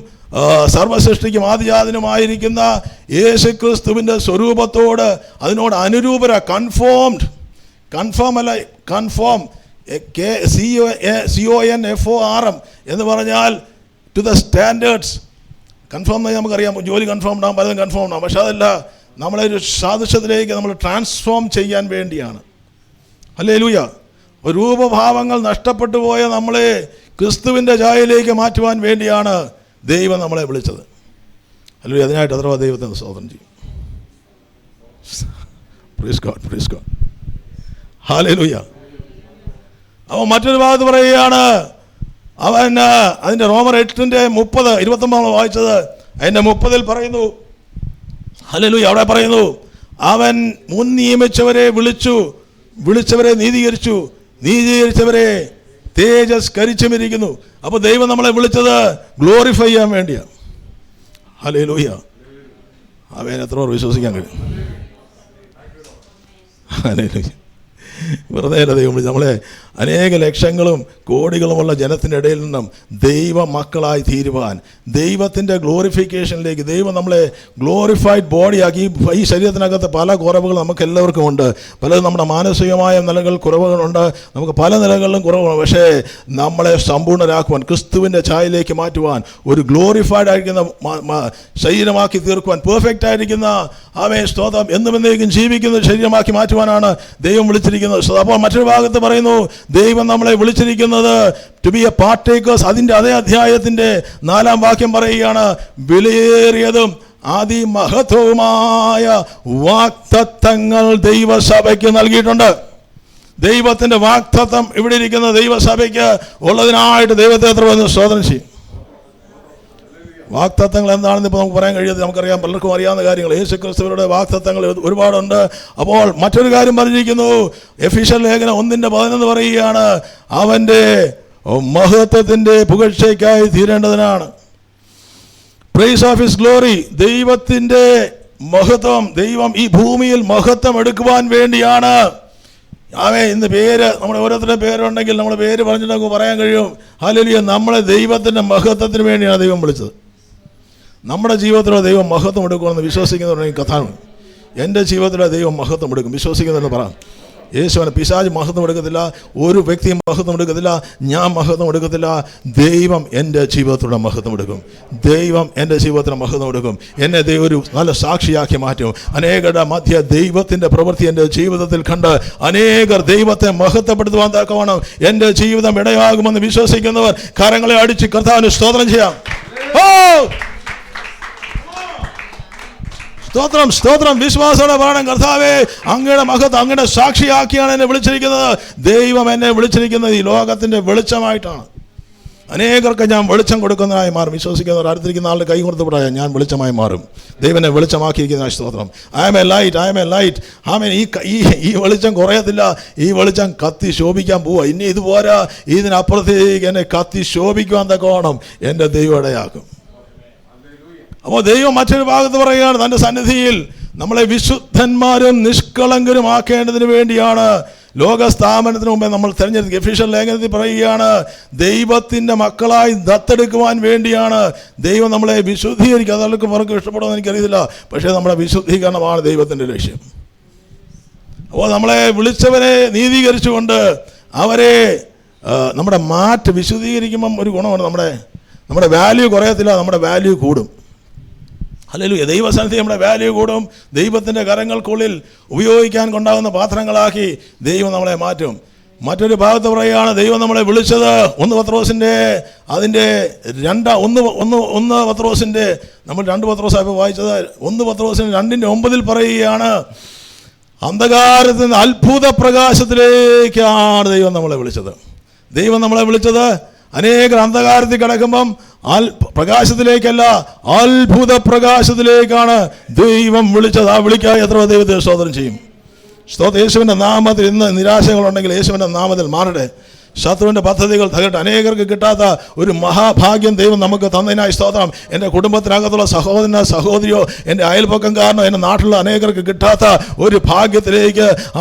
സർവസൃഷ്ടിക്കും ആദിജാതനുമായിരിക്കുന്ന യേശു ക്രിസ്തുവിൻ്റെ സ്വരൂപത്തോട് അതിനോട് കൺഫോം CONFORM എന്ന് പറഞ്ഞാൽ ടു ദ സ്റ്റാൻഡേർഡ്സ്. കൺഫേം എന്ന് നമുക്കറിയാം, ജോലി കൺഫേം ഉണ്ടാകും, പലതും കൺഫേം ഉണ്ടാകും. പക്ഷെ അതല്ല, നമ്മളൊരു സാദൃശ്യത്തിലേക്ക് നമ്മൾ ട്രാൻസ്ഫോം ചെയ്യാൻ വേണ്ടിയാണ്. ഹല്ലേലൂയ. രൂപഭാവങ്ങൾ നഷ്ടപ്പെട്ടു പോയ നമ്മളെ ക്രിസ്തുവിൻ്റെ ഛായയിലേക്ക് മാറ്റുവാൻ വേണ്ടിയാണ് ദൈവം നമ്മളെ വിളിച്ചത്. ഹല്ലേലൂയ. അതിനായിട്ട് അഥവാ ദൈവത്തിന് സ്തോത്രം ചെയ്യും. Praise God, praise God. Hallelujah. അപ്പോൾ മറ്റൊരു ഭാഗത്ത് പറയുകയാണ്, അവൻ അതിൻ്റെ റോമർ 8:30-29 വായിച്ചത്. അതിൻ്റെ 30 പറയുന്നു, ഹല്ലേലൂയ, അവിടെ പറയുന്നു, അവൻ മുൻ നിയമിച്ചവരെ വിളിച്ചവരെ നീതീകരിച്ചവരെ തേജസ്കരിച്ചുമിരിക്കുന്നു. അപ്പോൾ ദൈവം നമ്മളെ വിളിച്ചത് ഗ്ലോറിഫൈ ചെയ്യാൻ വേണ്ടിയാണ്. ഹല്ലേലൂയ. അവൻ എത്ര വിശ്വസിക്കാൻ കഴിയും? ഹല്ലേലൂയ. വെറുതെ അല്ല ദൈവം വിളിച്ചത്. നമ്മളെ അനേക ലക്ഷങ്ങളും കോടികളുമുള്ള ജനത്തിൻ്റെ ഇടയിൽ നിന്നും ദൈവ മക്കളായി തീരുവാൻ, ദൈവത്തിൻ്റെ ഗ്ലോറിഫിക്കേഷനിലേക്ക് ദൈവം നമ്മളെ ഗ്ലോറിഫൈഡ് ബോഡിയാക്കി. ഈ ശരീരത്തിനകത്ത് പല കുറവുകൾ നമുക്ക് എല്ലാവർക്കും ഉണ്ട്. പലതും നമ്മുടെ മാനസികമായ നിലകൾ കുറവുകളുണ്ട്, നമുക്ക് പല നിലകളിലും കുറവുണ്ട്. പക്ഷേ നമ്മളെ സമ്പൂർണ്ണരാക്കുവാൻ, ക്രിസ്തുവിൻ്റെ ഛായയിലേക്ക് മാറ്റുവാൻ, ഒരു ഗ്ലോറിഫൈഡ് ആയിരിക്കുന്ന ശരീരമാക്കി തീർക്കുവാൻ, പെർഫെക്റ്റ് ആയിരിക്കുന്ന സ്തോത്രം എന്നുമെന്നേക്കും ജീവിക്കുന്ന ശരീരമാക്കി മാറ്റുവാനാണ് ദൈവം വിളിച്ചിരിക്കുന്നത്. അപ്പോൾ മറ്റൊരു ഭാഗത്ത് പറയുന്നു, ദൈവം നമ്മളെ വിളിച്ചിരിക്കുന്നത് ടു ബി എ പാർട്ടേക്കേഴ്സ്. അതിൻ്റെ അതേ അധ്യായത്തിൻ്റെ 4-ാം വാക്യം പറയുകയാണ്, വിലയേറിയതും അതിമഹത്വവുമായ വാഗ്ദത്തങ്ങൾ ദൈവസഭയ്ക്ക് നൽകിയിട്ടുണ്ട്. ദൈവത്തിൻ്റെ വാഗ്ദത്തം ഇവിടെ ഇരിക്കുന്ന ദൈവസഭയ്ക്ക് ഉള്ളതിനായിട്ട് ദൈവത്തെ എത്ര വന്ന് സ്തോത്രം ചെയ്യും. വാഗ്ദത്തങ്ങൾ എന്താണെന്ന് ഇപ്പോൾ നമുക്ക് പറയാൻ കഴിയാതെ, നമുക്കറിയാം, പലർക്കും അറിയാവുന്ന കാര്യങ്ങൾ. യേശു ക്രിസ്തുവിന്റെ വാഗ്ദത്തങ്ങൾ ഒരുപാടുണ്ട്. അപ്പോൾ മറ്റൊരു കാര്യം പറഞ്ഞിരിക്കുന്നു, എഫീഷ്യൻ ലേഖനം 1:11 പറയുകയാണ്, അവൻ്റെ മഹത്വത്തിൻ്റെ പുകഴ്ചയ്ക്കായി തീരേണ്ടതിനാണ്. Praise of his glory. ദൈവത്തിൻ്റെ മഹത്വം, ദൈവം ഈ ഭൂമിയിൽ മഹത്വം എടുക്കുവാൻ വേണ്ടിയാണ്. ഇന്ന് പേര്, നമ്മുടെ ഓരോരുത്തരുടെ പേരുണ്ടെങ്കിൽ നമ്മുടെ പേര് പറഞ്ഞിട്ട് നമുക്ക് പറയാൻ കഴിയും, ഹല്ലേലൂയ, നമ്മളെ ദൈവത്തിൻ്റെ മഹത്വത്തിന് വേണ്ടിയാണ് ദൈവം വിളിച്ചത്. നമ്മുടെ ജീവിതത്തിലോ ദൈവം മഹത്വം എടുക്കുമെന്ന് വിശ്വസിക്കുന്നവരുണ്ടെങ്കിൽ കഥാണ്. എൻ്റെ ജീവിതത്തിലോ ദൈവം മഹത്വം എടുക്കും വിശ്വസിക്കുന്നതെന്ന് പറയാം. യേശുവിനെ പിശാച് മഹത്വം എടുക്കത്തില്ല, ഒരു വ്യക്തിയും മഹത്വം എടുക്കത്തില്ല, ഞാൻ മഹത്വം എടുക്കത്തില്ല. ദൈവം എൻ്റെ ജീവിതത്തിലൂടെ മഹത്വം എടുക്കും. ദൈവം എൻ്റെ ജീവിതത്തിന് മഹത്വം എടുക്കും. എന്നെ ദൈവം ഒരു നല്ല സാക്ഷിയാക്കി മാറ്റും. അനേകരുടെ മധ്യ ദൈവത്തിൻ്റെ പ്രവൃത്തി എൻ്റെ ജീവിതത്തിൽ കണ്ട് അനേകർ ദൈവത്തെ മഹത്വപ്പെടുത്തുവാൻ തക്കവണ്ണം എൻ്റെ ജീവിതം ഇടയാകുമെന്ന് വിശ്വസിക്കുന്നവർ കരങ്ങളെ അടിച്ച് കർത്താവിന് സ്തോത്രം ചെയ്യാം. സ്തോത്രം, സ്തോത്രം. വിശ്വാസത്തോടെ വേണം, കർത്താവേ, അങ്ങയുടെ മഹത്വം, അങ്ങയുടെ സാക്ഷിയാക്കിയാണ് എന്നെ വിളിച്ചിരിക്കുന്നത്. ദൈവം എന്നെ വിളിച്ചിരിക്കുന്നത് ഈ ലോകത്തിൻ്റെ വെളിച്ചമായിട്ടാണ്. അനേകർക്ക് ഞാൻ വെളിച്ചം കൊടുക്കുന്നതായി മാറും. വിശ്വസിക്കുന്നവർ അടുത്തിരിക്കുന്ന ആളുടെ കൈ കൊടുത്ത് പറയാം, ഞാൻ വെളിച്ചമായി മാറും. ദൈവനെ വെളിച്ചമാക്കിയിരിക്കുന്ന സ്തോത്രം. I M A light, I M A light. ഈ വെളിച്ചം കുറയത്തില്ല. ഈ വെളിച്ചം കത്തി ശോഭിക്കാൻ പോവുക. ഇനി ഇതുപോരാ, ഇതിനപ്പുറത്തേക്ക് എന്നെ കത്തി ശോഭിക്കുവാൻ തക്കോണം എൻ്റെ ദൈവം ഇടയാക്കും. അപ്പോൾ ദൈവം മറ്റൊരു ഭാഗത്ത് പറയുകയാണ്, തൻ്റെ സന്നിധിയിൽ നമ്മളെ വിശുദ്ധന്മാരും നിഷ്കളങ്കരും ആക്കേണ്ടതിന് വേണ്ടിയാണ് ലോകസ്ഥാപനത്തിന് മുമ്പേ നമ്മൾ തിരഞ്ഞെടുക്കുക. എഫീഷ്യൻ ലേഖനത്തിൽ പറയുകയാണ്, ദൈവത്തിൻ്റെ മക്കളായി ദത്തെടുക്കുവാൻ വേണ്ടിയാണ് ദൈവം നമ്മളെ വിശുദ്ധീകരിക്കുക. അതൊക്കെ പലർക്കും ഇഷ്ടപ്പെടുമെന്ന് എനിക്കറിയില്ല, പക്ഷേ നമ്മുടെ വിശുദ്ധീകരണമാണ് ദൈവത്തിൻ്റെ ലക്ഷ്യം. അപ്പോൾ നമ്മളെ വിളിച്ചവരെ നീതീകരിച്ചുകൊണ്ട് അവരെ നമ്മുടെ വിശുദ്ധീകരിക്കുമ്പം ഒരു ഗുണമാണ്, നമ്മുടെ വാല്യൂ കുറയത്തില്ല, നമ്മുടെ വാല്യൂ കൂടും. ഹല്ലേലൂയ. ദൈവസന്നിധി നമ്മുടെ വാല്യൂ കൂടും. ദൈവത്തിൻ്റെ കരങ്ങൾക്കുള്ളിൽ ഉപയോഗിക്കാൻ കൊണ്ടാകുന്ന പാത്രങ്ങളാക്കി ദൈവം നമ്മളെ മാറ്റും. മറ്റൊരു ഭാഗത്ത് പറയുകയാണ്, ദൈവം നമ്മളെ വിളിച്ചത് 1 പത്രോസിൻ്റെ അതിൻ്റെ 1 പത്രോസിൻ്റെ നമ്മൾ 2 പത്രോസായപ്പോൾ വായിച്ചത് 1 പത്രോസിൻ്റെ 2:9 പറയുകയാണ്, അന്ധകാരത്തിൽ നിന്ന് അത്ഭുത പ്രകാശത്തിലേക്കാണ് ദൈവം നമ്മളെ വിളിച്ചത്. ദൈവം നമ്മളെ വിളിച്ചത് അനേകർ അന്ധകാരത്തിൽ കിടക്കുമ്പം പ്രകാശത്തിലേക്കല്ല, അത്ഭുത പ്രകാശത്തിലേക്കാണ് ദൈവം വിളിച്ചത്. ആ വിളിക്കായി എത്ര ദൈവത്തെ സ്തോത്രം ചെയ്യും. യേശുവിൻ്റെ നാമത്തിൽ ഇന്ന് നിരാശകളുണ്ടെങ്കിൽ യേശുവിൻ്റെ നാമത്തിൽ മാറട്ടെ. ശത്രുവിൻ്റെ പദ്ധതികൾ തകട്ടെ. അനേകർക്ക് കിട്ടാത്ത ഒരു മഹാഭാഗ്യം ദൈവം നമുക്ക് തന്നതിനായി സ്തോത്രം. എൻ്റെ കുടുംബത്തിനകത്തുള്ള സഹോദരനോ സഹോദരിയോ എൻ്റെ അയൽപക്കംകാരനോ എൻ്റെ നാട്ടിലുള്ള അനേകർക്ക് കിട്ടാത്ത ഒരു ഭാഗ്യത്തിലേക്ക്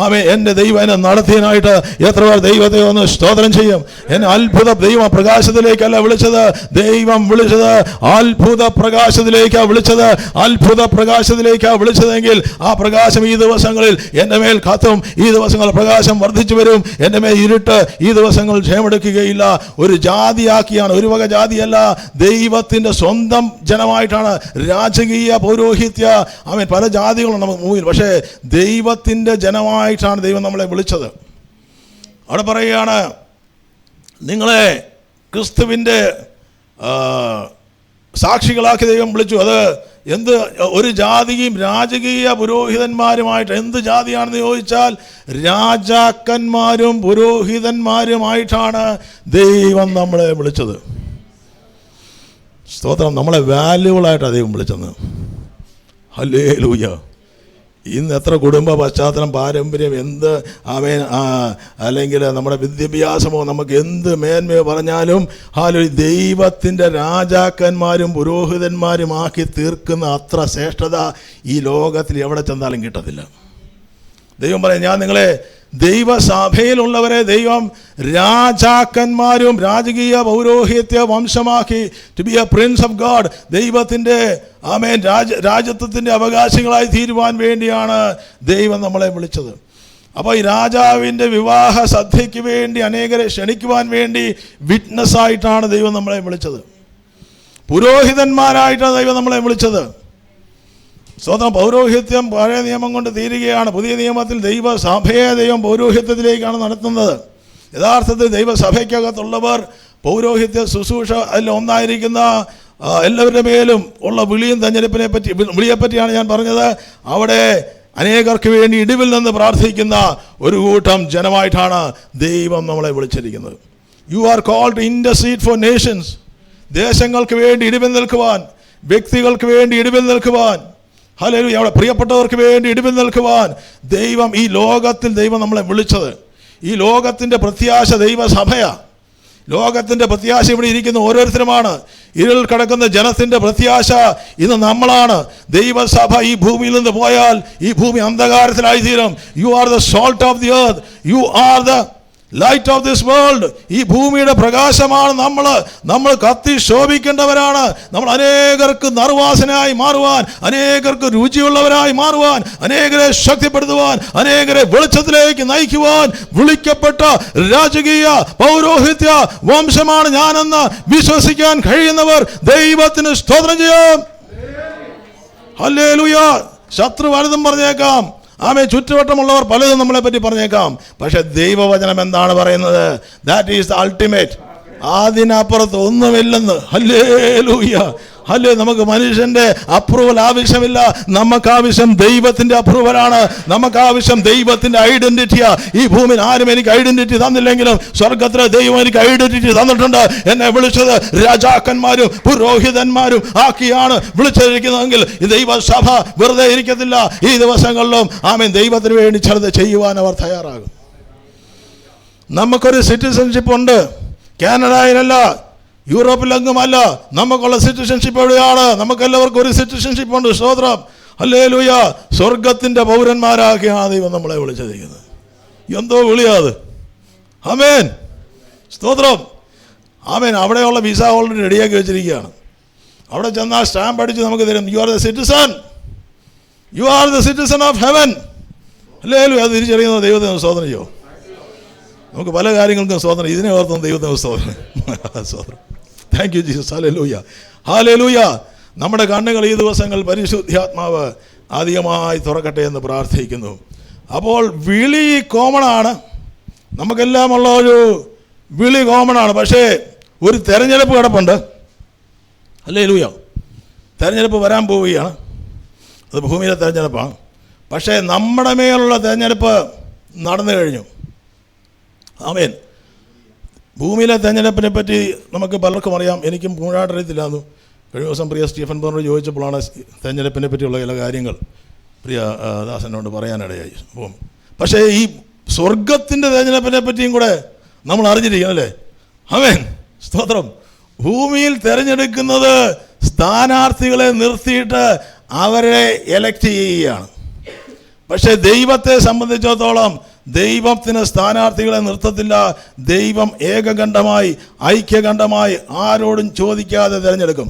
എൻ്റെ ദൈവം എന്നെ നടത്തിയതിനായിട്ട് എത്ര പേർ ദൈവത്തെ ഒന്ന് സ്തോത്രം ചെയ്യും. എന്നെ അത്ഭുത ദൈവം പ്രകാശത്തിലേക്കല്ല വിളിച്ചത്, ദൈവം വിളിച്ചത് അത്ഭുത പ്രകാശത്തിലേക്കാണ് വിളിച്ചത്. അത്ഭുത പ്രകാശത്തിലേക്കാണ് വിളിച്ചതെങ്കിൽ ആ പ്രകാശം ഈ ദിവസങ്ങളിൽ എൻ്റെ മേൽ കത്തും. ഈ ദിവസങ്ങൾ പ്രകാശം വർദ്ധിച്ചു വരും. എൻ്റെ മേൽ ഇരുട്ട് ഈ ദിവസം ജയമെടുക്കുകയില്ല. ഒരു ജാതിയാക്കിയാണ്, ഒരു വക ജാതിയല്ല, ദൈവത്തിൻ്റെ സ്വന്തം ജനമായിട്ടാണ്. രാജകീയ പൗരോഹിത്യ പല ജാതികളും നമുക്ക് മുമ്പിൽ, പക്ഷേ ദൈവത്തിൻ്റെ ജനമായിട്ടാണ് ദൈവം നമ്മളെ വിളിച്ചത്. അവിടെ പറയുകയാണ്, നിങ്ങളെ ക്രിസ്തുവിൻ്റെ സാക്ഷികളാക്കി ദൈവം വിളിച്ചു. അത് ഒരു ജാതിയും രാജകീയ പുരോഹിതന്മാരുമായിട്ട്. എന്ത് ജാതിയാണെന്ന് ചോദിച്ചാൽ രാജാക്കന്മാരും പുരോഹിതന്മാരുമായിട്ടാണ് ദൈവം നമ്മളെ വിളിച്ചത്. സ്തോത്രം. നമ്മളെ വാല്യുബിളായിട്ടാണ് ദൈവം വിളിച്ചത്. ഹല്ലേലൂയ. ഇന്ന് എത്ര കുടുംബ പശ്ചാത്തലം, പാരമ്പര്യം, എന്ത് അല്ലെങ്കിൽ നമ്മുടെ വിദ്യാഭ്യാസമോ നമുക്ക് എന്ത് മേന്മയോ പറഞ്ഞാലും ദൈവത്തിൻ്റെ രാജാക്കന്മാരും പുരോഹിതന്മാരും ആക്കി തീർക്കുന്ന അത്ര ശ്രേഷ്ഠത ഈ ലോകത്തിൽ എവിടെ ചെന്നാലും കിട്ടത്തില്ല. ദൈവം പറയും, ഞാൻ നിങ്ങളെ ദൈവസഭയിലുള്ളവരെ ദൈവം രാജാക്കന്മാരും രാജകീയ പൗരോഹിത്യ വംശമാക്കി, to be a prince of God, ദൈവത്തിൻ്റെ ആമേൻ രാജത്വത്തിൻ്റെ അവകാശികളായി തീരുവാൻ വേണ്ടിയാണ് ദൈവം നമ്മളെ വിളിച്ചത്. അപ്പോൾ ഈ രാജാവിൻ്റെ വിവാഹ സദ്യയ്ക്ക് വേണ്ടി അനേകരെ ക്ഷണിക്കുവാൻ വേണ്ടി വിറ്റ്നസ്സായിട്ടാണ് ദൈവം നമ്മളെ വിളിച്ചത്. പുരോഹിതന്മാരായിട്ടാണ് ദൈവം നമ്മളെ വിളിച്ചത്. സ്വന്തം പൗരോഹിത്യം പഴയ നിയമം കൊണ്ട് തീരുകയാണ്. പുതിയ നിയമത്തിൽ ദൈവസഭയെ ദൈവം പൗരോഹിത്യത്തിലേക്കാണ് നടത്തുന്നത്. യഥാർത്ഥത്തിൽ ദൈവസഭയ്ക്കകത്തുള്ളവർ പൗരോഹിത്യ ശുശ്രൂഷ അതിൽ ഒന്നായിരിക്കുന്ന എല്ലാവരുടെ മേലും ഉള്ള വിളിയെപ്പറ്റിയാണ് ഞാൻ പറഞ്ഞത്. അവിടെ അനേകർക്ക് വേണ്ടി ഇടിവിൽ നിന്ന് പ്രാർത്ഥിക്കുന്ന ഒരു കൂട്ടം ജനമായിട്ടാണ് ദൈവം നമ്മളെ വിളിച്ചിരിക്കുന്നത്. You are called to intercede for nations. ദേശങ്ങൾക്ക് വേണ്ടി ഇടിവിൽ നിൽക്കുവാൻ, വ്യക്തികൾക്ക് വേണ്ടി ഇടിവിൽ നിൽക്കുവാൻ, ഹല്ലേലൂയ, അവിടെ പ്രിയപ്പെട്ടവർക്ക് വേണ്ടി ഇടിവിൽ നിൽക്കുവാൻ ദൈവം, ഈ ലോകത്തിൽ ദൈവം നമ്മളെ വിളിച്ചത്. ഈ ലോകത്തിൻ്റെ പ്രത്യാശ ദൈവസഭയാണ്. ലോകത്തിൻ്റെ പ്രത്യാശ ഇവിടെ ഇരിക്കുന്ന ഓരോരുത്തരുമാണ്. ഇരുൾ കിടക്കുന്ന ജനത്തിൻ്റെ പ്രത്യാശ ഇന്ന് നമ്മളാണ്. ദൈവസഭ ഈ ഭൂമിയിൽ നിന്ന് പോയാൽ ഈ ഭൂമി അന്ധകാരത്തിലായി തീരും. You are the salt of the earth, you are the light of this world. ഈ ഭൂമിയുടെ പ്രകാശമാണ് നമ്മൾ കത്തി ശോഭിക്കേണ്ടവരാണ്. നമ്മൾ അനേകർക്ക് നിർവാസനായി മാറുവാൻ, അനേകർക്ക് രുചിയുള്ളവരായി മാറുവാൻ, അനേകരെ ശക്തിപ്പെടുത്തുവാൻ, അനേകരെ വെളിച്ചത്തിലേക്ക് നയിക്കുവാൻ വിളിക്കപ്പെട്ട രാജകീയ പൗരോഹിത്യ വംശമാണ് ഞാനെന്ന് വിശ്വസിക്കാൻ കഴിയുന്നവർ ദൈവത്തിന് സ്തോത്രം ചെയ്യാം. ഹല്ലേലൂയ. ശത്രു പലതും പറഞ്ഞേക്കാം, ചുറ്റുവട്ടമുള്ളവർ പലതും നമ്മളെ പറ്റി പറഞ്ഞേക്കാം. പക്ഷെ ദൈവവചനം എന്താണ് പറയുന്നത്? That is the ultimate. അതിനപ്പുറത്ത് ഒന്നുമില്ലെന്ന്. ഹല്ലേലൂയ. ഹല്ലേ. നമുക്ക് മനുഷ്യന്റെ അപ്രൂവൽ ആവശ്യമില്ല. നമുക്ക് ആവശ്യം ദൈവത്തിന്റെ അപ്രൂവലാണ്. നമുക്ക് ആവശ്യം ദൈവത്തിന്റെ ഐഡന്റിറ്റിയാ. ഈ ഭൂമിയിൽ ആരും എനിക്ക് ഐഡന്റിറ്റി തന്നില്ലെങ്കിലും സ്വർഗത്തിലെ ദൈവം എനിക്ക് ഐഡന്റിറ്റി തന്നിട്ടുണ്ട്. എന്നെ വിളിച്ചത് രാജാക്കന്മാരും പുരോഹിതന്മാരും ആക്കിയാണ് വിളിച്ചിരിക്കുന്നതെങ്കിൽ ഈ ദൈവസഭ വെറുതെ ഇരിക്കത്തില്ല. ഈ ദിവസങ്ങളിലും ദൈവത്തിന് വേണ്ടി ചിലത് ചെയ്യുവാൻ അവർ തയ്യാറാകും. നമുക്കൊരു സിറ്റിസൺഷിപ്പ് ഉണ്ട്. കാനഡയിലല്ല, യൂറോപ്പിലെങ്ങുമല്ല. നമുക്കുള്ള സിറ്റിസൺഷിപ്പ് എവിടെയാണ്? നമുക്കെല്ലാവർക്കും ഒരു സിറ്റിസൺഷിപ്പ് ഉണ്ട്. സ്തോത്രം. ഹല്ലേലൂയ. സ്വർഗത്തിൻ്റെ പൗരന്മാരാക്കിയാണ് ദൈവം നമ്മളെ വിളിച്ചിരിക്കുന്നത്. എന്തോ വിളിയാത്. ആമേൻ. സ്തോത്രം. ആമേൻ. അവിടെയുള്ള വിസ ഓൾറെഡി റെഡിയാക്കി വെച്ചിരിക്കുകയാണ്. അവിടെ ചെന്നാൽ സ്റ്റാമ്പ് അടിച്ച് നമുക്ക് തരും. You are the citizen, you are the citizen of heaven. Hallelujah. അത് തിരിച്ചറിയുന്നത് ദൈവത്തിന് സ്തോത്രം ചെയ്യോ. നമുക്ക് പല കാര്യങ്ങൾക്കും സ്തോത്രം. ഇതിനെ ഓർത്തും ദൈവത്തിന് സ്തോത്രം. സ്തോത്രം. Thank you Jesus. Hallelujah. Hallelujah. നമ്മുടെ കണ്ണുകൾ ഈ ദിവസങ്ങൾ പരിശുദ്ധാത്മാവ് അധികമായി തുറക്കട്ടെ എന്ന് പ്രാർത്ഥിക്കുന്നു. അപ്പോൾ വിളി കോമണാണ്. നമുക്കെല്ലാം ഉള്ള ഒരു വിളി കോമണാണ്. പക്ഷേ ഒരു തെരഞ്ഞെടുപ്പ് കിടപ്പുണ്ട്. ഹല്ലേലൂയ. തെരഞ്ഞെടുപ്പ് വരാൻ പോവുകയാണ്. അത് ഭൂമിയിലെ തെരഞ്ഞെടുപ്പാണ്. പക്ഷേ നമ്മുടെ മേലുള്ള തെരഞ്ഞെടുപ്പ് നടന്നു കഴിഞ്ഞു. ആമേൻ. ഭൂമിയിലെ തെരഞ്ഞെടുപ്പിനെ പറ്റി നമുക്ക് പലർക്കും അറിയാം. എനിക്കും മുഴുവനായിട്ടറിയത്തില്ലായിരുന്നു. കഴിഞ്ഞ ദിവസം പ്രിയ സ്റ്റീഫൻ ബോർണർ ചോദിച്ചപ്പോഴാണ് തെരഞ്ഞെടുപ്പിനെ പറ്റിയുള്ള ചില കാര്യങ്ങൾ പ്രിയ ദാസനോട് പറയാനിടയായി. അപ്പം പക്ഷേ ഈ സ്വർഗത്തിൻ്റെ തെരഞ്ഞെടുപ്പിനെ പറ്റിയും കൂടെ നമ്മൾ അറിഞ്ഞിരിക്കണം അല്ലേ? ആമേൻ. സ്തോത്രം. ഭൂമിയിൽ തിരഞ്ഞെടുക്കുന്നത് സ്ഥാനാർത്ഥികളെ നിർത്തിയിട്ട് അവരെ എലക്ട് ചെയ്യുകയാണ്. പക്ഷേ ദൈവത്തെ സംബന്ധിച്ചിടത്തോളം ദൈവത്തിന് സ്ഥാനാർത്ഥികളെ നിർത്തത്തില്ല. ദൈവം ഏകകണ്ഠമായി ഐക്യകണ്ഠമായി ആരോടും ചോദിക്കാതെ തിരഞ്ഞെടുക്കും.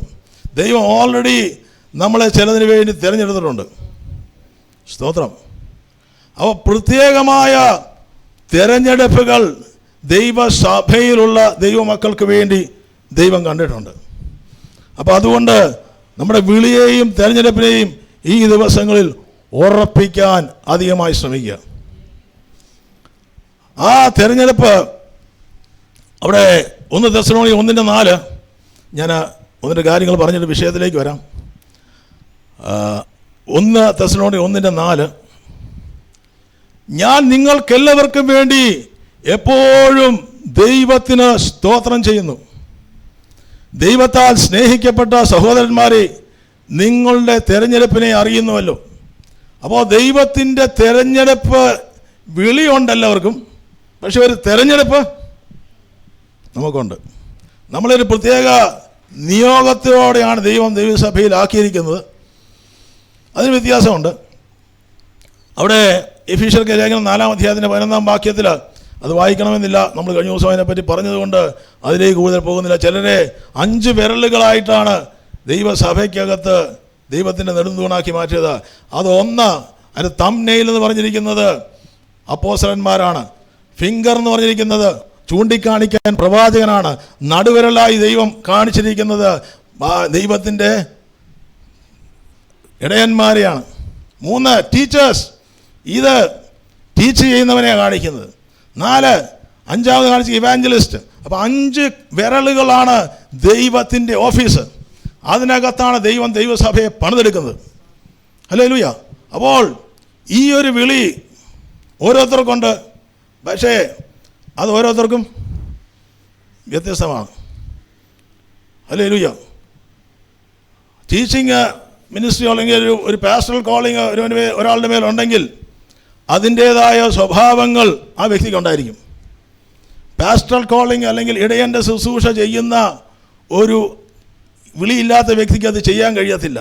ദൈവം ഓൾറെഡി നമ്മളെ ചിലതിന് വേണ്ടി തിരഞ്ഞെടുത്തിട്ടുണ്ട്. സ്തോത്രം. അപ്പോൾ പ്രത്യേകമായ തിരഞ്ഞെടുപ്പുകൾ ദൈവസഭയിലുള്ള ദൈവമക്കൾക്ക് വേണ്ടി ദൈവം കണ്ടിട്ടുണ്ട്. അപ്പോൾ അതുകൊണ്ട് നമ്മുടെ വിളിയെയും തിരഞ്ഞെടുപ്പിനെയും ഈ ദിവസങ്ങളിൽ ഉറപ്പിക്കാൻ അധികമായി ശ്രമിക്കുക. ആ തിരഞ്ഞെടുപ്പ് അവിടെ 1 തെസ്സലോനിക്കർ 1:4 ഞാൻ ഒന്നിൻ്റെ കാര്യങ്ങൾ പറഞ്ഞിട്ട് വിഷയത്തിലേക്ക് വരാം. 1 തെസ്സലോനിക്കർ 1:4 ഞാൻ നിങ്ങൾക്കെല്ലാവർക്കും വേണ്ടി എപ്പോഴും ദൈവത്തിന് സ്തോത്രം ചെയ്യുന്നു. ദൈവത്താൽ സ്നേഹിക്കപ്പെട്ട സഹോദരന്മാരെ, നിങ്ങളുടെ തിരഞ്ഞെടുപ്പിനെ അറിയുന്നുവല്ലോ. അപ്പോൾ ദൈവത്തിൻ്റെ തിരഞ്ഞെടുപ്പ് വിളിയുണ്ട് എല്ലാവർക്കും. പക്ഷെ ഒരു തിരഞ്ഞെടുപ്പ് നമുക്കുണ്ട്. നമ്മളൊരു പ്രത്യേക നിയോഗത്തോടെയാണ് ദൈവം ദൈവസഭയിലാക്കിയിരിക്കുന്നത്. അതിന് വ്യത്യാസമുണ്ട്. അവിടെ എഫീഷ്യർക്ക് ലേഖനം 4-ാം അധ്യായത്തിൻ്റെ 11-ാം വാക്യത്തിൽ അത് വായിക്കണമെന്നില്ല, നമ്മൾ കഴിഞ്ഞ ദിവസം അതിനെപ്പറ്റി പറഞ്ഞതുകൊണ്ട് അതിലേക്ക് കൂടുതൽ പോകുന്നില്ല. ചിലരെ 5 വിരലുകളായിട്ടാണ് ദൈവസഭയ്ക്കകത്ത് ദൈവത്തിൻ്റെ നെടുന്തൂണാക്കി മാറ്റിയത്. അതിൻ്റെ തംബ്നെയിൽ എന്ന് പറഞ്ഞിരിക്കുന്നത് അപ്പോസ്തലന്മാരാണ്. ഫിംഗർ എന്ന് പറഞ്ഞിരിക്കുന്നത് ചൂണ്ടിക്കാണിക്കാൻ പ്രവാചകനാണ്. നടുവിരലായി ദൈവം കാണിച്ചിരിക്കുന്നത് ദൈവത്തിൻ്റെ ഇടയന്മാരെയാണ്. 3 ടീച്ചേഴ്സ്, ഇത് ടീച്ച് ചെയ്യുന്നവനെയാണ് കാണിക്കുന്നത്. 5 കാണിച്ച ഇവാഞ്ചലിസ്റ്റ്. അപ്പോൾ 5 വിരലുകളാണ് ദൈവത്തിൻ്റെ ഓഫീസ്. അതിനകത്താണ് ദൈവം ദൈവസഭയെ പണിതെടുക്കുന്നത്. ഹല്ലേലൂയ. അപ്പോൾ ഈ ഒരു വിളി ഓരോരുത്തർക്കുണ്ട്, പക്ഷേ അത് ഓരോരുത്തർക്കും വ്യത്യസ്തമാണ്. ഹല്ലേലൂയ. ടീച്ചിങ് മിനിസ്ട്രി അല്ലെങ്കിൽ ഒരു പാസ്റ്ററൽ കോളിങ് ഒരാളുടെ മേലുണ്ടെങ്കിൽ അതിൻ്റേതായ സ്വഭാവങ്ങൾ ആ വ്യക്തിക്ക് ഉണ്ടായിരിക്കും. പാസ്റ്ററൽ കോളിങ് അല്ലെങ്കിൽ ഇടയൻ്റെ ശുശ്രൂഷ ചെയ്യുന്ന ഒരു വിളിയില്ലാത്ത വ്യക്തിക്ക് അത് ചെയ്യാൻ കഴിയത്തില്ല.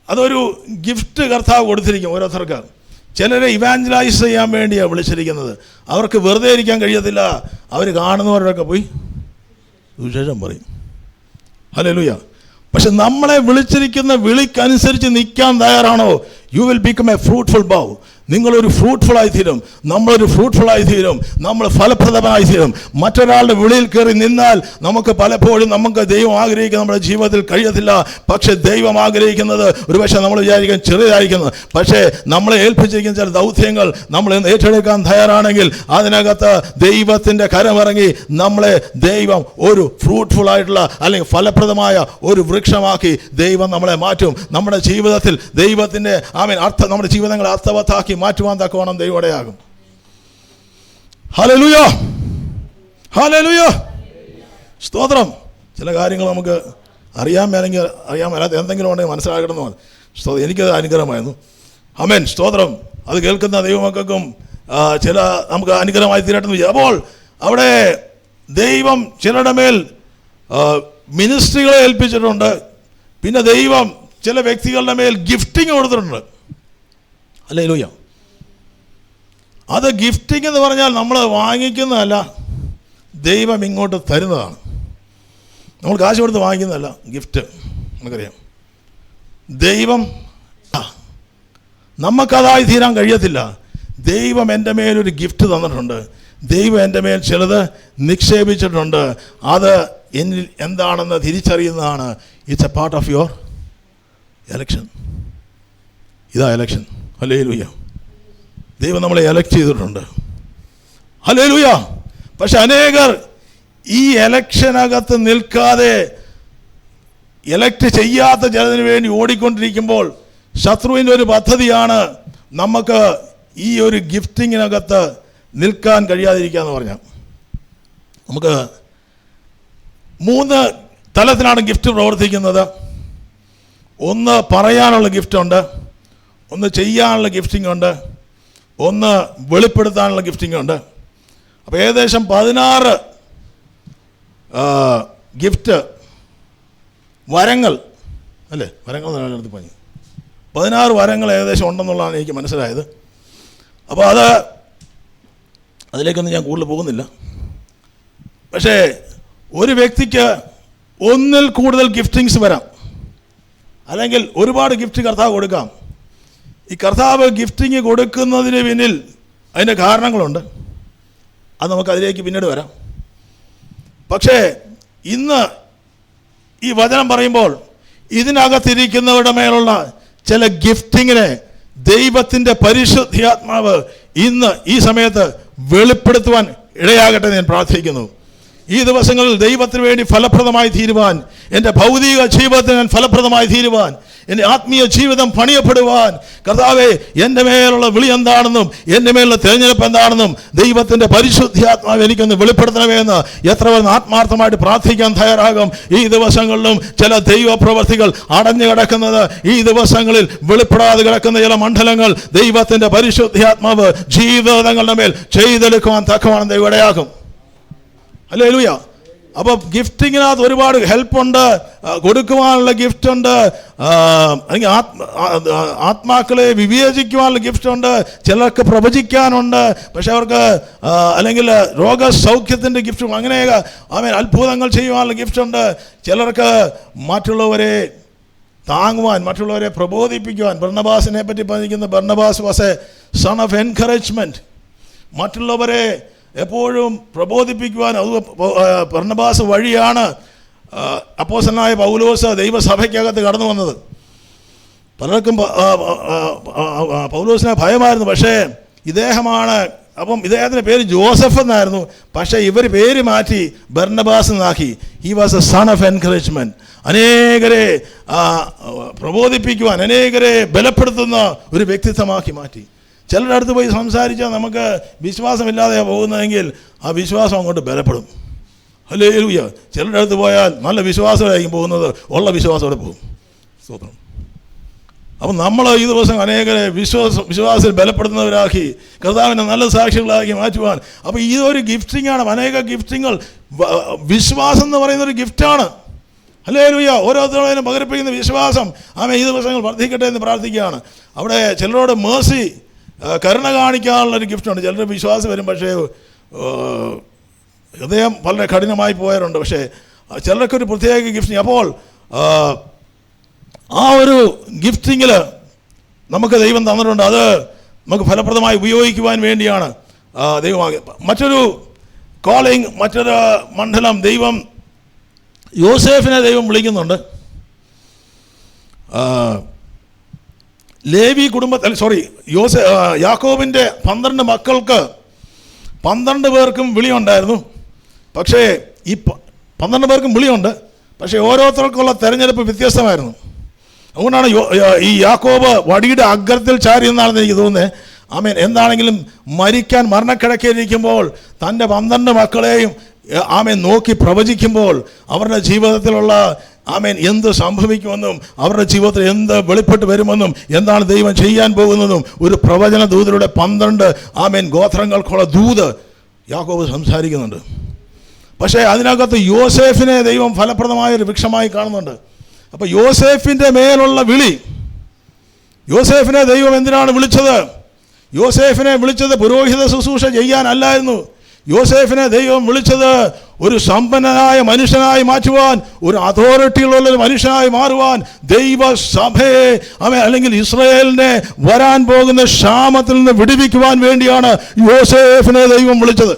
അതൊരു ഗിഫ്റ്റ് കർത്താവ് കൊടുത്തിരിക്കും ഓരോരുത്തർക്ക്. ചിലരെ ഇവാഞ്ചലൈസ് ചെയ്യാൻ വേണ്ടിയാണ് വിളിച്ചിരിക്കുന്നത്. അവർക്ക് വെറുതെ ഇരിക്കാൻ കഴിയത്തില്ല. അവർ കാണുന്നവരൊക്കെ പോയി സുവിശേഷം പറയും. ഹല്ലേലൂയ. പക്ഷെ നമ്മളെ വിളിച്ചിരിക്കുന്ന വിളിക്കനുസരിച്ച് നിൽക്കാൻ തയ്യാറാണോ? You will become A fruitful bow. നിങ്ങളൊരു ഫ്രൂട്ട്ഫുള്ളായി തീരും, നമ്മളൊരു ഫ്രൂട്ട്ഫുള്ളായി തീരും, നമ്മൾ ഫലപ്രദമായി തീരും. മറ്റൊരാളുടെ വിളിയിൽ കയറി നിന്നാൽ നമുക്ക് പലപ്പോഴും നമുക്ക് ദൈവം ആഗ്രഹിക്കുന്ന നമ്മുടെ ജീവിതത്തിൽ കഴിയത്തില്ല. പക്ഷേ ദൈവം ആഗ്രഹിക്കുന്നത് ഒരുപക്ഷെ നമ്മൾ വിചാരിക്കാൻ ചെറിയതായിരിക്കുന്നത്, പക്ഷേ നമ്മളെ ഏൽപ്പിച്ചിരിക്കുന്ന ചില ദൗത്യങ്ങൾ നമ്മൾ ഏറ്റെടുക്കാൻ തയ്യാറാണെങ്കിൽ അതിനകത്ത് ദൈവത്തിൻ്റെ കരമിറങ്ങി നമ്മളെ ദൈവം ഒരു ഫ്രൂട്ട്ഫുള്ളായിട്ടുള്ള അല്ലെങ്കിൽ ഫലപ്രദമായ ഒരു വൃക്ഷമാക്കി ദൈവം നമ്മളെ മാറ്റും. നമ്മുടെ ജീവിതത്തിൽ ദൈവത്തിൻ്റെ നമ്മുടെ ജീവിതങ്ങളെ അർത്ഥവത്താക്കി മാറ്റുവാൻ തക്കവണ്ണം ദൈവം ഇടയാകും. ഹല്ലേലൂയ, ഹല്ലേലൂയ, സ്തോത്രം. ചില കാര്യങ്ങൾ നമുക്ക് അറിയാൻ മേലാത്ത എന്തെങ്കിലും ഉണ്ടെങ്കിൽ മനസ്സിലാക്കണമെന്ന് എനിക്കത് അനുഗ്രഹമായിരുന്നു. ആമേൻ, സ്തോത്രം. അത് കേൾക്കുന്ന ദൈവമക്കൾക്കും ചില നമുക്ക് അനുഗ്രഹമായി തീരട്ടെന്ന് വിചാരിച്ചു. അപ്പോൾ അവിടെ ദൈവം ചിലരുടെ മേൽ മിനിസ്ട്രികളെ ഏൽപ്പിച്ചിട്ടുണ്ട്. പിന്നെ ദൈവം ചില വ്യക്തികളുടെ മേൽ ഗിഫ്റ്റിങ് കൊടുത്തിട്ടുണ്ട്. ഹല്ലേലൂയ. അത് ഗിഫ്റ്റിംഗ് എന്ന് പറഞ്ഞാൽ നമ്മൾ വാങ്ങിക്കുന്നതല്ല, ദൈവം ഇങ്ങോട്ട് തരുന്നതാണ്. നമ്മൾ കാശ് കൊടുത്ത് വാങ്ങിക്കുന്നതല്ല ഗിഫ്റ്റ്. നമുക്കറിയാം ദൈവം നമുക്കതായി തീരാൻ കഴിയത്തില്ല. ദൈവം എൻ്റെ മേലൊരു ഗിഫ്റ്റ് തന്നിട്ടുണ്ട്. ദൈവം എൻ്റെ മേൽ ചിലത് നിക്ഷേപിച്ചിട്ടുണ്ട്. അത് എന്നിൽ എന്താണെന്ന് തിരിച്ചറിയുന്നതാണ്. It's a part of your election. ഇതാ എലക്ഷൻ. ഹല്ലേലൂയ. ദൈവം നമ്മളെ എലക്ട് ചെയ്തിട്ടുണ്ട്. ഹല്ലേലൂയ. പക്ഷെ അനേകർ ഈ എലക്ഷനകത്ത് നിൽക്കാതെ എലക്ട് ചെയ്യാത്ത ചിലതിന് വേണ്ടി ഓടിക്കൊണ്ടിരിക്കുമ്പോൾ ശത്രുവിൻ്റെ ഒരു പദ്ധതിയാണ് നമുക്ക് ഈ ഒരു ഗിഫ്റ്റിങ്ങിനകത്ത് നിൽക്കാൻ കഴിയാതിരിക്കുക എന്ന് പറഞ്ഞാൽ. നമുക്ക് 3 തലത്തിലാണ് ഗിഫ്റ്റ് പ്രവർത്തിക്കുന്നത്. ഒന്ന് പറയാനുള്ള ഗിഫ്റ്റുണ്ട്, ഒന്ന് ചെയ്യാനുള്ള ഗിഫ്റ്റിംഗ് ഉണ്ട്, ഒന്ന് വെളിപ്പെടുത്താനുള്ള ഗിഫ്റ്റിംഗ് ഉണ്ട്. അപ്പോൾ ഏകദേശം 16 ഗിഫ്റ്റ് വരങ്ങൾ അല്ലേ, വരങ്ങൾ എടുത്ത് പറഞ്ഞു 16 വരങ്ങൾ ഏകദേശം ഉണ്ടെന്നുള്ളതാണ് എനിക്ക് മനസ്സിലായത്. അപ്പോൾ അതിലേക്കൊന്നും ഞാൻ കൂടുതൽ പോകുന്നില്ല. പക്ഷേ ഒരു വ്യക്തിക്ക് ഒന്നിൽ കൂടുതൽ ഗിഫ്റ്റിങ്സ് വരാം, അല്ലെങ്കിൽ ഒരുപാട് ഗിഫ്റ്റ് കർത്താവ് കൊടുക്കാം. ഈ കർത്താവ് ഗിഫ്റ്റിങ് കൊടുക്കുന്നതിന് പിന്നിൽ അതിൻ്റെ കാരണങ്ങളുണ്ട്. അത് നമുക്ക് അതിലേക്ക് പിന്നീട് വരാം. പക്ഷേ ഇന്ന് ഈ വചനം പറയുമ്പോൾ ഇതിനകത്തിരിക്കുന്നവരുടെ മേലുള്ള ചില ഗിഫ്റ്റിങ്ങിനെ ദൈവത്തിൻ്റെ പരിശുദ്ധാത്മാവ് ഇന്ന് ഈ സമയത്ത് വെളിപ്പെടുത്തുവാൻ ഇടയാകട്ടെ ഞാൻ പ്രാർത്ഥിക്കുന്നു. ഈ ദിവസങ്ങളിൽ ദൈവത്തിന് വേണ്ടി ഫലപ്രദമായി തീരുവാൻ, എൻ്റെ ഭൗതിക ജീവിതത്തിന് ഞാൻ ഫലപ്രദമായി തീരുവാൻ, എൻ്റെ ആത്മീയ ജീവിതം പണിയപ്പെടുവാൻ കർത്താവേ എൻ്റെ മേലുള്ള വിളി എന്താണെന്നും എൻ്റെ മേലുള്ള തിരഞ്ഞെടുപ്പ് എന്താണെന്നും ദൈവത്തിൻ്റെ പരിശുദ്ധാത്മാവ് എനിക്കൊന്ന് വെളിപ്പെടുത്തണമേ എന്ന് എത്ര പേർ ആത്മാർത്ഥമായിട്ട് പ്രാർത്ഥിക്കാൻ തയ്യാറാകും. ഈ ദിവസങ്ങളിലും ചില ദൈവപ്രവർത്തികൾ അടഞ്ഞു കിടക്കുന്നത്, ഈ ദിവസങ്ങളിൽ വെളിപ്പെടാതെ കിടക്കുന്ന ചില മണ്ഡലങ്ങൾ ദൈവത്തിൻ്റെ പരിശുദ്ധാത്മാവ് ജീവിതങ്ങളുടെ മേൽ ചെയ്തെടുക്കുവാൻ തക്കവണ്ണം ദൈവം ഇടയാകും. ഹല്ലേലൂയ. അപ്പോൾ ഗിഫ്റ്റിങ്ങിനകത്ത് ഒരുപാട് ഹെൽപ്പുണ്ട്, കൊടുക്കുവാനുള്ള ഗിഫ്റ്റ് ഉണ്ട്, അല്ലെങ്കിൽ ആത്മാക്കളെ വിവേചിക്കുവാനുള്ള ഗിഫ്റ്റ് ഉണ്ട്, ചിലർക്ക് പ്രവചിക്കാനുണ്ട്, പക്ഷെ അവർക്ക് അല്ലെങ്കിൽ രോഗസൗഖ്യത്തിൻ്റെ ഗിഫ്റ്റും അങ്ങനെയൊക്കെ അത്ഭുതങ്ങൾ ചെയ്യുവാനുള്ള ഗിഫ്റ്റ് ഉണ്ട്. ചിലർക്ക് മറ്റുള്ളവരെ താങ്ങുവാൻ, മറ്റുള്ളവരെ പ്രബോധിപ്പിക്കുവാൻ. ബർണ്ണബാസിനെ പറ്റി പറഞ്ഞിരിക്കുന്ന Barnabas was a son of encouragement. മറ്റുള്ളവരെ എപ്പോഴും പ്രബോധിപ്പിക്കുവാൻ. അത് ബർണ്ണബാസ് വഴിയാണ് അപ്പോസ്തലനായ പൗലോസ് ദൈവസഭയ്ക്കകത്ത് കടന്നു വന്നത്. പലർക്കും പൗലോസിനെ ഭയമായിരുന്നു, പക്ഷേ ഇദ്ദേഹമാണ്. അപ്പം ഇദ്ദേഹത്തിൻ്റെ പേര് ജോസഫ് എന്നായിരുന്നു, പക്ഷേ ഇവർ പേര് മാറ്റി ബർണ്ണബാസ് എന്നാക്കി. He was a son of encouragement. അനേകരെ പ്രബോധിപ്പിക്കുവാൻ, അനേകരെ ബലപ്പെടുത്തുന്ന ഒരു വ്യക്തിത്വമാക്കി മാറ്റി. ചിലരുടെ അടുത്ത് പോയി സംസാരിച്ചാൽ നമുക്ക് വിശ്വാസമില്ലാതെയാണ് പോകുന്നതെങ്കിൽ ആ വിശ്വാസം അങ്ങോട്ട് ബലപ്പെടും. ഹല്ലേലൂയ. ചിലരുടെ അടുത്ത് പോയാൽ നല്ല വിശ്വാസമായിരിക്കും പോകുന്നത്, ഉള്ള വിശ്വാസത്തോടെ പോകും. സ്തോത്രം. അപ്പം നമ്മൾ ഈ ദിവസം അനേകരെ വിശ്വാസത്തിൽ ബലപ്പെടുത്തുന്നവരാക്കി, കർത്താവിനെ നല്ല സാക്ഷികളാക്കി മാറ്റുവാൻ. അപ്പോൾ ഇതൊരു ഗിഫ്റ്റിങ്ങാണ്. അനേക ഗിഫ്റ്റിങ്ങൾ. വിശ്വാസം എന്ന് പറയുന്നൊരു ഗിഫ്റ്റാണ്. ഹല്ലേലൂയ. ഓരോരുത്തരും പകർപ്പിക്കുന്ന വിശ്വാസം ഈ ദിവസങ്ങൾ വർദ്ധിക്കട്ടെ എന്ന് പ്രാർത്ഥിക്കുകയാണ്. അവിടെ ചിലരോട് മേഴ്സി, കരുണ കാണിക്കാനുള്ളൊരു ഗിഫ്റ്റുണ്ട്. ചിലരുടെ വിശ്വാസം വരും, പക്ഷേ ഹൃദയം വളരെ കഠിനമായി പോയവരുണ്ട്. പക്ഷേ ചിലർക്കൊരു പ്രത്യേക ഗിഫ്റ്റിങ്. അപ്പോൾ ആ ഒരു ഗിഫ്റ്റിങ്ങിൽ നമുക്ക് ദൈവം തന്നിട്ടുണ്ട്. അത് നമുക്ക് ഫലപ്രദമായി ഉപയോഗിക്കുവാൻ വേണ്ടിയാണ് ദൈവമാകെ. മറ്റൊരു കോളിംഗ്, മറ്റൊരു മണ്ഡലം ദൈവം യോസേഫിനെ ദൈവം വിളിക്കുന്നുണ്ട്. ലേവി യാക്കോബിൻ്റെ 12 മക്കൾക്ക് 12 പേർക്കും വിളിയുണ്ടായിരുന്നു. പക്ഷേ ഈ 12 പേർക്കും വിളിയുണ്ട്, പക്ഷേ ഓരോരുത്തർക്കുള്ള തെരഞ്ഞെടുപ്പ് വ്യത്യസ്തമായിരുന്നു. അതുകൊണ്ടാണ് ഈ യാക്കോബ് വടിയുടെ അഗ്രത്തിൽ ചാരി എന്നാണെന്ന് എനിക്ക് തോന്നുന്നത്. എന്താണെങ്കിലും മരിക്കാൻ മരണക്കിടക്കയിലിരിക്കുമ്പോൾ തൻ്റെ 12 മക്കളെയും നോക്കി പ്രവചിക്കുമ്പോൾ അവരുടെ ജീവിതത്തിലുള്ള എന്ത് സംഭവിക്കുമെന്നും അവരുടെ ജീവിതത്തിൽ എന്ത് വെളിപ്പെട്ട് വരുമെന്നും എന്താണ് ദൈവം ചെയ്യാൻ പോകുന്നതും ഒരു പ്രവചന ദൂതരുടെ 12 ഗോത്രങ്ങൾക്കുള്ള ദൂത് യാക്കോബ് സംസാരിക്കുന്നുണ്ട്. പക്ഷേ അതിനകത്ത് യോസേഫിനെ ദൈവം ഫലപ്രദമായൊരു വൃക്ഷമായി കാണുന്നുണ്ട്. അപ്പോൾ യോസേഫിൻ്റെ മേലുള്ള വിളി, യോസേഫിനെ ദൈവം എന്തിനാണ് വിളിച്ചത്? യോസേഫിനെ വിളിച്ചത് പുരോഹിത ശുശ്രൂഷ ചെയ്യാനല്ലായിരുന്നു. യോസേഫിനെ ദൈവം വിളിച്ചത് ഒരു സമ്പന്നനായ മനുഷ്യനായി മാറ്റുവാൻ, ഒരു അതോറിറ്റിയുള്ളൊരു മനുഷ്യനായി മാറുവാൻ, ദൈവസഭയെ അല്ലെങ്കിൽ ഇസ്രായേലിനെ വരാൻ പോകുന്ന ക്ഷാമത്തിൽ നിന്ന് വിടുവിക്കുവാൻ വേണ്ടിയാണ് യോസേഫിനെ ദൈവം വിളിച്ചത്.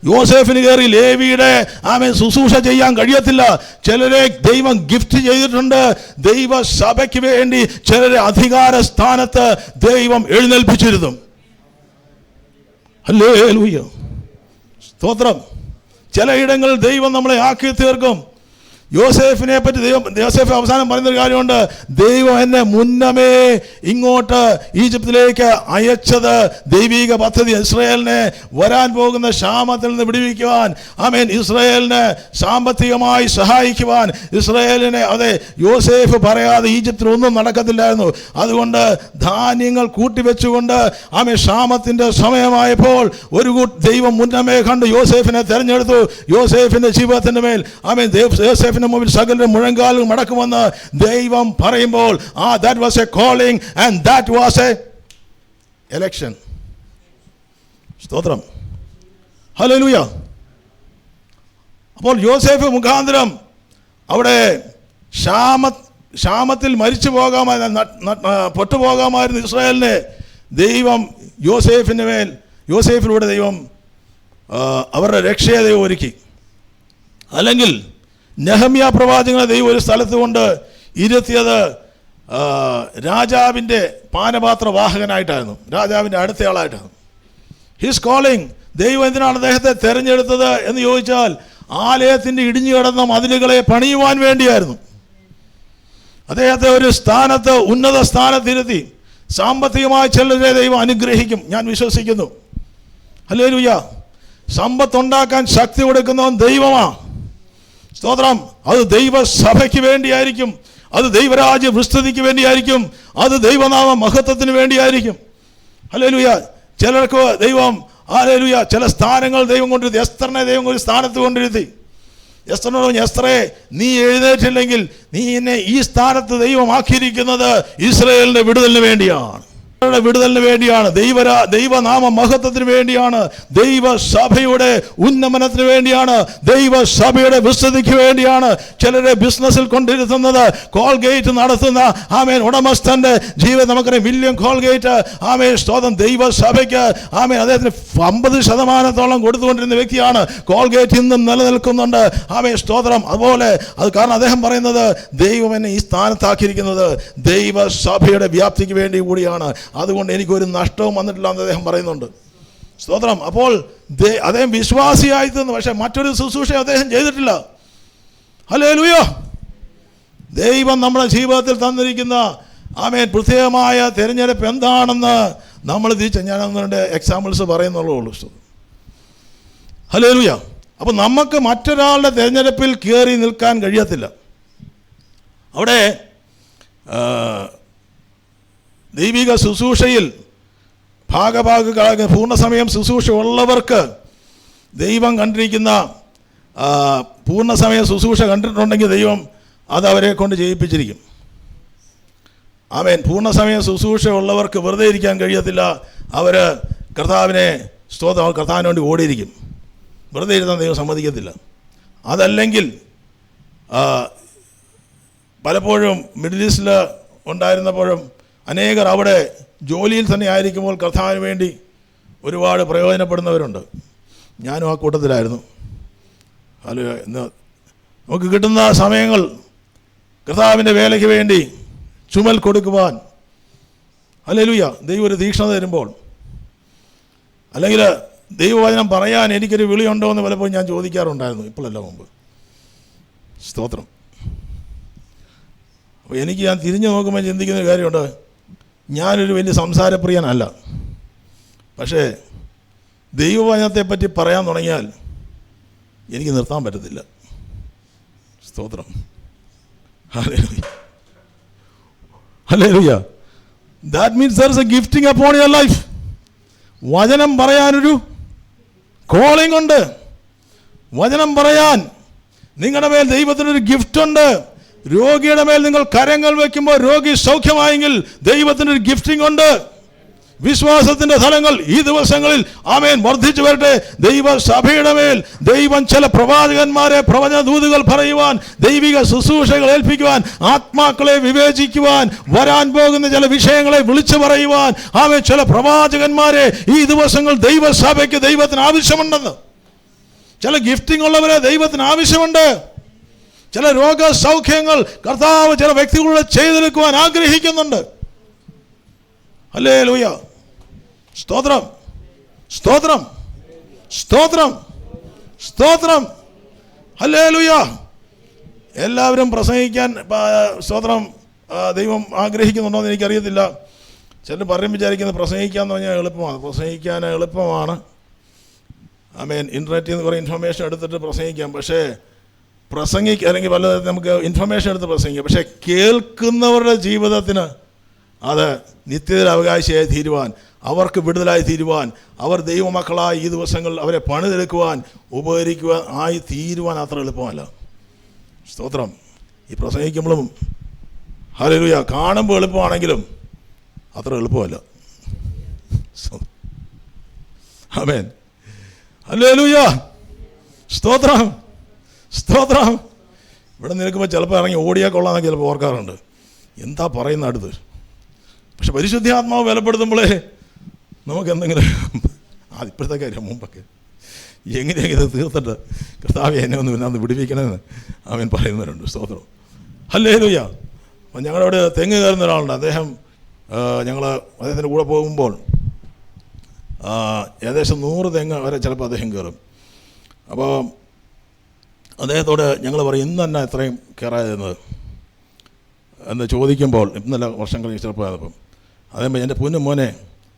യോസേഫിന് കയറി ലേവിയുടെ ശുശ്രൂഷ ചെയ്യാൻ കഴിയത്തില്ല. ചിലരെ ദൈവം ഗിഫ്റ്റ് ചെയ്തിട്ടുണ്ട്. ദൈവസഭയ്ക്ക് വേണ്ടി ചിലരെ അധികാര സ്ഥാനത്ത് ദൈവം എഴുന്നേൽപ്പിച്ചിരുന്നു. ഹല്ലേലൂയ. സ്തോത്രം. ചിലയിടങ്ങളിൽ ദൈവം നമ്മളെ ആക്കി തീർക്കും. യോസേഫിനെ പറ്റി യോസേഫ് അവസാനം പറയുന്നൊരു കാര്യമുണ്ട്. ദൈവം എന്നെ മുന്നമേ ഇങ്ങോട്ട് ഈജിപ്തിലേക്ക് അയച്ചത് ദൈവിക പദ്ധതി, ഇസ്രായേലിനെ വരാൻ പോകുന്ന ക്ഷാമത്തിൽ നിന്ന് വിടുവിക്കുവാൻ, ഇസ്രായേലിനെ സാമ്പത്തികമായി സഹായിക്കുവാൻ. ഇസ്രായേലിനെ യോസേഫ് പറയാതെ ഈജിപ്തിൽ ഒന്നും നടക്കത്തില്ലായിരുന്നു. അതുകൊണ്ട് ധാന്യങ്ങൾ കൂട്ടിവെച്ചുകൊണ്ട് ക്ഷാമത്തിൻ്റെ സമയമായപ്പോൾ ഒരു ദൈവം മുന്നമേ കണ്ട് യോസേഫിനെ തെരഞ്ഞെടുത്തു. യോസേഫിൻ്റെ ജീവിതത്തിൻ്റെ മേൽ യോസേഫിന് മുമ്പിൽ സകല മുഴങ്കാലും മടക്കുമെന്ന് ദൈവം പറയുമ്പോൾ that was a calling and that was a election. സ്തോത്രം. ഹല്ലേലൂയ. അപ്പോൾ യോസേഫ് മുഖാന്തരം അവിടെ ക്ഷാമത്തിൽ മരിച്ചു പൊട്ടുപോകാമായിരുന്നു ഇസ്രായേലിനെ ദൈവം യോസേഫിലൂടെ ദൈവം അവരുടെ രക്ഷയെ ദൈവം ഒരുക്കി. അല്ലെങ്കിൽ നെഹമ്യാ പ്രവാചകനെ ദൈവം ഒരു സ്ഥലത്ത് കൊണ്ട് ഇരുത്തിയത് രാജാവിൻ്റെ പാനപാത്ര വാഹകനായിട്ടായിരുന്നു, രാജാവിൻ്റെ അടുത്തയാളായിട്ടായിരുന്നു. ഹിസ് കോളിംഗ്, ദൈവം എന്തിനാണ് അദ്ദേഹത്തെ തിരഞ്ഞെടുത്തത് എന്ന് ചോദിച്ചാൽ ആലയത്തിൻ്റെ ഇടിഞ്ഞു കിടന്ന മതിലുകളെ പണിയുവാൻ വേണ്ടിയായിരുന്നു. അദ്ദേഹത്തെ ഒരു സ്ഥാനത്ത്, ഉന്നത സ്ഥാനത്തിരുത്തി. സാമ്പത്തികമായി ചിലരെ ദൈവം അനുഗ്രഹിക്കും, ഞാൻ വിശ്വസിക്കുന്നു. ഹല്ലേലൂയ. സമ്പത്തുണ്ടാക്കാൻ ശക്തി കൊടുക്കുന്നവൻ ദൈവമാണ്. സ്തോത്രം. അത് ദൈവസഭയ്ക്ക് വേണ്ടിയായിരിക്കും, അത് ദൈവരാജ്യ വിസ്തൃതിക്ക് വേണ്ടിയായിരിക്കും, അത് ദൈവനാമ മഹത്വത്തിന് വേണ്ടിയായിരിക്കും. ഹല്ലേലൂയ. ചിലർക്ക് ദൈവം ഹല്ലേലൂയ, ചില സ്ഥാനങ്ങൾ ദൈവം കൊണ്ടിരുത്തി. എസ്തറിനെ ദൈവം ഒരു സ്ഥാനത്ത് കൊണ്ടിരുത്തി. എസ്തറിനോട് പറഞ്ഞു, എസ്തറേ, നീ എഴുന്നേറ്റില്ലെങ്കിൽ നീ എന്നെ ഈ സ്ഥാനത്ത് ദൈവമാക്കിയിരിക്കുന്നത് ഇസ്രായേലിന്റെ വിടുതലിന് വേണ്ടിയാണ്, വിടുതലിന് വേണ്ടിയാണ്, ദൈവനാമ മഹത്വത്തിന് വേണ്ടിയാണ്, ദൈവസഭയുടെ ഉന്നമനത്തിന് വേണ്ടിയാണ്, ദൈവസഭയുടെ വിസ്തൃതിക്ക് വേണ്ടിയാണ്. ചിലരെ ബിസിനസ്സിൽ കൊണ്ടിരുത്തുന്നത് കോൾഗേറ്റ് നടത്തുന്ന ഉടമസ്ഥന്റെ ജീവിതം നമുക്കറിയാം. വില്യം കോൾഗേറ്റ് സ്തോത്രം ദൈവസഭയ്ക്ക് അദ്ദേഹത്തിന് 50% കൊടുത്തുകൊണ്ടിരുന്ന വ്യക്തിയാണ്. കോൾഗേറ്റ് ഇന്നും നിലനിൽക്കുന്നുണ്ട്. സ്തോത്രം. അതുപോലെ അത് കാരണം അദ്ദേഹം പറയുന്നത് ദൈവം എന്നെ ഈ സ്ഥാനത്താക്കിയിരിക്കുന്നത് ദൈവസഭയുടെ വ്യാപ്തിക്ക് വേണ്ടി കൂടിയാണ്, അതുകൊണ്ട് എനിക്കൊരു നഷ്ടവും വന്നിട്ടില്ല എന്ന് അദ്ദേഹം പറയുന്നുണ്ട്. സ്തോത്രം. അപ്പോൾ അദ്ദേഹം വിശ്വാസിയായി തീർന്നു, പക്ഷെ മറ്റൊരു ശുശ്രൂഷ അദ്ദേഹം ചെയ്തിട്ടില്ല. ഹല്ലേലൂയ. ദൈവം നമ്മുടെ ജീവിതത്തിൽ തന്നിരിക്കുന്ന പ്രത്യേകമായ തിരഞ്ഞെടുപ്പ് എന്താണെന്ന് നമ്മൾ ഞാൻ എക്സാമ്പിൾസ് പറയുന്നുള്ളൂ. ഹല്ലേലൂയ. അപ്പോൾ നമുക്ക് മറ്റൊരാളുടെ തിരഞ്ഞെടുപ്പിൽ കയറി നിൽക്കാൻ കഴിയത്തില്ല. അവിടെ ദൈവിക ശുശ്രൂഷയിൽ ഭാഗഭാഗങ്ങളാകുന്ന പൂർണ്ണസമയം ശുശ്രൂഷ ഉള്ളവർക്ക് ദൈവം കണ്ടിരിക്കുന്ന പൂർണ്ണസമയ ശുശ്രൂഷ കണ്ടിട്ടുണ്ടെങ്കിൽ ദൈവം അത് അവരെ കൊണ്ട് ചെയ്യിപ്പിച്ചിരിക്കും. പൂർണ്ണസമയ ശുശ്രൂഷ ഉള്ളവർക്ക് വെറുതെ ഇരിക്കാൻ കഴിയത്തില്ല. അവർ കർത്താവിന് വേണ്ടി ഓടിയിരിക്കും. വെറുതെ ഇരുത്താൻ ദൈവം സമ്മതിക്കത്തില്ല. അതല്ലെങ്കിൽ പലപ്പോഴും മിഡിൽ ഈസ്റ്റിൽ ഉണ്ടായിരുന്നപ്പോഴും അനേകർ അവിടെ ജോലിയിൽ തന്നെ ആയിരിക്കുമ്പോൾ കർത്താവിന് വേണ്ടി ഒരുപാട് പ്രയോജനപ്പെടുന്നവരുണ്ട്. ഞാനും ആ കൂട്ടത്തിലായിരുന്നു. നമുക്ക് കിട്ടുന്ന സമയങ്ങൾ കർത്താവിൻ്റെ വേലയ്ക്ക് വേണ്ടി ചുമൽ കൊടുക്കുവാൻ ഹല്ലേലൂയ ദൈവം ഒരു തീക്ഷ്ണത തരുമ്പോൾ, അല്ലെങ്കിൽ ദൈവവചനം പറയാൻ എനിക്കൊരു വിളിയുണ്ടോ എന്ന് പലപ്പോഴും ഞാൻ ചോദിക്കാറുണ്ടായിരുന്നു. ഇപ്പോഴല്ല, മുമ്പ്. സ്തോത്രം. അപ്പോൾ ഞാൻ തിരിഞ്ഞു നോക്കുമ്പോൾ ചിന്തിക്കുന്നൊരു കാര്യമുണ്ട്. ഞാനൊരു വലിയ സംസാരപ്രിയനല്ല, പക്ഷേ ദൈവവചനത്തെപ്പറ്റി പറയാൻ തുടങ്ങിയാൽ എനിക്ക് നിർത്താൻ പറ്റത്തില്ല. സ്തോത്രം. Hallelujah. Hallelujah. That means there is a gifting upon your life. വചനം പറയാനൊരു കോളിംഗ് ഉണ്ട്. വചനം പറയാൻ നിങ്ങളുടെ മേൽ ദൈവത്തിനൊരു ഗിഫ്റ്റ് ഉണ്ട്. രോഗിയുടെ മേൽ നിങ്ങൾ കരങ്ങൾ വയ്ക്കുമ്പോൾ രോഗി സൗഖ്യമായെങ്കിൽ ദൈവത്തിനൊരു ഗിഫ്റ്റിംഗ് ഉണ്ട്. വിശ്വാസത്തിന്റെ ഫലങ്ങൾ ഈ ദിവസങ്ങളിൽ വർദ്ധിച്ചു വരട്ടെ. ദൈവസഭയുടെ മേൽ ദൈവം ചില പ്രവാചകന്മാരെ, പ്രവചന ദൂതുകൾ പറയുവാൻ, ദൈവിക ശുശ്രൂഷകൾ ഏൽപ്പിക്കുവാൻ, ആത്മാക്കളെ വിവേചിക്കുവാൻ, വരാൻ പോകുന്ന ചില വിഷയങ്ങളെ വിളിച്ചു പറയുവാൻ ചില പ്രവാചകന്മാരെ ഈ ദിവസങ്ങൾ ദൈവസഭയ്ക്ക് ദൈവത്തിന് ആവശ്യമുണ്ടെന്ന്. ചില ഗിഫ്റ്റിംഗ് ഉള്ളവരെ ദൈവത്തിന് ആവശ്യമുണ്ട്. ചില രോഗസൗഖ്യങ്ങൾ കർത്താവ് ചില വ്യക്തികളോട് ചെയ്തെടുക്കുവാൻ ആഗ്രഹിക്കുന്നുണ്ട്. ഹല്ലേലൂയ. സ്തോത്രം, സ്തോത്രം, സ്തോത്രം, സ്തോത്രം. ഹല്ലേലൂയ. എല്ലാവരും പ്രസംഗിക്കാൻ സ്തോത്രം ദൈവം ആഗ്രഹിക്കുന്നുണ്ടോ എന്ന് എനിക്കറിയത്തില്ല. ചിലർ പറയും വിചാരിക്കുന്നത് പ്രസംഗിക്കാന്ന് പറഞ്ഞാൽ എളുപ്പമാണ്. പ്രസംഗിക്കാൻ എളുപ്പമാണ്. ഇൻ്റർനെറ്റിൽ നിന്ന് കുറേ ഇൻഫർമേഷൻ എടുത്തിട്ട് പ്രസംഗിക്കാം. പക്ഷേ അല്ലെങ്കിൽ പലതരത്തിൽ നമുക്ക് ഇൻഫർമേഷൻ എടുത്ത് പ്രസംഗിക്കാം. പക്ഷേ കേൾക്കുന്നവരുടെ ജീവിതത്തിന് അത് നിത്യതയിൽ അവകാശിയായി തീരുവാൻ, അവർക്ക് വിടുതലായി തീരുവാൻ, അവർ ദൈവമക്കളായി ഈ ദിവസങ്ങളിൽ അവരെ പണിതെടുക്കുവാൻ, ഉപകരിക്കുവാൻ ആയി തീരുവാൻ അത്ര എളുപ്പമല്ല. സ്തോത്രം. ഈ പ്രസംഗിക്കുമ്പോഴും ഹല്ലേലൂയ കാണുമ്പോൾ എളുപ്പമാണെങ്കിലും അത്ര എളുപ്പമല്ല. ആമേൻ. ഹല്ലേലൂയ. സ്തോത്രം, സ്തോത്രം. ഇവിടെ നിൽക്കുമ്പോൾ ചിലപ്പോൾ ഇറങ്ങി ഓടിയാൽ കൊള്ളാമെന്നൊക്കെ ചിലപ്പോൾ ഓർക്കാറുണ്ട്. എന്താ പറയുന്ന അടുത്ത്. പക്ഷെ പരിശുദ്ധാത്മാവ് ബലപ്പെടുത്തുമ്പോഴേ നമുക്ക് എന്തെങ്കിലും ഇപ്പോഴത്തെ കാര്യം മുമ്പൊക്കെ എങ്ങനെയൊക്കെ ഇത് തീർത്തിട്ട് കർത്താവേ എന്നെ ഒന്ന് വിടുവിക്കണമെന്ന് അവൻ പറയുന്നവരുണ്ട്. സ്തോത്രം. ഹല്ലേലൂയ. അപ്പം ഞങ്ങളവിടെ തെങ്ങ് കയറുന്ന ഒരാളുണ്ട്. അദ്ദേഹത്തിൻ്റെ കൂടെ പോകുമ്പോൾ ഏകദേശം 100 തെങ്ങ് വരെ ചിലപ്പോൾ അദ്ദേഹം കയറും. അപ്പോൾ അദ്ദേഹത്തോട് ഞങ്ങൾ പറയും, ഇന്ന് തന്നെ എത്രയും കയറാതിരുന്നത് എന്ന് ചോദിക്കുമ്പോൾ, ഇന്നല്ല വർഷങ്ങൾ ചിലപ്പോൾ ആയപ്പം അതേപോലെ എൻ്റെ പൊന്നു മോനെ,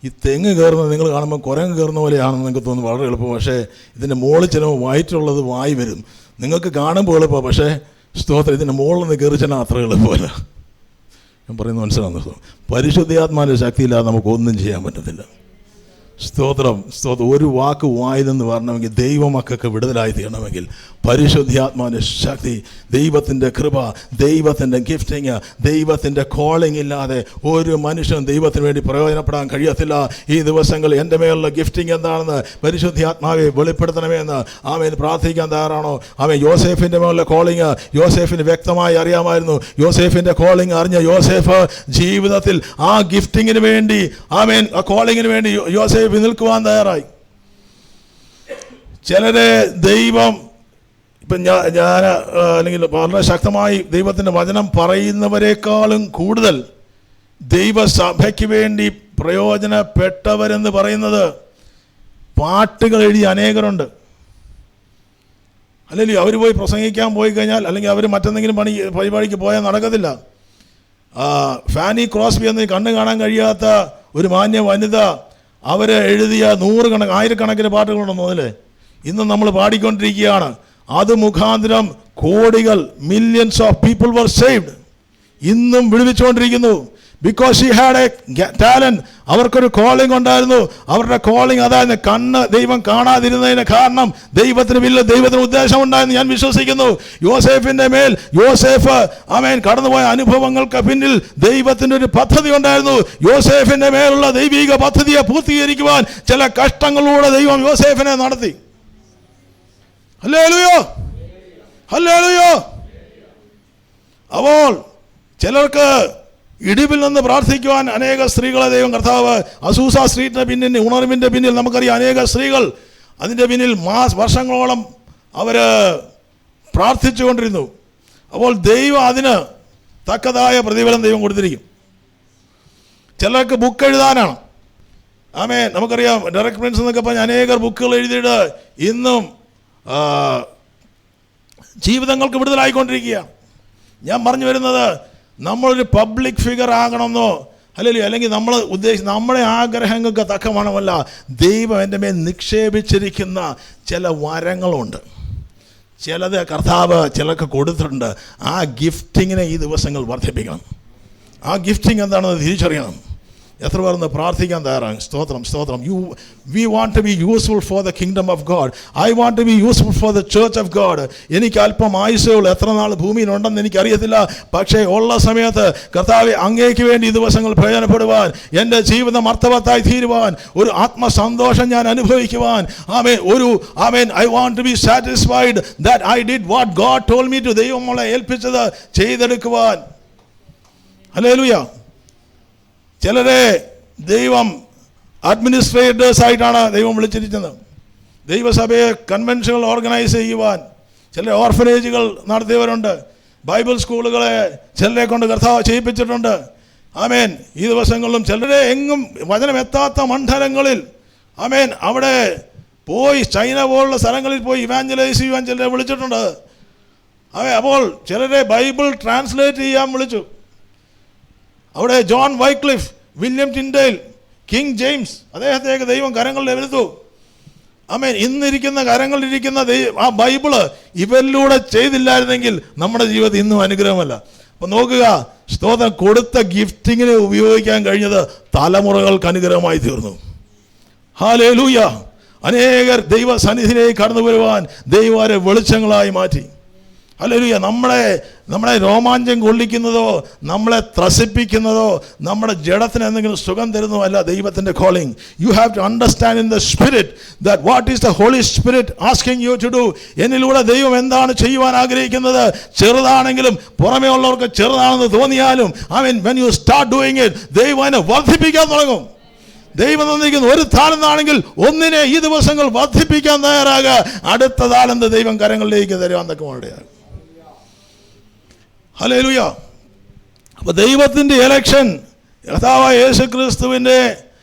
ഈ തെങ്ങ് കയറുന്നത് നിങ്ങൾ കാണുമ്പോൾ കുരങ്ങ് കയറുന്ന പോലെയാണെന്ന് നിങ്ങൾക്ക് തോന്നുന്നു, വളരെ എളുപ്പം. പക്ഷേ ഇതിൻ്റെ മുകളിൽ ചിലപ്പോൾ വയറ്റുള്ളത് വായി വരും. നിങ്ങൾക്ക് കാണുമ്പോൾ എളുപ്പമാണ്, പക്ഷേ സ്തോത്രം ഇതിൻ്റെ മുകളിൽ നിന്ന് കയറി ചെന്നാൽ അത്ര എളുപ്പമല്ല. ഞാൻ പറയുന്നത് മനസ്സിലാകുന്നു. പരിശുദ്ധാത്മാവിൻ്റെ ശക്തിയില്ലാതെ നമുക്കൊന്നും ചെയ്യാൻ പറ്റത്തില്ല. സ്തോത്രം സ്തോത്രം. ഒരു വാക്ക് വായിലെന്ന് വരണമെങ്കിൽ, ദൈവമക്കൾക്ക് വിടുതലായി തീരണമെങ്കിൽ പരിശുദ്ധാത്മാവിൻ്റെ ശക്തി, ദൈവത്തിൻ്റെ കൃപ, ദൈവത്തിൻ്റെ ഗിഫ്റ്റിങ്, ദൈവത്തിൻ്റെ കോളിംഗ് ഇല്ലാതെ ഒരു മനുഷ്യനും ദൈവത്തിന് വേണ്ടി പ്രയോജനപ്പെടാൻ കഴിയത്തില്ല. ഈ ദിവസങ്ങളിൽ എൻ്റെ മേലുള്ള ഗിഫ്റ്റിംഗ് എന്താണെന്ന് പരിശുദ്ധാത്മാവെ വെളിപ്പെടുത്തണമേ എന്ന് ആമേൻ പ്രാർത്ഥിക്കാൻ തയ്യാറാണോ? ആമേൻ. യോസേഫിൻ്റെ മേലുള്ള കോളിംഗ് യോസേഫിന് വ്യക്തമായി അറിയാമായിരുന്നു. യോസേഫിൻ്റെ കോളിംഗ് അറിഞ്ഞ യോസേഫ് ജീവിതത്തിൽ ആ ഗിഫ്റ്റിങ്ങിന് വേണ്ടി, ആമേൻ, ആ കോളിങ്ങിന് വേണ്ടി യോസേഫ് നിൽക്കുവാൻ തയ്യാറായി. ചിലരെ ദൈവം ഇപ്പം ഞാൻ അല്ലെങ്കിൽ വളരെ ശക്തമായി ദൈവത്തിൻ്റെ വചനം പറയുന്നവരെക്കാളും കൂടുതൽ ദൈവസഭയ്ക്ക് വേണ്ടി പ്രയോജനപ്പെട്ടവരെന്ന് പറയുന്നത് പാട്ടുകൾ എഴുതിയ അനേകരുണ്ട്. അല്ലെങ്കിൽ അവർ പോയി പ്രസംഗിക്കാൻ പോയി കഴിഞ്ഞാൽ, അല്ലെങ്കിൽ അവർ മറ്റെന്തെങ്കിലും പരിപാടിക്ക് പോയാൽ നടക്കത്തില്ല. ഫാനി ക്രോസ്ബി എന്ന് കണ്ണ് കാണാൻ കഴിയാത്ത ഒരു മാന്യ വനിത, അവർ എഴുതിയ ആയിരക്കണക്കിന് പാട്ടുകളുണ്ടെന്ന് അതിൽ ഇന്ന് നമ്മൾ പാടിക്കൊണ്ടിരിക്കുകയാണ്. അത് മുഖാന്തരം കോടികൾ, millions of people were saved. ഇന്നും വിടുവിച്ചുകൊണ്ടിരിക്കുന്നു. Because she had a talent. അവർക്കൊരു കോളിംഗ് ഉണ്ടായിരുന്നു. അവരുടെ കോളിംഗ് അതായത് കണ്ണ് ദൈവം കാണാതിരുന്നതിന് കാരണം ദൈവത്തിന് ദൈവത്തിന് ഉദ്ദേശം ഉണ്ടായെന്ന് ഞാൻ വിശ്വസിക്കുന്നു. യോസേഫിൻ്റെ മേൽ യോസേഫ് ആമേൻ കടന്നുപോയ അനുഭവങ്ങൾക്ക് പിന്നിൽ ദൈവത്തിൻ്റെ ഒരു പദ്ധതി ഉണ്ടായിരുന്നു. യോസേഫിൻ്റെ മേലുള്ള ദൈവിക പദ്ധതിയെ പൂർത്തീകരിക്കുവാൻ ചില കഷ്ടങ്ങളിലൂടെ ദൈവം യോസേഫിനെ നടത്തി. Hallelujah, hallelujah. അപ്പോൾ ചിലർക്ക് ഇടിവിൽ നിന്ന് പ്രാർത്ഥിക്കുവാൻ അനേക സ്ത്രീകളെ ദൈവം കർത്താവ് അസൂസ സ്ട്രീറ്റിൻ്റെ പിന്നിൽ, ഉണർവിൻ്റെ പിന്നിൽ നമുക്കറിയാം അനേക സ്ത്രീകൾ അതിൻ്റെ പിന്നിൽ വർഷങ്ങളോളം അവർ പ്രാർത്ഥിച്ചു കൊണ്ടിരുന്നു. അപ്പോൾ ദൈവം അതിന് തക്കതായ പ്രതിഫലം ദൈവം കൊടുത്തിരിക്കും. ചിലർക്ക് ബുക്ക് എഴുതാനാണ്. ആമേൻ. നമുക്കറിയാം ഡയറക്ട് പ്രിൻസ് എന്നൊക്കെ പറഞ്ഞ് അനേകർ ബുക്കുകൾ എഴുതിയിട്ട് ഇന്നും ജീവിതങ്ങൾക്ക് വിടുതലായിക്കൊണ്ടിരിക്കുകയാണ്. ഞാൻ പറഞ്ഞു വരുന്നത്, നമ്മളൊരു പബ്ലിക് ഫിഗർ ആകണമെന്നോ അല്ലെങ്കിൽ നമ്മൾ നമ്മുടെ ആഗ്രഹങ്ങൾക്ക് തക്കവണ്ണമല്ല ദൈവം എൻ്റെ മേൽ നിക്ഷേപിച്ചിരിക്കുന്ന ചില വരങ്ങളുണ്ട്. ചിലത് കർത്താവ് ചിലർക്ക് കൊടുത്തിട്ടുണ്ട്. ആ ഗിഫ്റ്റിങ്ങിനെ ഈ ദിവസങ്ങൾ വർദ്ധിപ്പിക്കണം. ആ ഗിഫ്റ്റിംഗ് എന്താണെന്ന് തിരിച്ചറിയണം. എത്ര പേർന്ന് പ്രാർത്ഥിക്കാൻ തയ്യാറാണ്? സ്തോത്രം, സ്തോത്രം. We want to be useful for the kingdom of God. I want to be useful for the church of God. എനിക്ക് അല്പം ആയുസ്സുകൾ എത്ര നാൾ ഭൂമിയിലുണ്ടെന്ന് എനിക്കറിയത്തില്ല. പക്ഷേ ഉള്ള സമയത്ത് കർത്താവെ അങ്ങേക്ക് വേണ്ടി ഈ ദിവസങ്ങൾ പ്രയോജനപ്പെടുവാൻ, എൻ്റെ ജീവിതം അർത്ഥവത്തായി തീരുവാൻ, ഒരു ആത്മസന്തോഷം ഞാൻ അനുഭവിക്കുവാൻ, amen, I want to be satisfied that I did what God told me to. ദൈവം നമ്മളെ ഏൽപ്പിച്ചത് ചെയ്തെടുക്കുവാൻ. ഹല്ലേലൂയ. ചിലരെ ദൈവം അഡ്മിനിസ്ട്രേറ്റേഴ്സ് ആയിട്ടാണ് ദൈവം വിളിച്ചിരിക്കുന്നത്. ദൈവസഭയെ കൺവെൻഷനുകൾ ഓർഗനൈസ് ചെയ്യുവാൻ. ചില ഓർഫനേജുകൾ നടത്തിയവരുണ്ട്. ബൈബിൾ സ്കൂളുകളെ ചിലരെ കൊണ്ട് കർത്താവ് ചെയ്യിപ്പിച്ചിട്ടുണ്ട്. ആമേൻ. ഈ ദിവസങ്ങളിലും ചിലരെ എങ്ങും വചനം എത്താത്ത മണ്ഡലങ്ങളിൽ ആമേൻ അവിടെ പോയി ചൈന പോലുള്ള സ്ഥലങ്ങളിൽ പോയി ഇവാഞ്ചലൈസ് ചെയ്യുവാൻ ചിലരെ വിളിച്ചിട്ടുണ്ട്. അപ്പോൾ ചിലരെ ബൈബിൾ ട്രാൻസ്ലേറ്റ് ചെയ്യാൻ വിളിച്ചു. അവിടെ John Wycliffe, William Tyndale, King James, അദ്ദേഹത്തെയൊക്കെ ദൈവം കരങ്ങളിൽ എടുത്തു. ആമേൻ. ഇന്നിരിക്കുന്ന കരങ്ങളിലിരിക്കുന്ന ആ ബൈബിള് ഇവരിലൂടെ ചെയ്തില്ലായിരുന്നെങ്കിൽ നമ്മുടെ ജീവിതം ഇന്നും അനുഗ്രഹമല്ല. അപ്പം നോക്കുക, സ്തോത്രം, കൊടുത്ത ഗിഫ്റ്റിങ്ങിനെ ഉപയോഗിക്കാൻ കഴിഞ്ഞത് തലമുറകൾക്ക് അനുഗ്രഹമായി തീർന്നു. ഹല്ലേലൂയ. അനേകർ ദൈവസന്നിധിയിലേക്ക് കടന്നു വരുവാൻ ദൈവരെ വെളിച്ചങ്ങളായി മാറ്റി. ഹല്ലേലൂയ. നമ്മളെ രോമാഞ്ചം കൊള്ളിക്കുന്നതോ നമ്മളെ ത്രസിപ്പിക്കുന്നതോ നമ്മുടെ ജഡത്തിന് എന്തെങ്കിലും സുഖം തരുന്നതോ അല്ല ദൈവത്തിൻ്റെ calling. You have to understand in the spirit that what is the Holy Spirit asking you to do. എന്നിലൂടെ ദൈവം എന്താണ് ചെയ്യുവാൻ ആഗ്രഹിക്കുന്നത്? ചെറുതാണെങ്കിലും പുറമേ ഉള്ളവർക്ക് ചെറുതാണെന്ന് തോന്നിയാലും when you start doing it, ദൈവം അതിനെ വർദ്ധിപ്പിക്കാൻ തുടങ്ങും. ദൈവം തന്നിരിക്കുന്ന ഒരു താലന്താണെങ്കിൽ ഒന്നിനെ ഈ ദിവസങ്ങൾ വർദ്ധിപ്പിക്കാൻ തയ്യാറാകുക. അടുത്ത താലന്ത് ദൈവം കരങ്ങളിലേക്ക് തരുവാൻ തക്കമുള്ളതാണ്. ഹല്ലേലൂയ. അപ്പോൾ ദൈവത്തിൻ്റെ ഇലക്ഷൻ, കർത്താവായ യേശു ക്രിസ്തുവിൻ്റെ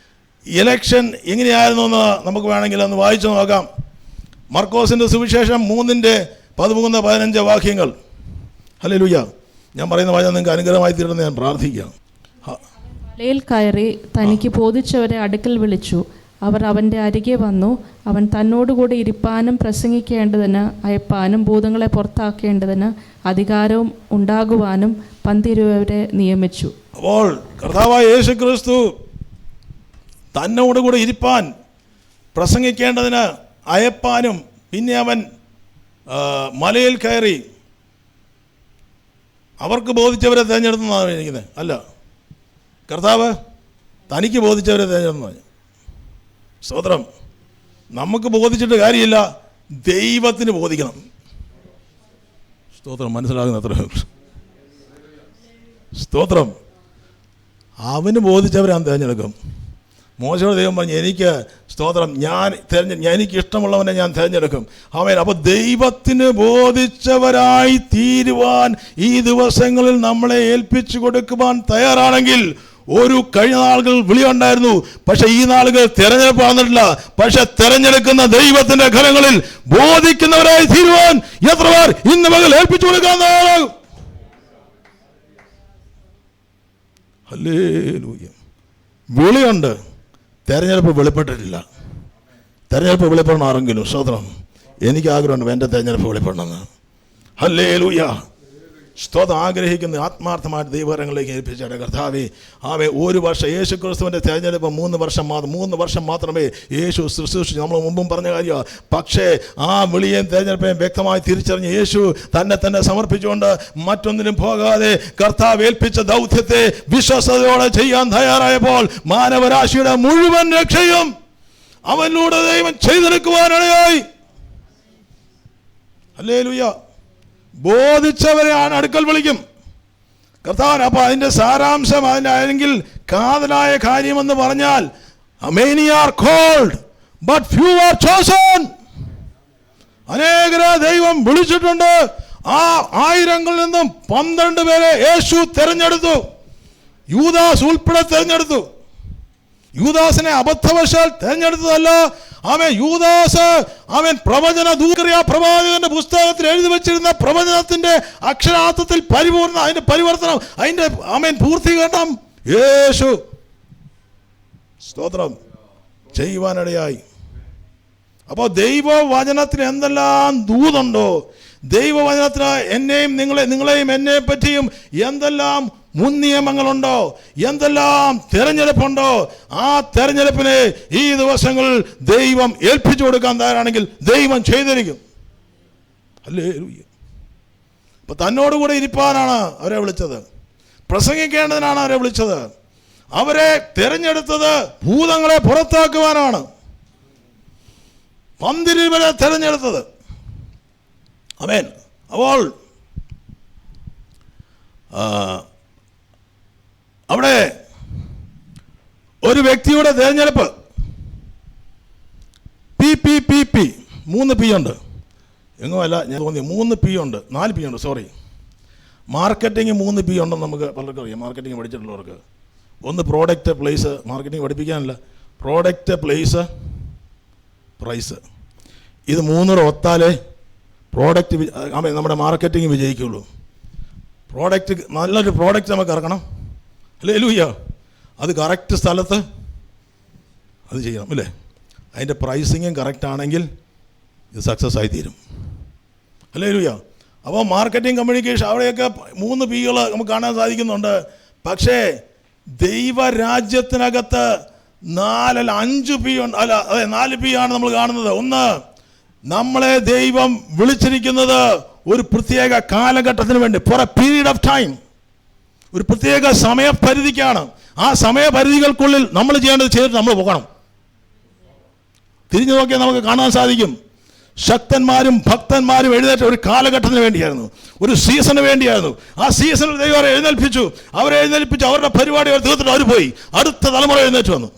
ഇലക്ഷൻ എങ്ങനെയായിരുന്നു എന്ന് നമുക്ക് വേണമെങ്കിൽ ഒന്ന് വായിച്ചു നോക്കാം. മർക്കോസിൻ്റെ സുവിശേഷം 3:13-15 വാക്യങ്ങൾ. ഹല്ലേലൂയ. ഞാൻ പറയുന്ന വാചകം നിങ്ങൾക്ക് അനുഗ്രഹമായി തീരണമെന്ന് ഞാൻ പ്രാർത്ഥിക്കാം. മലയിൽ കയറി തനിക്ക് ബോധിച്ചവരെ അടുക്കൽ വിളിച്ചു. അവർ അവൻ്റെ അരികെ വന്നു. അവൻ തന്നോടുകൂടി ഇരിപ്പാനും പ്രസംഗിക്കേണ്ടതിന് അയപ്പാനും ഭൂതങ്ങളെ പുറത്താക്കേണ്ടതിന് അധികാരവും ഉണ്ടാകുവാനും 12 നിയമിച്ചു. അപ്പോൾ കർത്താവായ യേശു ക്രിസ്തു തന്നോടുകൂടി ഇരിപ്പാൻ പ്രസംഗിക്കേണ്ടതിന് അയപ്പാനും പിന്നെ അവൻ മലയിൽ കയറി അവർക്ക് ബോധിച്ചവരെ തിരഞ്ഞെടുത്തെന്നാണ് ഇരിക്കുന്നത്. അല്ല, കർത്താവ് തനിക്ക് ബോധിച്ചവരെ തിരഞ്ഞെടുത്തു. സ്തോത്രം. നമുക്ക് ബോധിച്ചിട്ട് കാര്യമില്ല, ദൈവത്തിന് ബോധിക്കണം. സ്തോത്രം. മനസ്സിലാകുന്ന അത്ര. സ്തോത്രം. അവന് ബോധിച്ചവരാണ് തിരഞ്ഞെടുക്കും. മോശയോട് ദൈവം പറഞ്ഞു, എനിക്ക് സ്തോത്രം, എനിക്ക് ഇഷ്ടമുള്ളവനെ ഞാൻ തിരഞ്ഞെടുക്കും. അവൻ അപ്പോൾ ദൈവത്തിന് ബോധിച്ചവരായി തീരുവാൻ ഈ ദിവസങ്ങളിൽ നമ്മളെ ഏൽപ്പിച്ചു കൊടുക്കുവാൻ തയ്യാറാണെങ്കിൽ, ഒരു കഴിഞ്ഞ നാളുകൾ വിളിയുണ്ടായിരുന്നു, പക്ഷെ ഈ നാളുകൾ തിരഞ്ഞെടുപ്പ് വന്നിട്ടില്ല. പക്ഷെ തിരഞ്ഞെടുക്കുന്ന ദൈവത്തിന്റെ ഫലങ്ങളിൽ ബോധിക്കുന്നവരായി തീരുവാൻ എത്ര പേർ ഇന്ന് മകൾ ഏൽപ്പിച്ചു കൊടുക്കാൻ തയ്യാറാകും? ഹല്ലേലൂയ. വിളിയുണ്ട്, തെരഞ്ഞെടുപ്പ് വെളിപ്പെട്ടിട്ടില്ല. തെരഞ്ഞെടുപ്പ് വെളിപ്പെടണം ആരെങ്കിലും. സ്തോത്രം. എനിക്ക് ആഗ്രഹമുണ്ട് എൻ്റെ തെരഞ്ഞെടുപ്പ് വെളിപ്പെടണമെന്ന്. ഹല്ലേലൂയ. സ്തോത്രം. ആഗ്രഹിക്കുന്ന ആത്മാർത്ഥമായിട്ട് ദൈവകരങ്ങളിലേക്ക് ഏൽപ്പിച്ചാണ്. കർത്താവേ, ആവേ ഒരു വർഷം യേശു ക്രിസ്തുവിൻ്റെ തെരഞ്ഞെടുപ്പ് 3 വർഷം മാത്രമേ യേശു ശുശ്രൂഷിച്ചു. നമ്മൾ മുമ്പും പറഞ്ഞ കാര്യമാണ്. പക്ഷേ ആ വിളിയെയും തെരഞ്ഞെടുപ്പേയും വ്യക്തമായി തിരിച്ചറിഞ്ഞ് യേശു തന്നെ സമർപ്പിച്ചുകൊണ്ട് മറ്റൊന്നിനും പോകാതെ കർത്താവ് ഏൽപ്പിച്ച ദൗത്യത്തെ വിശ്വാസതയോടെ ചെയ്യാൻ തയ്യാറായപ്പോൾ മാനവരാശിയുടെ മുഴുവൻ രക്ഷയും അവനിലൂടെ ദൈവം ചെയ്തെടുക്കുവാനിടയായി. ഹല്ലേലൂയ. ബോധിച്ചവരെ അടുക്കൽ വിളിക്കും കർത്താവ്. അപ്പോൾ അതിൻ്റെ സാരാംശം, അതിൻ്റെ അല്ലെങ്കിൽ കാതലായ കാര്യമെന്ന് പറഞ്ഞാൽ, many are called but few are chosen. അനേകരെ ദൈവം വിളിച്ചിട്ടുണ്ട്. ആ 1000ങ്ങളിൽ നിന്നും 12 പേരെ യേശു തെരഞ്ഞെടുത്തു. യൂദാസ് ഉൾപ്പെടെ തെരഞ്ഞെടുത്തു. യൂദാസിനെ അബദ്ധവശാൽ തെരഞ്ഞെടുത്തതല്ല. യൂദാസ് പ്രവാചകന്റെ പുസ്തകത്തിൽ എഴുതി വെച്ചിരുന്ന പ്രവചനത്തിന്റെ അക്ഷരാർത്ഥത്തിൽ അതിന്റെ പരിവർത്തനം, അതിന്റെ പൂർത്തീകരണം യേശു സ്തോത്രം ചെയ്യുവാനിടയായി. അപ്പോൾ ദൈവവചനത്തിന് എന്തെല്ലാം ദൂതുണ്ടോ, ദൈവവചനത്തിന് നിങ്ങളെയും എന്നെ പറ്റിയും എന്തെല്ലാം മുൻ നിയമങ്ങളുണ്ടോ, എന്തെല്ലാം തെരഞ്ഞെടുപ്പുണ്ടോ, ആ തെരഞ്ഞെടുപ്പിനെ ഈ ദിവസങ്ങളിൽ ദൈവം ഏൽപ്പിച്ചു കൊടുക്കാൻ തയ്യാറാണെങ്കിൽ ദൈവം ചെയ്തിരിക്കും. ഹല്ലേലൂയ. അപ്പൊ തന്നോടുകൂടെ ഇരിപ്പാനാണ് അവരെ വിളിച്ചത്, പ്രസംഗിക്കേണ്ടതിനാണ് അവരെ വിളിച്ചത്. അവരെ തെരഞ്ഞെടുത്തത് ഭൂതങ്ങളെ പുറത്താക്കുവാനാണ്. 12 പേരെ തെരഞ്ഞെടുത്തത്. ആമേൻ. അപ്പോൾ അവിടെ ഒരു വ്യക്തിയുടെ തെരഞ്ഞെടുപ്പ് പി 3 P ഉണ്ട്. എങ്ങുമല്ല, ഞാൻ തോന്നി 3 P ഉണ്ട്, 4 P ഉണ്ട്, സോറി. മാർക്കറ്റിംഗ് 3 P ഉണ്ടെന്ന് നമുക്ക് പലർക്കും അറിയാം, മാർക്കറ്റിംഗ് പഠിച്ചിട്ടുള്ളവർക്ക്. ഒന്ന് പ്രോഡക്റ്റ്, പ്ലേസ്. മാർക്കറ്റിംഗ് പഠിപ്പിക്കാനല്ല, പ്രോഡക്റ്റ്, പ്ലേസ്, പ്രൈസ്. ഇത് 3 ഒത്താലേ പ്രോഡക്റ്റ് നമ്മുടെ മാർക്കറ്റിംഗ് വിജയിക്കുള്ളൂ. പ്രോഡക്റ്റ്, നല്ലൊരു പ്രോഡക്റ്റ് നമുക്ക് ഇറക്കണം. ഹല്ലേലൂയ. അത് കറക്റ്റ് സ്ഥലത്ത് അത് ചെയ്യണം, അല്ലേ? അതിൻ്റെ പ്രൈസിങ്ങും കറക്റ്റ് ആണെങ്കിൽ ഇത് സക്സസ് ആയി തീരും. ഹല്ലേലൂയ. അപ്പോൾ മാർക്കറ്റിംഗ്, കമ്മ്യൂണിക്കേഷൻ, അവിടെയൊക്കെ 3 Pകൾ നമുക്ക് കാണാൻ സാധിക്കുന്നുണ്ട്. പക്ഷേ ദൈവരാജ്യത്തിനകത്ത് 5 P ഉണ്ട്. അല്ല, അതെ, 4 P ആണ് നമ്മൾ കാണുന്നത്. ഒന്ന്, നമ്മളെ ദൈവം വിളിച്ചിരിക്കുന്നത് ഒരു പ്രത്യേക കാലഘട്ടത്തിന് വേണ്ടി, for a period of time, ഒരു പ്രത്യേക സമയപരിധിക്കാണ്. ആ സമയപരിധികൾക്കുള്ളിൽ നമ്മൾ ചെയ്യേണ്ടത് ചെയ്തിട്ട് നമ്മൾ പോകണം. തിരിഞ്ഞു നോക്കിയാൽ നമുക്ക് കാണാൻ സാധിക്കും, ശക്തന്മാരും ഭക്തന്മാരും എഴുന്നേറ്റ ഒരു കാലഘട്ടത്തിന് വേണ്ടിയായിരുന്നു, ഒരു സീസണിന് വേണ്ടിയായിരുന്നു. ആ സീസണിൽ ദൈവം അവരെ എഴുന്നേൽപ്പിച്ചു. അവരുടെ പരിപാടി അവർ തീർത്തിട്ട് അവർ പോയി. അടുത്ത തലമുറ എഴുന്നേറ്റ് വന്നു.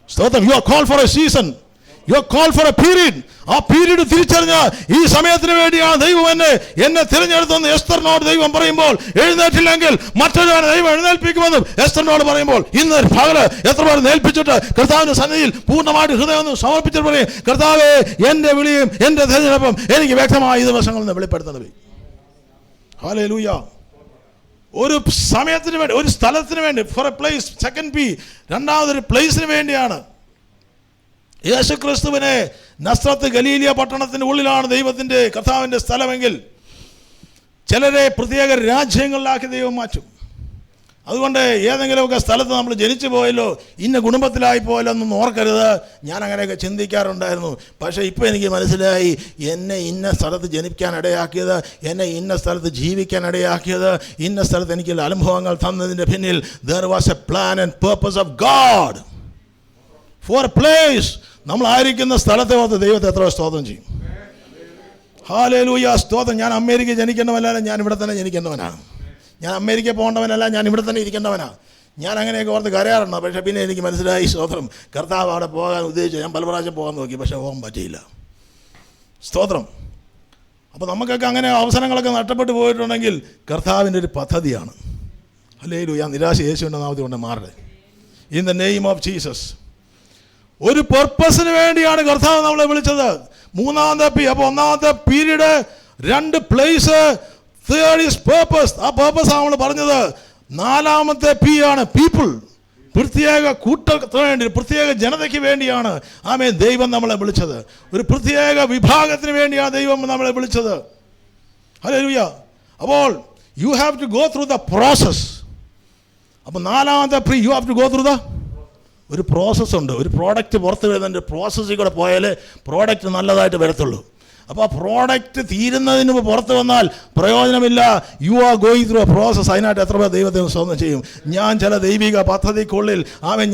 സ്തോത്രം. You are called for a season, you are called for a period. ആ പീരീഡ് തിരിച്ചറിഞ്ഞാൽ ഈ സമയത്തിന് വേണ്ടിയാണ് ദൈവം എന്നെ തിരഞ്ഞെടുത്തെന്ന് എസ്തറിനോട് ദൈവം പറയുമ്പോൾ, എഴുന്നേറ്റില്ലെങ്കിൽ മറ്റൊരാളെ ദൈവം എഴുന്നേൽപ്പിക്കുമെന്നും എസ്തറിനോട് പറയുമ്പോൾ, ഇന്ന് പകല് എത്ര പേർ ഏൽപ്പിച്ചിട്ട് കർത്താവിന്റെ സന്നിധിയിൽ പൂർണ്ണമായിട്ട് ഹൃദയം സമർപ്പിച്ചിട്ട് പറയും, കർത്താവേ, എൻ്റെ വിളിയും എൻ്റെ തിരഞ്ഞെടുപ്പും എനിക്ക് വ്യക്തമായി ഈ ദിവസങ്ങളിൽ നിന്ന് വെളിപ്പെടുത്തുന്നത്. ഹല്ലേലൂയ. ഒരു സമയത്തിന് വേണ്ടി, ഒരു സ്ഥലത്തിന് വേണ്ടി, for a place. Second P, രണ്ടാമതൊരു പ്ലേസിന് വേണ്ടിയാണ്. യേശുക്രിസ്തുവിനെ നസ്രത്ത് ഗലീലിയ പട്ടണത്തിൻ്റെ ഉള്ളിലാണ് ദൈവത്തിൻ്റെ കർത്താവിൻ്റെ സ്ഥലമെങ്കിൽ ചിലരെ പ്രത്യേക രാജ്യങ്ങളിലാക്കി ദൈവം മാറ്റും. അതുകൊണ്ട് ഏതെങ്കിലുമൊക്കെ സ്ഥലത്ത് നമ്മൾ ജനിച്ചു പോയല്ലോ, ഇന്ന കുടുംബത്തിലായി പോയല്ലോ എന്നൊന്നും ഓർക്കരുത്. ഞാൻ അങ്ങനെയൊക്കെ ചിന്തിക്കാറുണ്ടായിരുന്നു. പക്ഷേ ഇപ്പോൾ എനിക്ക് മനസ്സിലായി, എന്നെ ഇന്ന സ്ഥലത്ത് ജനിക്കാൻ ഇടയാക്കിയത്, എന്നെ ഇന്ന സ്ഥലത്ത് ജീവിക്കാൻ ഇടയാക്കിയത്, ഇന്ന സ്ഥലത്ത് എനിക്ക് അനുഭവങ്ങൾ തന്നതിൻ്റെ പിന്നിൽ there was a plan and purpose of God for a place. നമ്മളായിരിക്കുന്ന സ്ഥലത്തെ ഓർത്ത് ദൈവത്തെ എത്ര സ്തോത്രം ചെയ്യും. ഹല്ലേലൂയ, സ്തോത്രം. ഞാൻ അമേരിക്കയിൽ ജനിക്കേണ്ടവനല്ല, ഞാൻ ഇവിടെ തന്നെ ജനിക്കേണ്ടവനാണ്. ഞാൻ അമേരിക്കയിൽ പോകേണ്ടവനല്ല, ഞാൻ ഇവിടെ തന്നെ ഇരിക്കേണ്ടവനാണ്. ഞാൻ അങ്ങനെയൊക്കെ ഓർത്ത് കരയാറുണ്ട്. പക്ഷേ പിന്നെ എനിക്ക് മനസ്സിലായി, സ്തോത്രം, കർത്താവ് അവിടെ പോകാൻ ഉദ്ദേശിച്ചു. ഞാൻ പല പ്രാവശ്യം പോകാൻ നോക്കി, പക്ഷേ പോകാൻ പറ്റിയില്ല. സ്തോത്രം. അപ്പോൾ നമുക്കൊക്കെ അങ്ങനെ അവസരങ്ങളൊക്കെ നഷ്ടപ്പെട്ടു പോയിട്ടുണ്ടെങ്കിൽ കർത്താവിൻ്റെ ഒരു പദ്ധതിയാണ്. ഹല്ലേലൂയ, നിരാശ യേശുവിൻ്റെ നാമത്തിൽ കൊണ്ട് മാറട്ടെ. In the name of Jesus. ഒരു പർപ്പസിന് വേണ്ടിയാണ് കർത്താവ് നമ്മളെ വിളിച്ചത്. അപ്പോൾ ഒന്നാമത്തെ period, 2 place, third is purpose. ആ പേർപ്പസ് ആണ് നമ്മൾ പറഞ്ഞത്. 4ാമത്തെ പി ആണ് പീപ്പിൾ. പ്രത്യേക കൂട്ടത്തിന് വേണ്ടി, പ്രത്യേക ജനതയ്ക്ക് വേണ്ടിയാണ് ദൈവം നമ്മളെ വിളിച്ചത്. ഒരു പ്രത്യേക വിഭാഗത്തിന് വേണ്ടിയാണ് ദൈവം നമ്മളെ വിളിച്ചത്. ഹല്ലേലൂയ. അപ്പോൾ you have to go through the process. അപ്പോൾ 4ാമത്തെ pre you have to go through the ഒരു പ്രോസസ്സുണ്ട്. ഒരു പ്രോഡക്റ്റ് പുറത്ത് വരുന്നതിൻ്റെ പ്രോസസ്സിൽ കൂടെ പോയാൽ പ്രോഡക്റ്റ് നല്ലതായിട്ട് വരത്തുള്ളൂ. അപ്പോൾ ആ പ്രോഡക്റ്റ് തീരുന്നതിന് മുമ്പ് പുറത്ത് വന്നാൽ പ്രയോജനമില്ല. U are going through a process. അതിനായിട്ട് എത്ര പേർ ദൈവത്തെ സ്വന്തം ചെയ്യും? ഞാൻ ചില ദൈവിക പദ്ധതിക്കുള്ളിൽ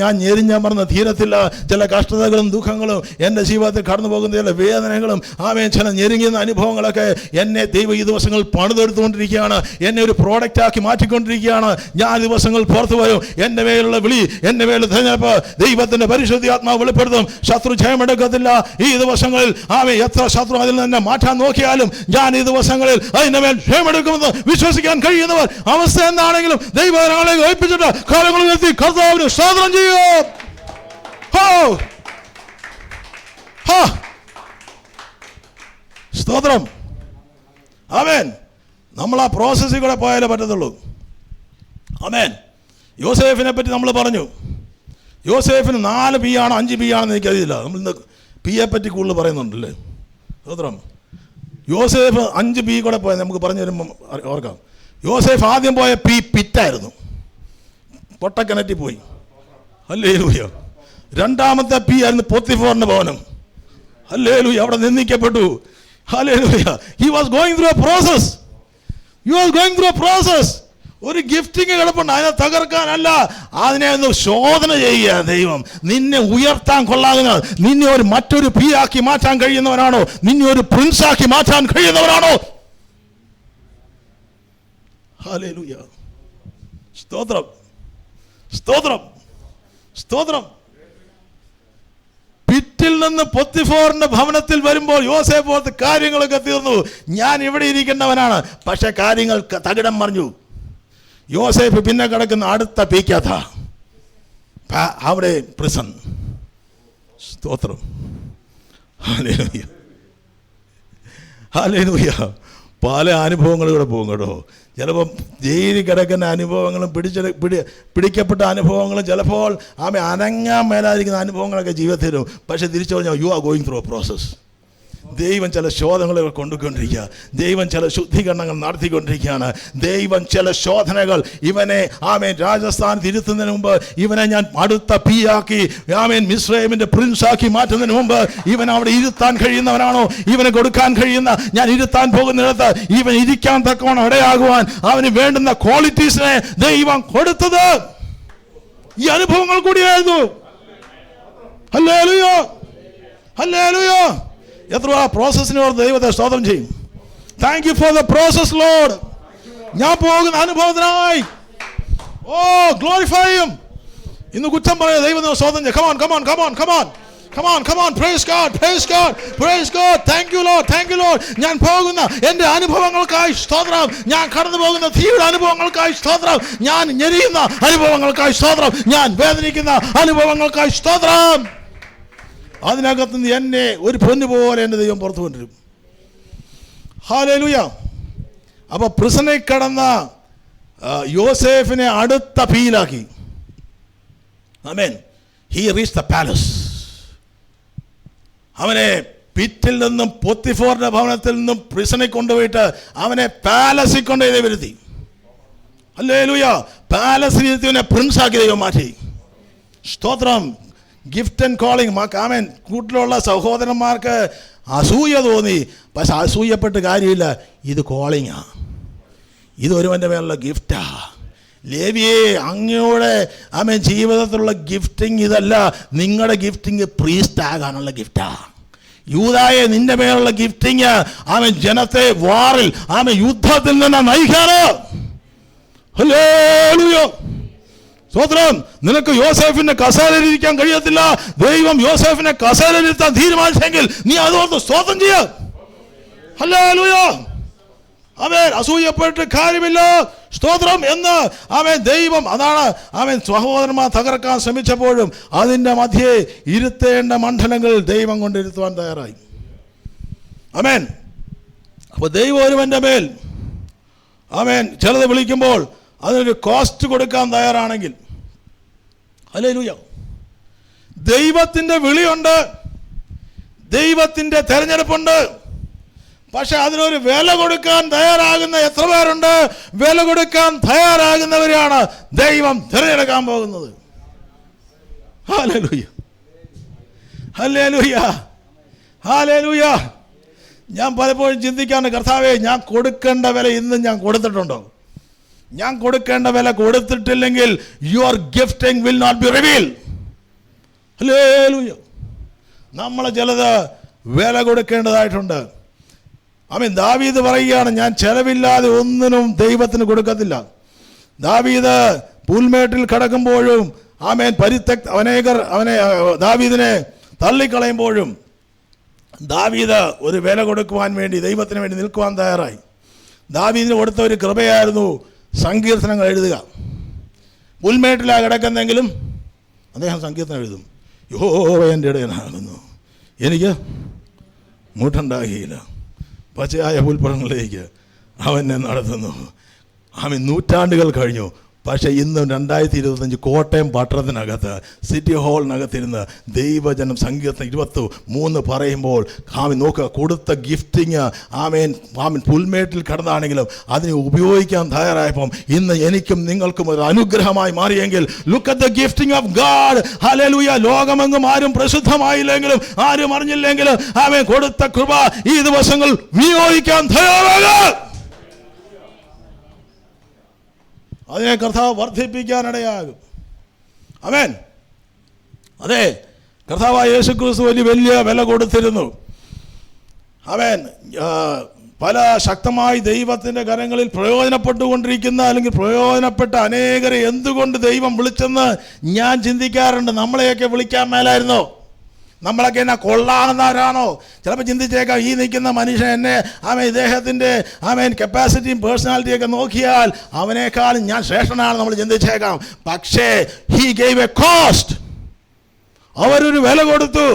ഞാൻ ഞെരിഞ്ഞാൻ പറഞ്ഞ് തീരത്തില്ല. ചില കഷ്ടതകളും ദുഃഖങ്ങളും എൻ്റെ ജീവിതത്തിൽ കടന്നു പോകുന്ന ചില വേദനകളും ചില ഞെരുങ്ങുന്ന അനുഭവങ്ങളൊക്കെ എന്നെ ദൈവം ഈ ദിവസങ്ങൾ പണിതെടുത്തുകൊണ്ടിരിക്കുകയാണ്. എന്നെ ഒരു പ്രോഡക്റ്റാക്കി മാറ്റിക്കൊണ്ടിരിക്കുകയാണ്. ഞാൻ ദിവസങ്ങൾ പുറത്തു വരും. എൻ്റെ മേലുള്ള വിളി, എൻ്റെ മേലുള്ള തിരഞ്ഞെടുപ്പ് ദൈവത്തിൻ്റെ പരിശുദ്ധാത്മാവ് വെളിപ്പെടുത്തും. ശത്രു ജയമെടുക്കത്തില്ല. ഈ ദിവസങ്ങളിൽ എത്ര ശത്രു അതിൽ തന്നെ മാറ്റാൻ നോക്കിയാലും ഞാൻ ഈ ദിവസങ്ങളിൽ അതിന്റെ മേൽ ക്ഷേമെടുക്കുമെന്ന് വിശ്വസിക്കാൻ കഴിയുന്നവർ അവസ്ഥ എന്താണെങ്കിലും ദൈവങ്ങളെ ഏൽപ്പിച്ചിട്ട് കാലങ്ങൾ നിർത്തി കർത്താവിന് സ്തോത്രം ചെയ്യും. സ്തോത്രം. ആമേൻ. നമ്മൾ ആ പ്രോസസ്സിൽ കൂടെ പോയാലേ പറ്റത്തുള്ളൂ. ആമേൻ. യോസേഫിനെ പറ്റി നമ്മൾ പറഞ്ഞു. യോസേഫിന് 4 P ആണോ 5 P ആണെന്ന് എനിക്കറിയില്ല. നമ്മൾ ഇന്ന് പിയെ പറ്റി കൂടുതൽ പറയുന്നുണ്ടല്ലേ. സ്തോത്രം. യോസേഫ് 5 P കൂടെ പോയത് നമുക്ക് പറഞ്ഞു തരുമ്പോൾ ഓർക്കാം. യോസേഫ് ആദ്യം പോയ പിറ്റായിരുന്നു, പൊട്ടക്കിണറ്റിൽ പോയി. ഹല്ലേലൂയ. 2ാമത്തെ P ആയിരുന്നു പോത്തിഫറിന്റെ ഭവനം. ഹല്ലേലൂയ. അവിടെ നിന്ദിക്കപ്പെട്ടു. Hallelujah. He was going through a process. You are going through a process. ഒരു ഗിഫ്റ്റിങ് കിടപ്പുണ്ട്, അതിനെ തകർക്കാനല്ല, അതിനെ ഒന്ന് ശോധന ചെയ്യുക. ദൈവം നിന്നെ ഉയർത്താൻ കൊള്ളാകുന്ന, നിന്നെ ഒരു മറ്റൊരു പി ആക്കി മാറ്റാൻ കഴിയുന്നവനാണോ? നിന്നെ ഒരു പ്രിൻസ് ആക്കി മാറ്റാൻ കഴിയുന്നവനാണോ? ഹല്ലേലൂയ. സ്തോത്രം, സ്തോത്രം, സ്തോത്രം. പിറ്റിൽ നിന്ന് പൊത്തിഫോറിന്റെ ഭവനത്തിൽ വരുമ്പോൾ യോസേഫ് ഓർത്ത് കാര്യങ്ങളൊക്കെ തീർന്നു. ഞാൻ ഇവിടെ ഇരിക്കേണ്ടവനാണ്. പക്ഷെ കാര്യങ്ങൾ തകിടം മറിഞ്ഞു. യോസേഫ് പിന്നെ കിടക്കുന്ന അടുത്ത പീക്കാത്ത അവിടെ പ്രിസൺ. സ്തോത്രം. Hallelujah, hallelujah. പല അനുഭവങ്ങളിലൂടെ പോകും കേട്ടോ. ചിലപ്പോൾ ജയിലിൽ കിടക്കുന്ന അനുഭവങ്ങളും പിടിക്കപ്പെട്ട അനുഭവങ്ങളും ചിലപ്പോൾ അനങ്ങാൻ മേലായിരിക്കുന്ന അനുഭവങ്ങളൊക്കെ ജീവിതത്തിൽ വരും. പക്ഷെ തിരിച്ചു പറഞ്ഞാൽ U are going through a process. ദൈവം ചില ശോധനകൾ കൊണ്ടുകൊണ്ടിരിക്കുക. ദൈവം ചില ശുദ്ധീകരണങ്ങൾ നടത്തിക്കൊണ്ടിരിക്കുകയാണ്. ദൈവം ചില ശോധനകൾ ഇവനെ രാജസ്ഥാനത്ത് ഇരുത്തുന്നതിന് മുമ്പ്, ഇവനെ ഞാൻ അടുത്ത പി ആക്കി മിസ്രൈമിന്റെ പ്രിൻസ് ആക്കി മാറ്റുന്നതിന് മുമ്പ് ഇവൻ അവിടെ ഇരുത്താൻ കഴിയുന്നവനാണോ? ഇവന് കൊടുക്കാൻ കഴിയുന്ന, ഞാൻ ഇരുത്താൻ പോകുന്നിടത്ത് ഇവൻ ഇരിക്കാൻ തക്കവണ്ണം ഇടയാകുവാൻ അവന് വേണ്ടുന്ന ക്വാളിറ്റീസിനെ ദൈവം കൊടുത്തത് ഈ അനുഭവങ്ങൾ കൂടിയായിരുന്നു. Hallelujah, hallelujah. എത്ര ആ പ്രോസസ്സിനെ ഓർത്ത് ദൈവത്തെ സ്തോത്രം ചെയ്യും. Thank you for the process Lord. ഞാൻ പോകുന്ന അനുഭവത്തിനായി ഗ്ലോറിഫൈ ചെയ്യും. ഇന്ന് കുറ്റം പറയുക ദൈവത്തെ സ്തോത്രം ചെയ്യും. Come on, come on, come on, come on, come on, come on. Praise God, praise God, praise God. Thank you Lord, thank you Lord. ഞാൻ പോകുന്ന എൻ്റെ അനുഭവങ്ങൾക്കായി സ്തോത്രം. ഞാൻ കടന്നു പോകുന്ന തീയുടെ അനുഭവങ്ങൾക്കായി സ്തോത്രം. ഞാൻ ഞെരിയുന്ന അനുഭവങ്ങൾക്കായി സ്തോത്രം. ഞാൻ വേദനിക്കുന്ന അനുഭവങ്ങൾക്കായി സ്തോത്രം. അതിനകത്ത് നിന്ന് എന്നെ ഒരു പൊന്നു പോലെ എൻ്റെ ദൈവം പുറത്തു കൊണ്ടുവരും. ഹല്ലേലൂയ. അപ്പോൾ പ്രിസണിൽ കിടന്ന യോസേഫിനെ അടുത്ത പീലാക്കി. Amen. He reach the palace. അവനെ പിറ്റിൽ നിന്നും പൊത്തിഫോറിന്റെ ഭവനത്തിൽ നിന്നും പ്രിസണിൽ കൊണ്ടുപോയിട്ട് അവനെ പാലസിൽ കൊണ്ടുപോയി വരുത്തി. ഹല്ലേലൂയ. പാലസ്തീനത്തിനെ പ്രിൻസാക്കി ദൈവം മാറ്റി. സ്തോത്രം. Gift and calling. ആമേൻ. കൂട്ടിലുള്ള സഹോദരന്മാർക്ക് അസൂയ തോന്നി. പക്ഷെ അസൂയപ്പെട്ട് കാര്യമില്ല. ഇത് കോളിങ്ങാ, ഇത് ഒരുവൻ്റെ മേലുള്ള ഗിഫ്റ്റാ. ലേവിയെ, അങ്ങയുടെ ആമേൻ ജീവിതത്തിലുള്ള ഗിഫ്റ്റിംഗ് ഇതല്ല. നിങ്ങളുടെ ഗിഫ്റ്റിംഗ് പ്രീസ്റ്റ് ആകാനുള്ള ഗിഫ്റ്റാ. യൂദായെ, നിന്റെ മേലുള്ള ഗിഫ്റ്റിംഗ് ആമേൻ ജനത്തെ വാറിൽ ആമേൻ യുദ്ധത്തിൽ നിന്ന് നയിക്കാറ്. ഹല്ലേലൂയ. സ്തോത്രം. നിനക്ക് യോസേഫിന്റെ കസേരയിലിരിക്കാൻ കഴിയത്തില്ല. ദൈവം യോസേഫിനെ കസേരയിലിരുത്താൻ തീരുമാനിച്ചെങ്കിൽ നീ അതുകൊണ്ട് സ്തോത്രം ചെയ്യ. ഹല്ലേലൂയ. ആമേൻ. അസൂയപ്പെട്ട് കാര്യമില്ല. സ്തോത്രം എന്ന് ആമേൻ ദൈവം, അതാണ് ആമേൻ സഹോദരന്മാർ തകർക്കാൻ ശ്രമിച്ചപ്പോഴും അതിൻ്റെ മധ്യേ ഇരുത്തേണ്ട മണ്ഡലങ്ങൾ ദൈവം കൊണ്ടിരുത്തുവാൻ തയ്യാറായി. ആമേൻ. അപ്പോൾ ദൈവം ഒരുവൻ്റെ മേൽ ആമേൻ ചിലത് വിളിക്കുമ്പോൾ അതിനൊരു കോസ്റ്റ് കൊടുക്കാൻ തയ്യാറാണെങ്കിൽ, ഹല്ലേലൂയ, ദൈവത്തിൻ്റെ വിളിയുണ്ട്, ദൈവത്തിൻ്റെ തെരഞ്ഞെടുപ്പുണ്ട്. പക്ഷെ അതിനൊരു വില കൊടുക്കാൻ തയ്യാറാകുന്ന എത്ര പേരുണ്ട്? വില കൊടുക്കാൻ തയ്യാറാകുന്നവരെയാണ് ദൈവം തിരഞ്ഞെടുക്കാൻ പോകുന്നത്. Hallelujah, hallelujah, hallelujah. ഞാൻ പലപ്പോഴും ചിന്തിക്കാണ്, കർത്താവേ, ഞാൻ കൊടുക്കേണ്ട വില ഇന്നും ഞാൻ കൊടുത്തിട്ടുണ്ടോ? ഞാൻ കൊടുക്കേണ്ട വില കൊടുത്തിട്ടില്ലെങ്കിൽ your gifting will not be revealed. Hallelujah. നമ്മൾ ചിലത് വില കൊടുക്കേണ്ടതായിട്ടുണ്ട്. ആമേൻ. ദാവീദ് പറയുകയാണ്, ഞാൻ ചെലവില്ലാതെ ഒന്നിനും ദൈവത്തിന് കൊടുക്കത്തില്ല. ദാവീദ് പുൽമേട്ടിൽ കിടക്കുമ്പോഴും ആമേൻ അനേകർ ദാവീദിനെ തള്ളിക്കളയുമ്പോഴും ദാവീദ് ഒരു വില കൊടുക്കുവാൻ വേണ്ടി, ദൈവത്തിന് വേണ്ടി നിൽക്കുവാൻ തയ്യാറായി. ദാവീദിന് കൊടുത്ത ഒരു കൃപയായിരുന്നു സങ്കീർത്തനങ്ങൾ എഴുതുക. പുൽമേട്ടിലാണ് കിടക്കുന്നെങ്കിലും അദ്ദേഹം സങ്കീർത്തനം എഴുതും. യഹോവ എൻ്റെ ഇടയനാകുന്നു, എനിക്ക് മൂട്ടുണ്ടാകുകയില്ല. പച്ചയായ പുൽപ്പുറങ്ങളിലേക്ക് അവനെ നടത്തുന്നു. ആമേൻ. നൂറ്റാണ്ടുകൾ കഴിഞ്ഞു. പക്ഷേ ഇന്നും 2025 കോട്ടയം പട്ടണത്തിനകത്ത് സിറ്റി ഹാളിനകത്തിരുന്ന് ദൈവജനം സങ്കീർത്തനം 23 പറയുമ്പോൾ ആമേൻ നോക്കുക, കൊടുത്ത ഗിഫ്റ്റിങ് ആമേൻ പുൽമേട്ടിൽ കിടന്നാണെങ്കിലും അതിനെ ഉപയോഗിക്കാൻ തയ്യാറായപ്പം ഇന്ന് എനിക്കും നിങ്ങൾക്കും ഒരു അനുഗ്രഹമായി മാറിയെങ്കിൽ, look at the gifting of God. Hallelujah. ലോകമെങ്ങും ആരും പ്രസിദ്ധമായില്ലെങ്കിലും ആരും അറിഞ്ഞില്ലെങ്കിലും ആമേൻ കൊടുത്ത കൃപ ഈ ദിവസങ്ങൾ വിനിയോഗിക്കാൻ തയ്യാറാകുക. അതിനെ കർത്താവ് വർദ്ധിപ്പിക്കാനിടയാകും. ആമേൻ. അതെ, കർത്താവായ യേശുക്രിസ്തു വലിയ വില കൊടുത്തിരുന്നു. ആമേൻ. പല ശക്തമായി ദൈവത്തിൻ്റെ കരങ്ങളിൽ പ്രയോജനപ്പെട്ടുകൊണ്ടിരിക്കുന്ന അല്ലെങ്കിൽ പ്രയോജനപ്പെട്ട അനേകരെ എന്തുകൊണ്ട് ദൈവം വിളിച്ചെന്ന് ഞാൻ ചിന്തിക്കാറുണ്ട്. നമ്മളെയൊക്കെ വിളിക്കാൻ മേലായിരുന്നോ? നമ്മളൊക്കെ എന്നെ കൊള്ളാവുന്നവരാണോ? ചിലപ്പോൾ ചിന്തിച്ചേക്കാം, ഈ നിൽക്കുന്ന മനുഷ്യൻ എന്നെ ഇദ്ദേഹത്തിൻ്റെ കപ്പാസിറ്റിയും പേഴ്സണാലിറ്റിയൊക്കെ നോക്കിയാൽ അവനേക്കാളും ഞാൻ ശ്രേഷ്ഠനാണ് നമ്മൾ ചിന്തിച്ചേക്കാം. പക്ഷേ ഹി ഗേവ് എ കോസ്റ്റ്. അവരൊരു വില കൊടുത്തു.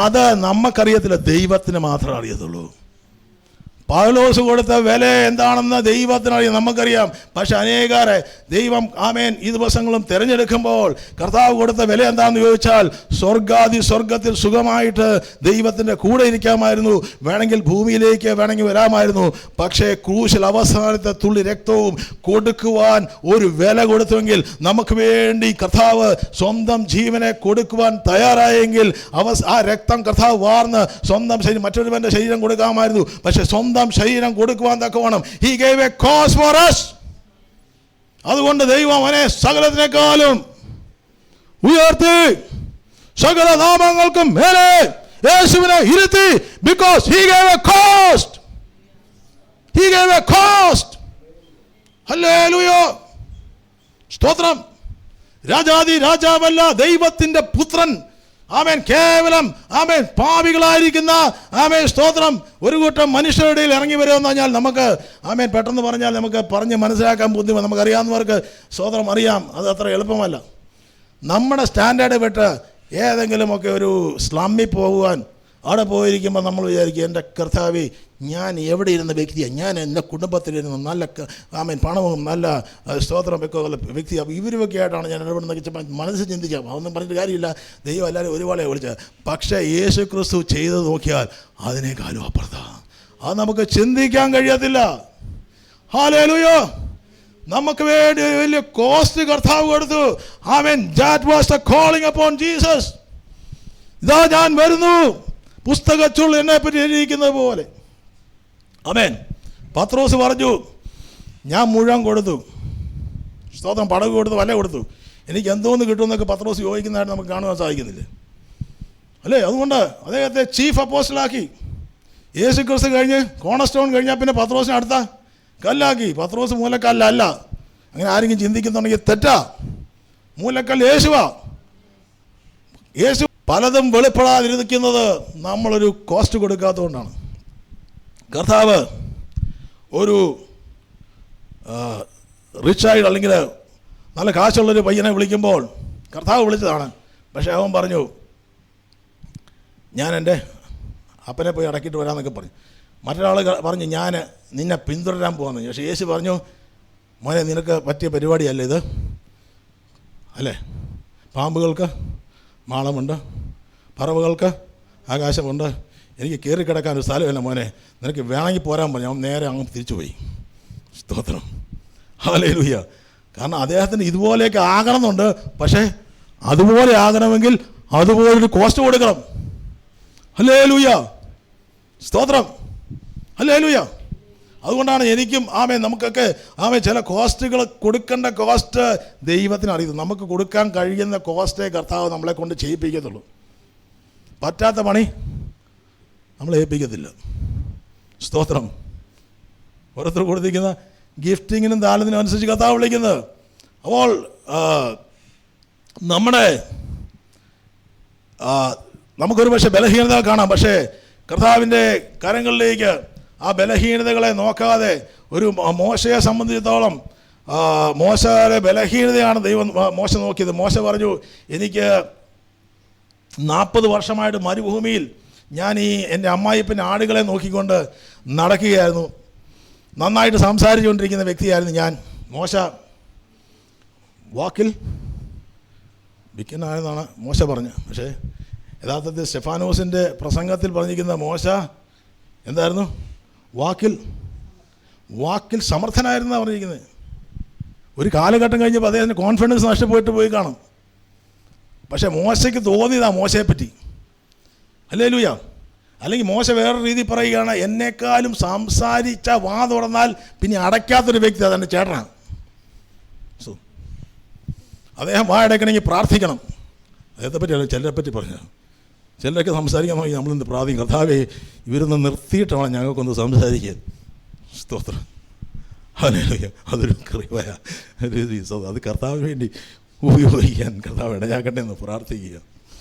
അത് നമുക്കറിയത്തില്ല, ദൈവത്തിന് മാത്രമേ അറിയത്തുള്ളൂ. പൗലോസ് കൊടുത്ത വില എന്താണെന്ന് ദൈവത്തിനറിയാം, നമുക്കറിയാം. പക്ഷെ അനേകരെ ദൈവം ആമേൻ ഈ ദിവസങ്ങളും തിരഞ്ഞെടുക്കുമ്പോൾ കർത്താവ് കൊടുത്ത വില എന്താണെന്ന് ചോദിച്ചാൽ, സ്വർഗത്തിൽ സുഖമായിട്ട് ദൈവത്തിൻ്റെ കൂടെ ഇരിക്കാമായിരുന്നു, വേണമെങ്കിൽ ഭൂമിയിലേക്ക് വേണമെങ്കിൽ വരാമായിരുന്നു. പക്ഷേ ക്രൂശിൽ അവസാനത്തെ തുള്ളി രക്തവും കൊടുക്കുവാൻ ഒരു വില കൊടുത്തുവെങ്കിൽ, നമുക്ക് വേണ്ടി കർത്താവ് സ്വന്തം ജീവനെ കൊടുക്കുവാൻ തയ്യാറായെങ്കിൽ ആ രക്തം കർത്താവ് വാർന്ന് സ്വന്തം ശരീരം, മറ്റൊരുവൻ്റെ ശരീരം കൊടുക്കാമായിരുന്നു. പക്ഷെ സ്വന്തം ശരീരം കൊടുക്കുവാൻ തക്കവണ്ണം he gave a cause for us. അതുകൊണ്ട് ദൈവം അവനെ സകലത്തിനേക്കാളും ഉയർത്തി, സകല നാമങ്ങൾക്കും മേലെ യേശുവിനെ ഇരുത്തി. because he gave a cost. he gave a cost. Hallelujah. സ്തോത്രം. രാജാതി രാജാവല്ല, ദൈവത്തിന്റെ പുത്രൻ. ആമേൻ. കേവലം ആമേൻ പാപികളായിരിക്കുന്ന ആമേൻ സ്തോത്രം ഒരു കൂട്ടം മനുഷ്യരുടെ ഇടയിൽ ഇറങ്ങി വരുമെന്ന് പറഞ്ഞാൽ നമുക്ക് ആമേൻ പെട്ടെന്ന് പറഞ്ഞാൽ നമുക്ക് പറഞ്ഞ് മനസ്സിലാക്കാൻ ബുദ്ധിമുട്ട്. നമുക്കറിയാവുന്നവർക്ക് സ്തോത്രം അറിയാം, അത് അത്ര എളുപ്പമല്ല. നമ്മുടെ സ്റ്റാൻഡേർഡ് വിട്ട് ഏതെങ്കിലുമൊക്കെ ഒരു സ്ലമ്മിൽ പോകുവാൻ അവിടെ പോയിരിക്കുമ്പോൾ നമ്മൾ വിചാരിക്കും, എൻ്റെ കർത്താവേ, ഞാൻ എവിടെ ഇരുന്ന വ്യക്തിയാണ്, ഞാൻ എൻ്റെ കുടുംബത്തിലിരുന്ന് നല്ല ആമേൻ പണവും നല്ല സ്തോത്രം ഒക്കെ ഉള്ള വ്യക്തി. അപ്പോൾ ഇവരുമൊക്കെ ആയിട്ടാണ് ഞാൻ ഇടപെടുന്ന മനസ്സിൽ ചിന്തിക്കാം. അതൊന്നും പറഞ്ഞിട്ട് കാര്യമില്ല. ദൈവം എല്ലാവരും ഒരുപോലെ വിളിച്ചത്. പക്ഷേ യേശു ക്രിസ്തു ചെയ്തത് നോക്കിയാൽ അതിനേക്കാളും അപ്പുറത്താണ്. അത് നമുക്ക് ചിന്തിക്കാൻ കഴിയത്തില്ല. ഹല്ലേലൂയ. നമുക്ക് വേണ്ടി ഒരു വലിയ കോസ്റ്റ് കർത്താവ് കൊടുത്തു. Amen. That was the calling upon Jesus. ഇതാ ഞാൻ വരുന്നു, പുസ്തകച്ചുൾ എന്നെ പറ്റി എഴുതിയിരിക്കുന്നത് പോലെ. ആമേൻ. പത്രോസ് പറഞ്ഞു, ഞാൻ മുഴുവൻ കൊടുത്തു, സ്തോത്രം, പടക് കൊടുത്തു, വല കൊടുത്തു, എനിക്ക് എന്തോന്ന് കിട്ടുമെന്നൊക്കെ പത്രോസ് യോജിക്കുന്നതായിട്ട് നമുക്ക് കാണുവാൻ സാധിക്കുന്നില്ല, അല്ലേ? അതുകൊണ്ട് അദ്ദേഹത്തെ ചീഫ് അപ്പോസ്റ്റലാക്കി. യേശു ക്രിസ്തു കഴിഞ്ഞ് കോണസ്റ്റോൺ കഴിഞ്ഞാൽ പിന്നെ പത്രോസിനെ അടുത്ത കല്ലാക്കി. പത്രോസ് മൂലക്കല്ലല്ല. അങ്ങനെ ആരെങ്കിലും ചിന്തിക്കുന്നുണ്ടെങ്കിൽ തെറ്റാ. മൂലക്കല്ല് യേശുവാ. യേശു പലതും വെളിപ്പെടാതിരിക്കുന്നത് നമ്മളൊരു കോസ്റ്റ് കൊടുക്കാത്തതുകൊണ്ടാണ്. കർത്താവ് ഒരു റിച്ചായിട്ട് അല്ലെങ്കിൽ നല്ല കാശുള്ളൊരു പയ്യനെ വിളിക്കുമ്പോൾ കർത്താവ് വിളിച്ചതാണ്. പക്ഷേ അവൻ പറഞ്ഞു, ഞാൻ എൻ്റെ അപ്പനെ പോയി അടക്കിയിട്ട് വരാമെന്നൊക്കെ പറഞ്ഞു. മറ്റൊരാൾ പറഞ്ഞു, ഞാൻ നിന്നെ പിന്തുടരാൻ പോകുന്നു. പക്ഷേ യേശു പറഞ്ഞു, മോനെ നിനക്ക് പറ്റിയ പരിപാടിയല്ല ഇത്, അല്ലേ? പാമ്പുകൾക്ക് മാളമുണ്ട്, പറവകൾക്ക് ആകാശമുണ്ട്, എനിക്ക് കയറിക്കിടക്കാൻ ഒരു സ്ഥലമില്ല മോനെ, നിനക്ക് വേണമെങ്കിൽ പോരാൻ പറഞ്ഞു. അവൻ നേരെ അങ്ങ് തിരിച്ചു പോയി. സ്തോത്രം, ഹല്ലേലൂയ. കാരണം അദ്ദേഹത്തിന് ഇതുപോലെയൊക്കെ ആകണമെന്നുണ്ട്. പക്ഷേ അതുപോലെ ആകണമെങ്കിൽ അതുപോലൊരു കോസ്റ്റ് കൊടുക്കണം. ഹല്ലേലൂയ, സ്തോത്രം, ഹല്ലേലൂയ. അതുകൊണ്ടാണ് എനിക്കും നമുക്കൊക്കെ ചില കോസ്റ്റുകൾ കൊടുക്കേണ്ട കോസ്റ്റ് ദൈവത്തിന് അറിയുന്നു. നമുക്ക് കൊടുക്കാൻ കഴിയുന്ന കോസ്റ്റേ കർത്താവ് നമ്മളെ കൊണ്ട് ചെയ്യിപ്പിക്കത്തുള്ളൂ. പറ്റാത്ത പണി നമ്മളെ ഏൽപ്പിക്കത്തില്ല. സ്തോത്രം. ഓരോരുത്തർ കൊടുത്തിരിക്കുന്ന ഗിഫ്റ്റിങ്ങിനും താലത്തിനും അനുസരിച്ച് കർത്താവ് വിളിക്കുന്നത്. അപ്പോൾ നമുക്കൊരു പക്ഷേ ബലഹീനത കാണാം. പക്ഷേ കർത്താവിൻ്റെ കരങ്ങളിലേക്ക് ആ ബലഹീനതകളെ നോക്കാതെ, ഒരു മോശയെ സംബന്ധിച്ചിടത്തോളം മോശയുടെ ബലഹീനതയാണ് ദൈവം മോശ നോക്കിയത്. മോശ പറഞ്ഞു, എനിക്ക് 40 വർഷമായിട്ട് മരുഭൂമിയിൽ ഞാൻ എൻ്റെ അമ്മായിപ്പൻ്റെ ആടുകളെ നോക്കിക്കൊണ്ട് നടക്കുകയായിരുന്നു. നന്നായിട്ട് സംസാരിച്ചുകൊണ്ടിരിക്കുന്ന വ്യക്തിയായിരുന്നു ഞാൻ. മോശ വാക്കിൽ വിക്കനായെന്നാണ് മോശ പറഞ്ഞത്. പക്ഷേ യഥാർത്ഥത്തിൽ സ്റ്റെഫാനോസിൻ്റെ പ്രസംഗത്തിൽ പറഞ്ഞിരിക്കുന്ന മോശ എന്തായിരുന്നു? വാക്കിൽ സമർത്ഥനായിരുന്നാണ് പറഞ്ഞിരിക്കുന്നത്. ഒരു കാലഘട്ടം കഴിഞ്ഞപ്പോൾ അദ്ദേഹത്തിന് കോൺഫിഡൻസ് നഷ്ടപ്പെട്ട് പോയി കാണും. പക്ഷേ മോശയ്ക്ക് തോന്നിയതാ മോശയെപ്പറ്റി. ഹല്ലേലൂയ. അല്ലെങ്കിൽ മോശ വേറൊരു രീതി പറയുകയാണ്, എന്നെക്കാളും സംസാരിച്ച വാ തുറന്നാൽ പിന്നെ അടയ്ക്കാത്തൊരു വ്യക്തി അതെൻ്റെ ചേട്ടനാണ്. അദ്ദേഹം വാ അടയ്ക്കണമെങ്കിൽ പ്രാർത്ഥിക്കണം. അദ്ദേഹത്തെ പറ്റിയല്ല, ചിലരെ പറ്റി പറഞ്ഞു. ചിലരൊക്കെ സംസാരിക്കാൻ നോക്കി നമ്മളിന്ന് പ്രാർത്ഥിക്കും, കർത്താവേ ഇവരൊന്ന് നിർത്തിയിട്ടാണ് ഞങ്ങൾക്കൊന്ന് സംസാരിക്കാൻ. സ്തോത്രം, ഹല്ലേലൂയ. അതൊരു കൃപയ രീതി. അത് കർത്താവിന് വേണ്ടി ഉപയോഗിക്കാൻ കർത്താവ് ഇടയാക്കട്ടെ എന്ന് പ്രാർത്ഥിക്കുക.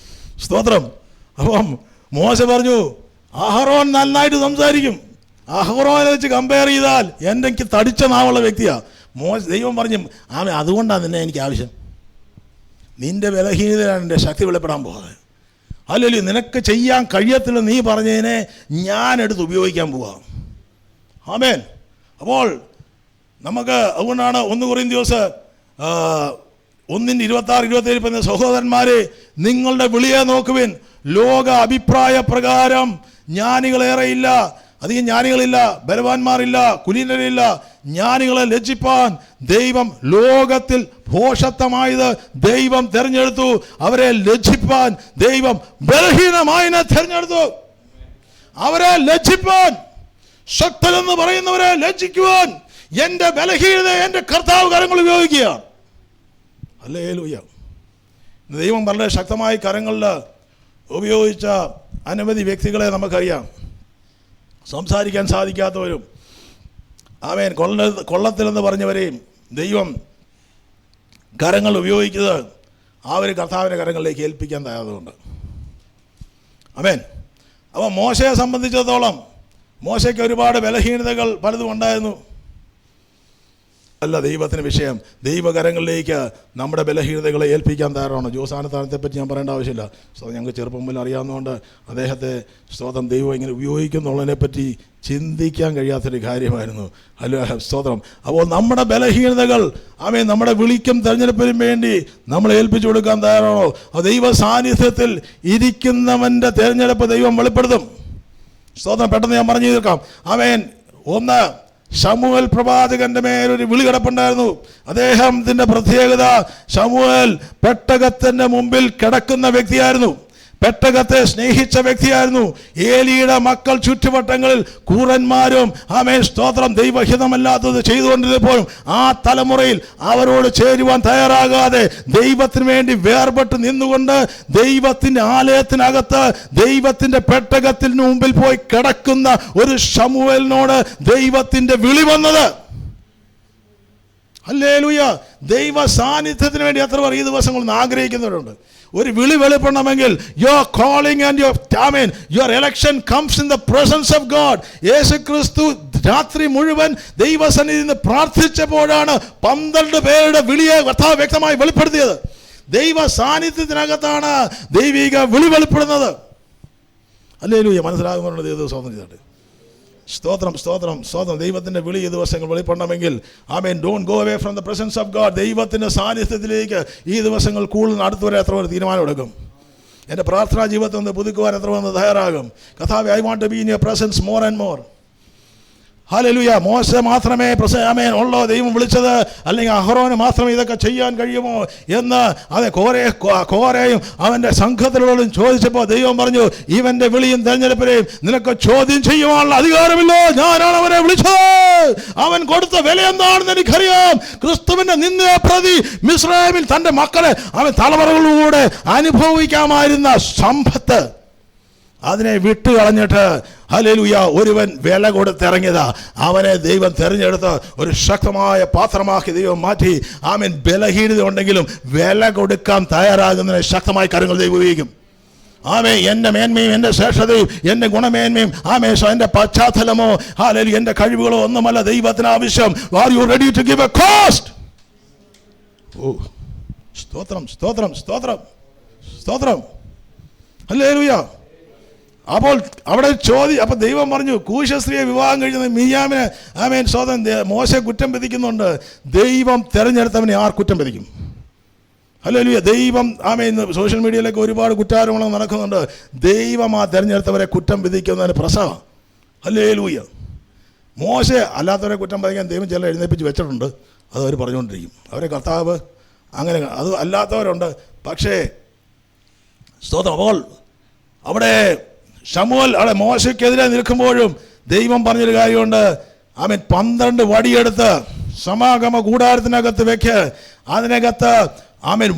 സ്തോത്രം. അപ്പം മോശ പറഞ്ഞു, അഹറോൻ നന്നായിട്ട് സംസാരിക്കും. അഹറോനെ വെച്ച് കമ്പയർ ചെയ്താൽ എനിക്ക് തടിച്ച നാവുള്ള വ്യക്തിയാണ് ദൈവം പറഞ്ഞു, അതുകൊണ്ടാണ് നിന്നെ എനിക്ക് ആവശ്യം. നിൻ്റെ ബലഹീനതയാണ് എൻ്റെ ശക്തി വെളിപ്പെടാൻ പോകാതെ. അല്ലെങ്കിൽ നിനക്ക് ചെയ്യാൻ കഴിയത്തില്ല നീ പറഞ്ഞതിനെ ഞാൻ എടുത്ത് ഉപയോഗിക്കാൻ പോവാം. ആമേൻ. അപ്പോൾ നമുക്ക് അതുകൊണ്ടാണ് 1 കൊരിന്ത്യസ് 1:26-27 പറഞ്ഞ, സഹോദരന്മാരെ നിങ്ങളുടെ വിളിയെ നോക്കുവിൻ. ലോക അഭിപ്രായ പ്രകാരം ജ്ഞാനികളേറെയില്ല, അധികം ജ്ഞാനികളില്ല, ബലവാന്മാരില്ല, കുലീനരില്ല. ജ്ഞാനികളെ ലജ്ജിപ്പാൻ ദൈവം ലോകത്തിൽ ഭോഷത്വമായത് ദൈവം തിരഞ്ഞെടുത്തു. അവരെ ലജ്ജിപ്പാൻ ദൈവം ബലഹീനമായതിനെ തിരഞ്ഞെടുത്തു. അവരെ ലജ്ജിപ്പാൻ, ശക്തനെന്ന് പറയുന്നവരെ ലജ്ജിക്കുവാൻ എൻ്റെ ബലഹീനത എൻ്റെ കർത്താവ് കരങ്ങൾ ഉപയോഗിക്കുക. ഹല്ലേലൂയ. ദൈവം വളരെ ശക്തമായി കരങ്ങളിൽ ഉപയോഗിച്ച അനവധി വ്യക്തികളെ നമുക്കറിയാം. സംസാരിക്കാൻ സാധിക്കാത്തവരും ആമേൻ കൊള്ളത്തിലെന്ന് പറഞ്ഞവരെയും ദൈവം കരങ്ങൾ ഉപയോഗിച്ചത് അവർ കർത്താവിൻ്റെ കരങ്ങളിലേക്ക് ഏൽപ്പിക്കാൻ തയ്യാറുണ്ട്. ആമേൻ. അപ്പോൾ മോശയെ സംബന്ധിച്ചിടത്തോളം മോശയ്ക്ക് ഒരുപാട് ബലഹീനതകൾ പലതും ഉണ്ടായിരുന്നു. അല്ല ദൈവത്തിന് വിഷയം. ദൈവകരങ്ങളിലേക്ക് നമ്മുടെ ബലഹീനതകളെ ഏൽപ്പിക്കാൻ തയ്യാറാണ്. ജോസാനത്താനത്തെ പറ്റി ഞാൻ പറയേണ്ട ആവശ്യമില്ല. ഞങ്ങൾക്ക് ചെറുപ്പം മുതൽ അറിയാവുന്നതുകൊണ്ട് അദ്ദേഹത്തെ സ്തോത്രം ദൈവം ഇങ്ങനെ ഉപയോഗിക്കുന്നുള്ളതിനെപ്പറ്റി ചിന്തിക്കാൻ കഴിയാത്തൊരു കാര്യമായിരുന്നു. സ്തോത്രം. അപ്പോൾ നമ്മുടെ ബലഹീനതകൾ നമ്മുടെ വിളിക്കും തെരഞ്ഞെടുപ്പിനും വേണ്ടി നമ്മൾ ഏൽപ്പിച്ചു കൊടുക്കാൻ തയ്യാറാണോ? ദൈവ സാന്നിധ്യത്തിൽ ഇരിക്കുന്നവൻ്റെ തെരഞ്ഞെടുപ്പ് ദൈവം വെളിപ്പെടുത്തും. സ്തോത്രം. പെട്ടെന്ന് ഞാൻ പറഞ്ഞു തീർക്കാം. 1 ശമൂവേൽ പ്രവാചകന്റെ മേലൊരു വിളി കിടപ്പുണ്ടായിരുന്നു. അദ്ദേഹത്തിന്റെ പ്രത്യേകത, ശമൂവേൽ പെട്ടകത്തിന്റെ മുമ്പിൽ കിടക്കുന്ന വ്യക്തിയായിരുന്നു, പെട്ടകത്തെ സ്നേഹിച്ച വ്യക്തിയായിരുന്നു. ഏലിയുടെ മക്കൾ ചുറ്റുവട്ടങ്ങളിൽ കൂറന്മാരും സ്തോത്രം ദൈവഹിതമല്ലാത്തത് ചെയ്തുകൊണ്ടിരുന്നപ്പോഴും ആ തലമുറയിൽ അവരോട് ചേരുവാൻ തയ്യാറാകാതെ ദൈവത്തിന് വേണ്ടി വേർപെട്ട് നിന്നുകൊണ്ട് ദൈവത്തിന്റെ ആലയത്തിനകത്ത് ദൈവത്തിന്റെ പെട്ടകത്തിന് മുമ്പിൽ പോയി കിടക്കുന്ന ഒരു ശമൂവേലിനോട് ദൈവത്തിന്റെ വിളി വന്നത്. ഹല്ലേലൂയ. ദൈവ സാന്നിധ്യത്തിന് വേണ്ടി എത്ര പേർ ഈ ദിവസങ്ങളിൽ ആഗ്രഹിക്കുന്നവരുണ്ട്? ഒരു വിളി വെളിപ്പെടണമെങ്കിൽ your calling and your election comes in the presence of God. യേശുക്രിസ്തു രാത്രി മുഴുവൻ ദൈവസന്നിധിയിൽ നിന്ന് പ്രാർത്ഥിച്ചപ്പോഴാണ് 12 പേരുടെ വിളിയെ കർത്താവ് വ്യക്തമായി വെളിപ്പെടുത്തിയത്. ദൈവ സാന്നിധ്യത്തിനകത്താണ് ദൈവിക വിളി വെളിപ്പെടുന്നത്. ഹല്ലേലൂയ. മനസ്സിലാകുന്നുണ്ട്? ദൈവം സ്തോത്രം ചെയ്തിട്ട്. സ്തോത്രം സ്തോത്രം സ്തോത്രം. ദൈവത്തിന്റെ വിളി ഈ ദിവസങ്ങൾ വെളിപ്പെടണമെങ്കിൽ don't go away from the presence of God. ദൈവത്തിന്റെ സാന്നിധ്യത്തിലേക്ക് ഈ ദിവസങ്ങൾ കൂടുതൽ അടുത്ത് വരെ എത്ര ഒരു തീരുമാനം എടുക്കും? എൻ്റെ പ്രാർത്ഥനാ ജീവിതത്തിൽ ഒന്ന് പുതുക്കുവാൻ എത്ര വന്ന് തയ്യാറാകും? കർത്താവേ, I want to be in your presence more and more. ഹല്ലേലൂയ. മോശ മാത്രമേ ഉള്ളോ ദൈവം വിളിച്ചത്, അല്ലെങ്കിൽ അഹ്റോന് മാത്രമേ ഇതൊക്കെ ചെയ്യാൻ കഴിയുമോ എന്ന് കോരയും അവൻ്റെ സംഘത്തിലുള്ളവരും ചോദിച്ചപ്പോൾ ദൈവം പറഞ്ഞു, ഇവന്റെ വിളിയും തെരഞ്ഞെടുപ്പിനെയും നിനക്ക് ചോദ്യം ചെയ്യുവാനുള്ള അധികാരമില്ലോ. ഞാനാണ് അവനെ വിളിച്ചത്. അവൻ കൊടുത്ത വില എന്താണെന്ന് എനിക്കറിയാം. ക്രിസ്തുവിന്റെ നിന്നെ പ്രതി മിസ്രയീമിൽ തൻ്റെ മക്കളെ അവൻ തലമുറകളിലൂടെ അനുഭവിക്കാമായിരുന്ന സമ്പത്ത് അതിനെ വിട്ടുകളഞ്ഞിട്ട് ഹല്ലേലൂയ ഒരുവൻ വില കൊടുത്തിറങ്ങിയതാ. അവനെ ദൈവം തെരഞ്ഞെടുത്ത് ഒരു ശക്തമായ പാത്രമാക്കി ദൈവം മാറ്റി. ബലഹീനത ഉണ്ടെങ്കിലും വില കൊടുക്കാൻ തയ്യാറാകുന്നതിനെ ശക്തമായി കാര്യങ്ങൾ ദൈവം ഉപയോഗിക്കും. എൻ്റെ മേന്മയും എൻ്റെ ശ്രേഷ്ഠതയും എൻ്റെ ഗുണമേന്മയും എൻ്റെ പശ്ചാത്തലമോ ഹല്ലേലൂയ എൻ്റെ കഴിവുകളോ ഒന്നുമല്ല ദൈവത്തിന് ആവശ്യം. Are you ready to give a cost? ഓ സ്തോത്രം സ്തോത്രം സ്തോത്രം സ്തോത്രം. ഹല്ലേലൂയ. അപ്പോൾ അവിടെ അപ്പൊ ദൈവം പറഞ്ഞു, കൂശസ്ത്രീയെ വിവാഹം കഴിച്ചത് മിര്യാമിനെ സ്വതം മോശെ കുറ്റം വിധിക്കുന്നുണ്ട്. ദൈവം തെരഞ്ഞെടുത്തവനെ ആർ കുറ്റം വിധിക്കും? ഹല്ലേലൂയ. ദൈവം ഇന്ന് സോഷ്യൽ മീഡിയയിലൊക്കെ ഒരുപാട് കുറ്റാരോപണങ്ങൾ നടക്കുന്നുണ്ട്. ദൈവം ആ തെരഞ്ഞെടുത്തവരെ കുറ്റം വിധിക്കുന്നതിന് പ്രസവം. ഹല്ലേലൂയ. മോശെ അല്ലാത്തവരെ കുറ്റം വിധിക്കാൻ ദൈവം ചില എഴുന്നേൽപ്പിച്ച് വെച്ചിട്ടുണ്ട്. അത് അവർ പറഞ്ഞുകൊണ്ടിരിക്കും. അവരെ കർത്താവ് അങ്ങനെ അത് അല്ലാത്തവരുണ്ട്. പക്ഷേ സ്തോത്രം. അപ്പോൾ അവിടെ ശമൂവേൽ അവിടെ മോശയ്ക്കെതിരെ നിൽക്കുമ്പോഴും ദൈവം പറഞ്ഞൊരു കാര്യമുണ്ട്. 12 വടിയെടുത്ത് സമാഗമ കൂടാരത്തിനകത്ത് വെക്ക്. അതിനകത്ത്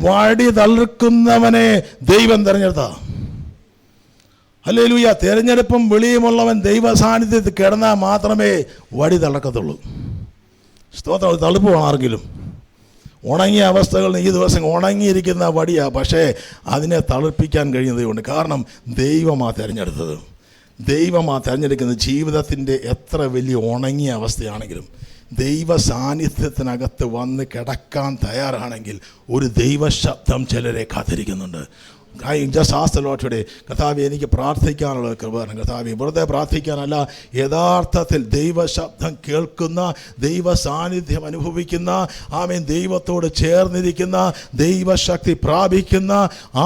വടി തളിർക്കുന്നവനെ ദൈവം തെരഞ്ഞെടുത്ത. ഹല്ലേലൂയ. തെരഞ്ഞെടുപ്പും വിളിയുമുള്ളവൻ ദൈവ സാന്നിധ്യത്തിൽ കിടന്നാൽ മാത്രമേ വടി തളർക്കത്തുള്ളൂ. സ്തോത്രം. തളുപ്പ് ആർക്കെങ്കിലും ഉണങ്ങിയ അവസ്ഥകളിൽ ഈ ദിവസം ഉണങ്ങിയിരിക്കുന്ന വടിയാണ്, പക്ഷേ അതിനെ തളിർപ്പിക്കാൻ കഴിയുന്നതുകൊണ്ട്. കാരണം ദൈവമാ തിരഞ്ഞെടുത്തത്. ദൈവമാ തിരഞ്ഞെടുക്കുന്നത്. ജീവിതത്തിൻ്റെ എത്ര വലിയ ഉണങ്ങിയ അവസ്ഥയാണെങ്കിലും ദൈവ സാന്നിധ്യത്തിനകത്ത് വന്ന് കിടക്കാൻ തയ്യാറാണെങ്കിൽ ഒരു ദൈവശബ്ദം ചിലരെ കാത്തിരിക്കുന്നുണ്ട്. I just asked the Lord today, കർത്താവേ, എനിക്ക് പ്രാർത്ഥിക്കാനുള്ള കൃപ തരണം. കർത്താവേ, വെറുതെ പ്രാർത്ഥിക്കാനല്ല, യഥാർത്ഥത്തിൽ ദൈവശബ്ദം കേൾക്കുന്ന, ദൈവ സാന്നിധ്യം അനുഭവിക്കുന്ന, ദൈവത്തോട് ചേർന്നിരിക്കുന്ന, ദൈവശക്തി പ്രാപിക്കുന്ന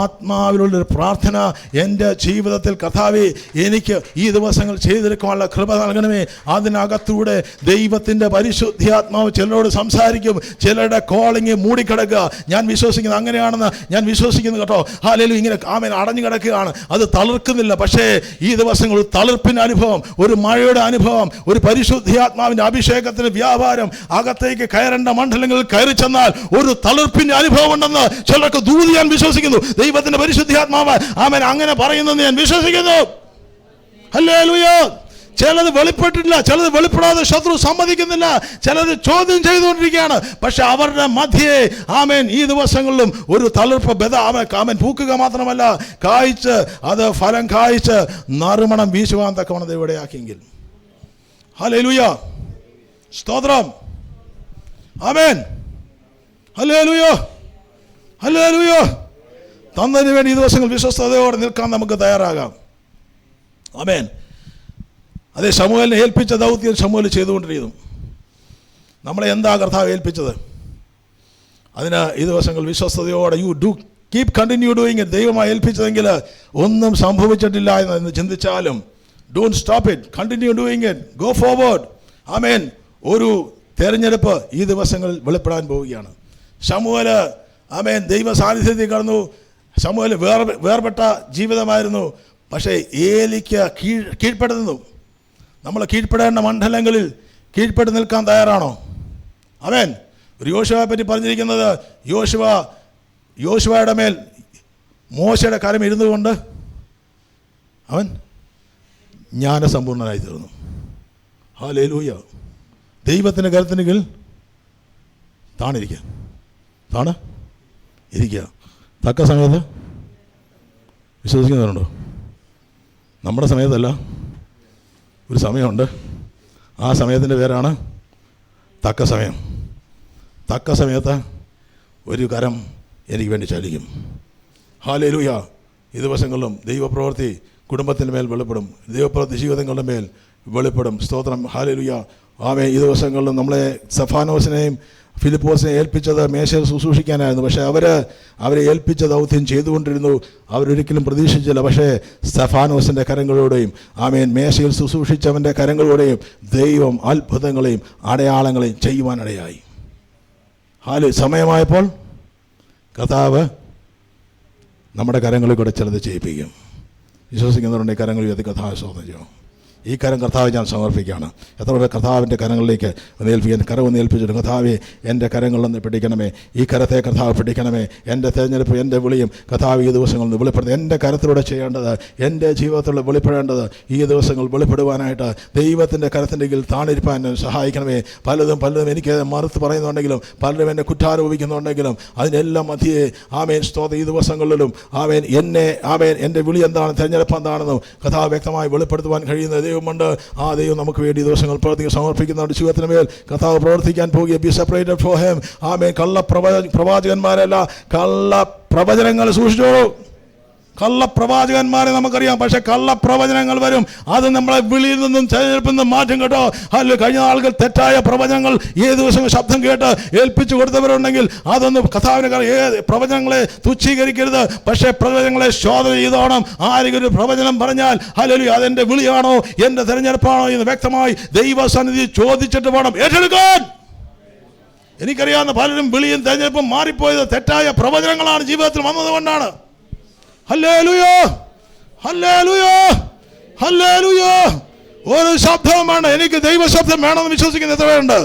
ആത്മാവിലുള്ളൊരു പ്രാർത്ഥന എൻ്റെ ജീവിതത്തിൽ കർത്താവേ എനിക്ക് ഈ ദിവസങ്ങൾ ചെയ്തെടുക്കാനുള്ള കൃപ നൽകണമേ. അതിനകത്തൂടെ ദൈവത്തിൻ്റെ പരിശുദ്ധാത്മാവ് ചിലരോട് സംസാരിക്കും. ചിലരുടെ കോളിങ് മൂടിക്കിടക്കുക. ഞാൻ വിശ്വസിക്കുന്നത് അങ്ങനെയാണെന്ന് ഞാൻ വിശ്വസിക്കുന്നു കേട്ടോ. ഹല്ലേലൂയ. ഇങ്ങനെ അടഞ്ഞു കിടക്കുകയാണ്, അത് തളിർക്കുന്നില്ല. പക്ഷേ ഈ ദിവസങ്ങൾ ഒരു തളിർപ്പിൻ്റെ അനുഭവം, ഒരു മഴയുടെ അനുഭവം, ഒരു പരിശുദ്ധാത്മാവിൻ്റെ അഭിഷേകത്തിന് വ്യാപാരം, അകത്തേക്ക് കയറേണ്ട മണ്ഡലങ്ങളിൽ കയറി ചെന്നാൽ ഒരു തളിർപ്പിൻ്റെ അനുഭവം ഉണ്ടെന്ന് ചിലർക്ക് ദൂതി ഞാൻ വിശ്വസിക്കുന്നു. ദൈവത്തിൻ്റെ പരിശുദ്ധാത്മാവ് അങ്ങനെ പറയുന്നെന്ന് ഞാൻ വിശ്വസിക്കുന്നു. ഹല്ലേലൂയ. ചിലത് വെളിപ്പെട്ടിട്ടില്ല, ചിലത് വെളിപ്പെടാതെ ശത്രു സമ്മതിക്കുന്നില്ല, ചിലത് ചോദ്യം ചെയ്തുകൊണ്ടിരിക്കുകയാണ്. പക്ഷെ അവരുടെ മധ്യേ ഈ ദിവസങ്ങളിലും ഒരു തളിർപ്പ് പൂക്കുക മാത്രമല്ല, കായ്ച്ച് അത് ഫലം കായ്ച്ച് നറുമണം വീശുവാൻ തക്കവണ്ണം ഇവിടെയാക്കിയെങ്കിൽ. ഹല്ലേലൂയ. സ്തോത്രം. ആമേൻ. ഹല്ലേലൂയ. ഹല്ലേലൂയ. തന്നതിന് വേണ്ടി ഈ ദിവസങ്ങൾ വിശ്വസ്തയോടെ നിൽക്കാൻ നമുക്ക് തയ്യാറാകാം. ആമേൻ. അതേ ശമൂവേലിനെ ഏൽപ്പിച്ച ദൗത്യം ശമൂവേൽ ചെയ്തുകൊണ്ടിരിക്കുന്നു. നമ്മളെ എന്താ കർത്താവ് ഏൽപ്പിച്ചത്? അതിന് ഈ ദിവസങ്ങൾ വിശ്വസ്തയോടെ കീപ് കണ്ടിന്യൂ ഡൂയിങ് ഇറ്റ്. ദൈവമായി ഏൽപ്പിച്ചതെങ്കിൽ ഒന്നും സംഭവിച്ചിട്ടില്ല എന്ന് ചിന്തിച്ചാലും don't stop it, continue doing it, go forward. ഒരു തെരഞ്ഞെടുപ്പ് ഈ ദിവസങ്ങളിൽ വെളിപ്പെടാൻ പോവുകയാണ്. ശമൂവേൽ ആമേൻ ദൈവ സാന്നിധ്യത്തിൽ കടന്നു. ശമൂവേൽ വേർപെട്ട ജീവിതമായിരുന്നു. പക്ഷേ ഏലിക്ക് കീഴ്പ്പെടുന്നു. നമ്മൾ കീഴ്പ്പെടേണ്ട മണ്ഡലങ്ങളിൽ കീഴ്പ്പെട്ട് നിൽക്കാൻ തയ്യാറാണോ? ആമേൻ. ഒരു യോശുവയെ പറ്റി പറഞ്ഞിരിക്കുന്നത്, യോശുവയുടെ മേൽ മോശയുടെ കരം ഇരുന്നു കൊണ്ട് അവൻ ജ്ഞാനസമ്പൂർണനായി തീർന്നു. ഹല്ലേലൂയ. ദൈവത്തിൻ്റെ കരത്തിന് കീഴിൽ ഇരിക്കുക. തക്ക സമയത്ത് വിശ്വസിക്കുന്നവരുണ്ടോ? നമ്മുടെ സമയത്തല്ല, ഒരു സമയമുണ്ട്. ആ സമയത്തിൻ്റെ പേരാണ് തക്ക സമയം. തക്ക സമയത്ത് ഒരു കരം എനിക്ക് വേണ്ടി ചലിക്കും. ഹല്ലേലൂയ. ഈ ദിവസങ്ങളിലും ദൈവപ്രവൃത്തി കുടുംബത്തിൻ്റെ മേൽ വെളിപ്പെടും. ദൈവപ്രവൃത്തി ജീവിതങ്ങളുടെ മേൽ വെളിപ്പെടും. സ്തോത്രം. ഹല്ലേലൂയ. ആമേൻ. ഈ ദിവസങ്ങളിലും നമ്മളെ സ്തെഫാനോസിനെയും ഫിലിപ്പോസിനെ ഏൽപ്പിച്ചത് മേശയിൽ ശുശ്രൂഷിക്കാനായിരുന്നു. പക്ഷേ അവരെ ഏൽപ്പിച്ച ദൗത്യം ചെയ്തുകൊണ്ടിരുന്നു. അവരൊരിക്കലും പ്രതീക്ഷിച്ചില്ല. പക്ഷേ സ്തെഫാനോസിൻ്റെ കരങ്ങളോടെയും ആമേൻ മേശയിൽ ശുശ്രൂഷിച്ചവൻ്റെ കരങ്ങളോടെയും ദൈവം അത്ഭുതങ്ങളെയും അടയാളങ്ങളെയും ചെയ്യുവാനിടയായി. സമയമായപ്പോൾ കർത്താവ് നമ്മുടെ കരങ്ങളിൽ കൂടെ ചിലത് ചെയ്യിപ്പിക്കും. വിശ്വസിക്കുന്നവരുടെ കരങ്ങൾ ഉയർത്തി കർത്താവ് സ്തോത്രം ചെയ്യണം. ഈ കരം കർത്താവ് ഞാൻ സമർപ്പിക്കുകയാണ്. എത്ര പേർ കർത്താവിൻ്റെ കരങ്ങളിലേക്ക് ഏൽപ്പിക്കാൻ കരവൊന്ന് ഏൽപ്പിച്ചിട്ട്, കർത്താവെ എൻ്റെ കരങ്ങളിലൊന്ന് പിടിക്കണമേ, ഈ കരത്തെ കർത്താവ് പിടിക്കണമേ, എൻ്റെ തെരഞ്ഞെടുപ്പ് എൻ്റെ വിളിയും കർത്താവ് ഈ ദിവസങ്ങളിൽ വെളിപ്പെടുന്നത് എൻ്റെ കരത്തിലൂടെ ചെയ്യേണ്ടത്, എൻ്റെ ജീവിതത്തിലൂടെ വെളിപ്പെടേണ്ടത് ഈ ദിവസങ്ങൾ വെളിപ്പെടുവാനായിട്ട് ദൈവത്തിൻ്റെ കരത്തിൻ്റെ കീഴിൽ താണിരിപ്പാൻ സഹായിക്കണമേ. പലതും എനിക്ക് മറുത്ത് പറയുന്നുണ്ടെങ്കിലും, പലരും എന്നെ കുറ്റാരോപിക്കുന്നുണ്ടെങ്കിലും അതിനെല്ലാം മധ്യേ ആമേൻ സ്തോത്രം ഈ ദിവസങ്ങളിലും ആമേൻ എൻ്റെ വിളി എന്താണ്, തെരഞ്ഞെടുപ്പ് എന്താണെന്നും കർത്താവ് വ്യക്തമായി വെളിപ്പെടുത്തുവാൻ കഴിയുന്ന ദൈവമുണ്ട്. ആ ദൈവം നമുക്ക് വേണ്ടി ദിവസങ്ങൾ പ്രവർത്തിക്കാൻ സമർപ്പിക്കുന്നവരുടെ ജീവിതത്തിന് മേൽ കർത്താവ് പ്രവർത്തിക്കാൻ പോകുക. Be separated for him. Amen. പ്രവാചകന്മാരല്ല, പ്രവചനങ്ങൾ സൂക്ഷിച്ചോളൂ. കള്ളപ്രവാചകന്മാരെ നമുക്കറിയാം, പക്ഷെ കള്ളപ്രവചനങ്ങൾ വരും. അത് നമ്മളെ വിളിയിൽ നിന്നും തെരഞ്ഞെടുപ്പിൽ നിന്നും മാറ്റും കേട്ടോ. അല്ല, കഴിഞ്ഞ ആളുകൾ തെറ്റായ പ്രവചനങ്ങൾ ഏത് ദിവസം ശബ്ദം കേട്ട് ഏൽപ്പിച്ചു കൊടുത്തവരുണ്ടെങ്കിൽ അതൊന്നും കർത്താവിന് പ്രവചനങ്ങളെ തുച്ഛീകരിക്കരുത്. പക്ഷേ പ്രവചനങ്ങളെ ശോധന ചെയ്തോണം. ആരെങ്കിലും ഒരു പ്രവചനം പറഞ്ഞാൽ ഹല്ലേലൂയ അതെൻ്റെ വിളിയാണോ എൻ്റെ തെരഞ്ഞെടുപ്പാണോ എന്ന് വ്യക്തമായി ദൈവസന്നിധി ചോദിച്ചിട്ട് വേണം ഏറ്റെടുക്കാൻ. എനിക്കറിയാവുന്ന പലരും വിളിയും തെരഞ്ഞെടുപ്പും മാറിപ്പോയത് തെറ്റായ പ്രവചനങ്ങളാണ് ജീവിതത്തിൽ വന്നതുകൊണ്ടാണ്. Hallelujah, hallelujah, hallelujah. ഒരു ശബ്ദം വേണം. എനിക്ക് ദൈവശബ്ദം വേണമെന്ന് വിശ്വസിക്കുന്ന എത്ര പേരുണ്ട്?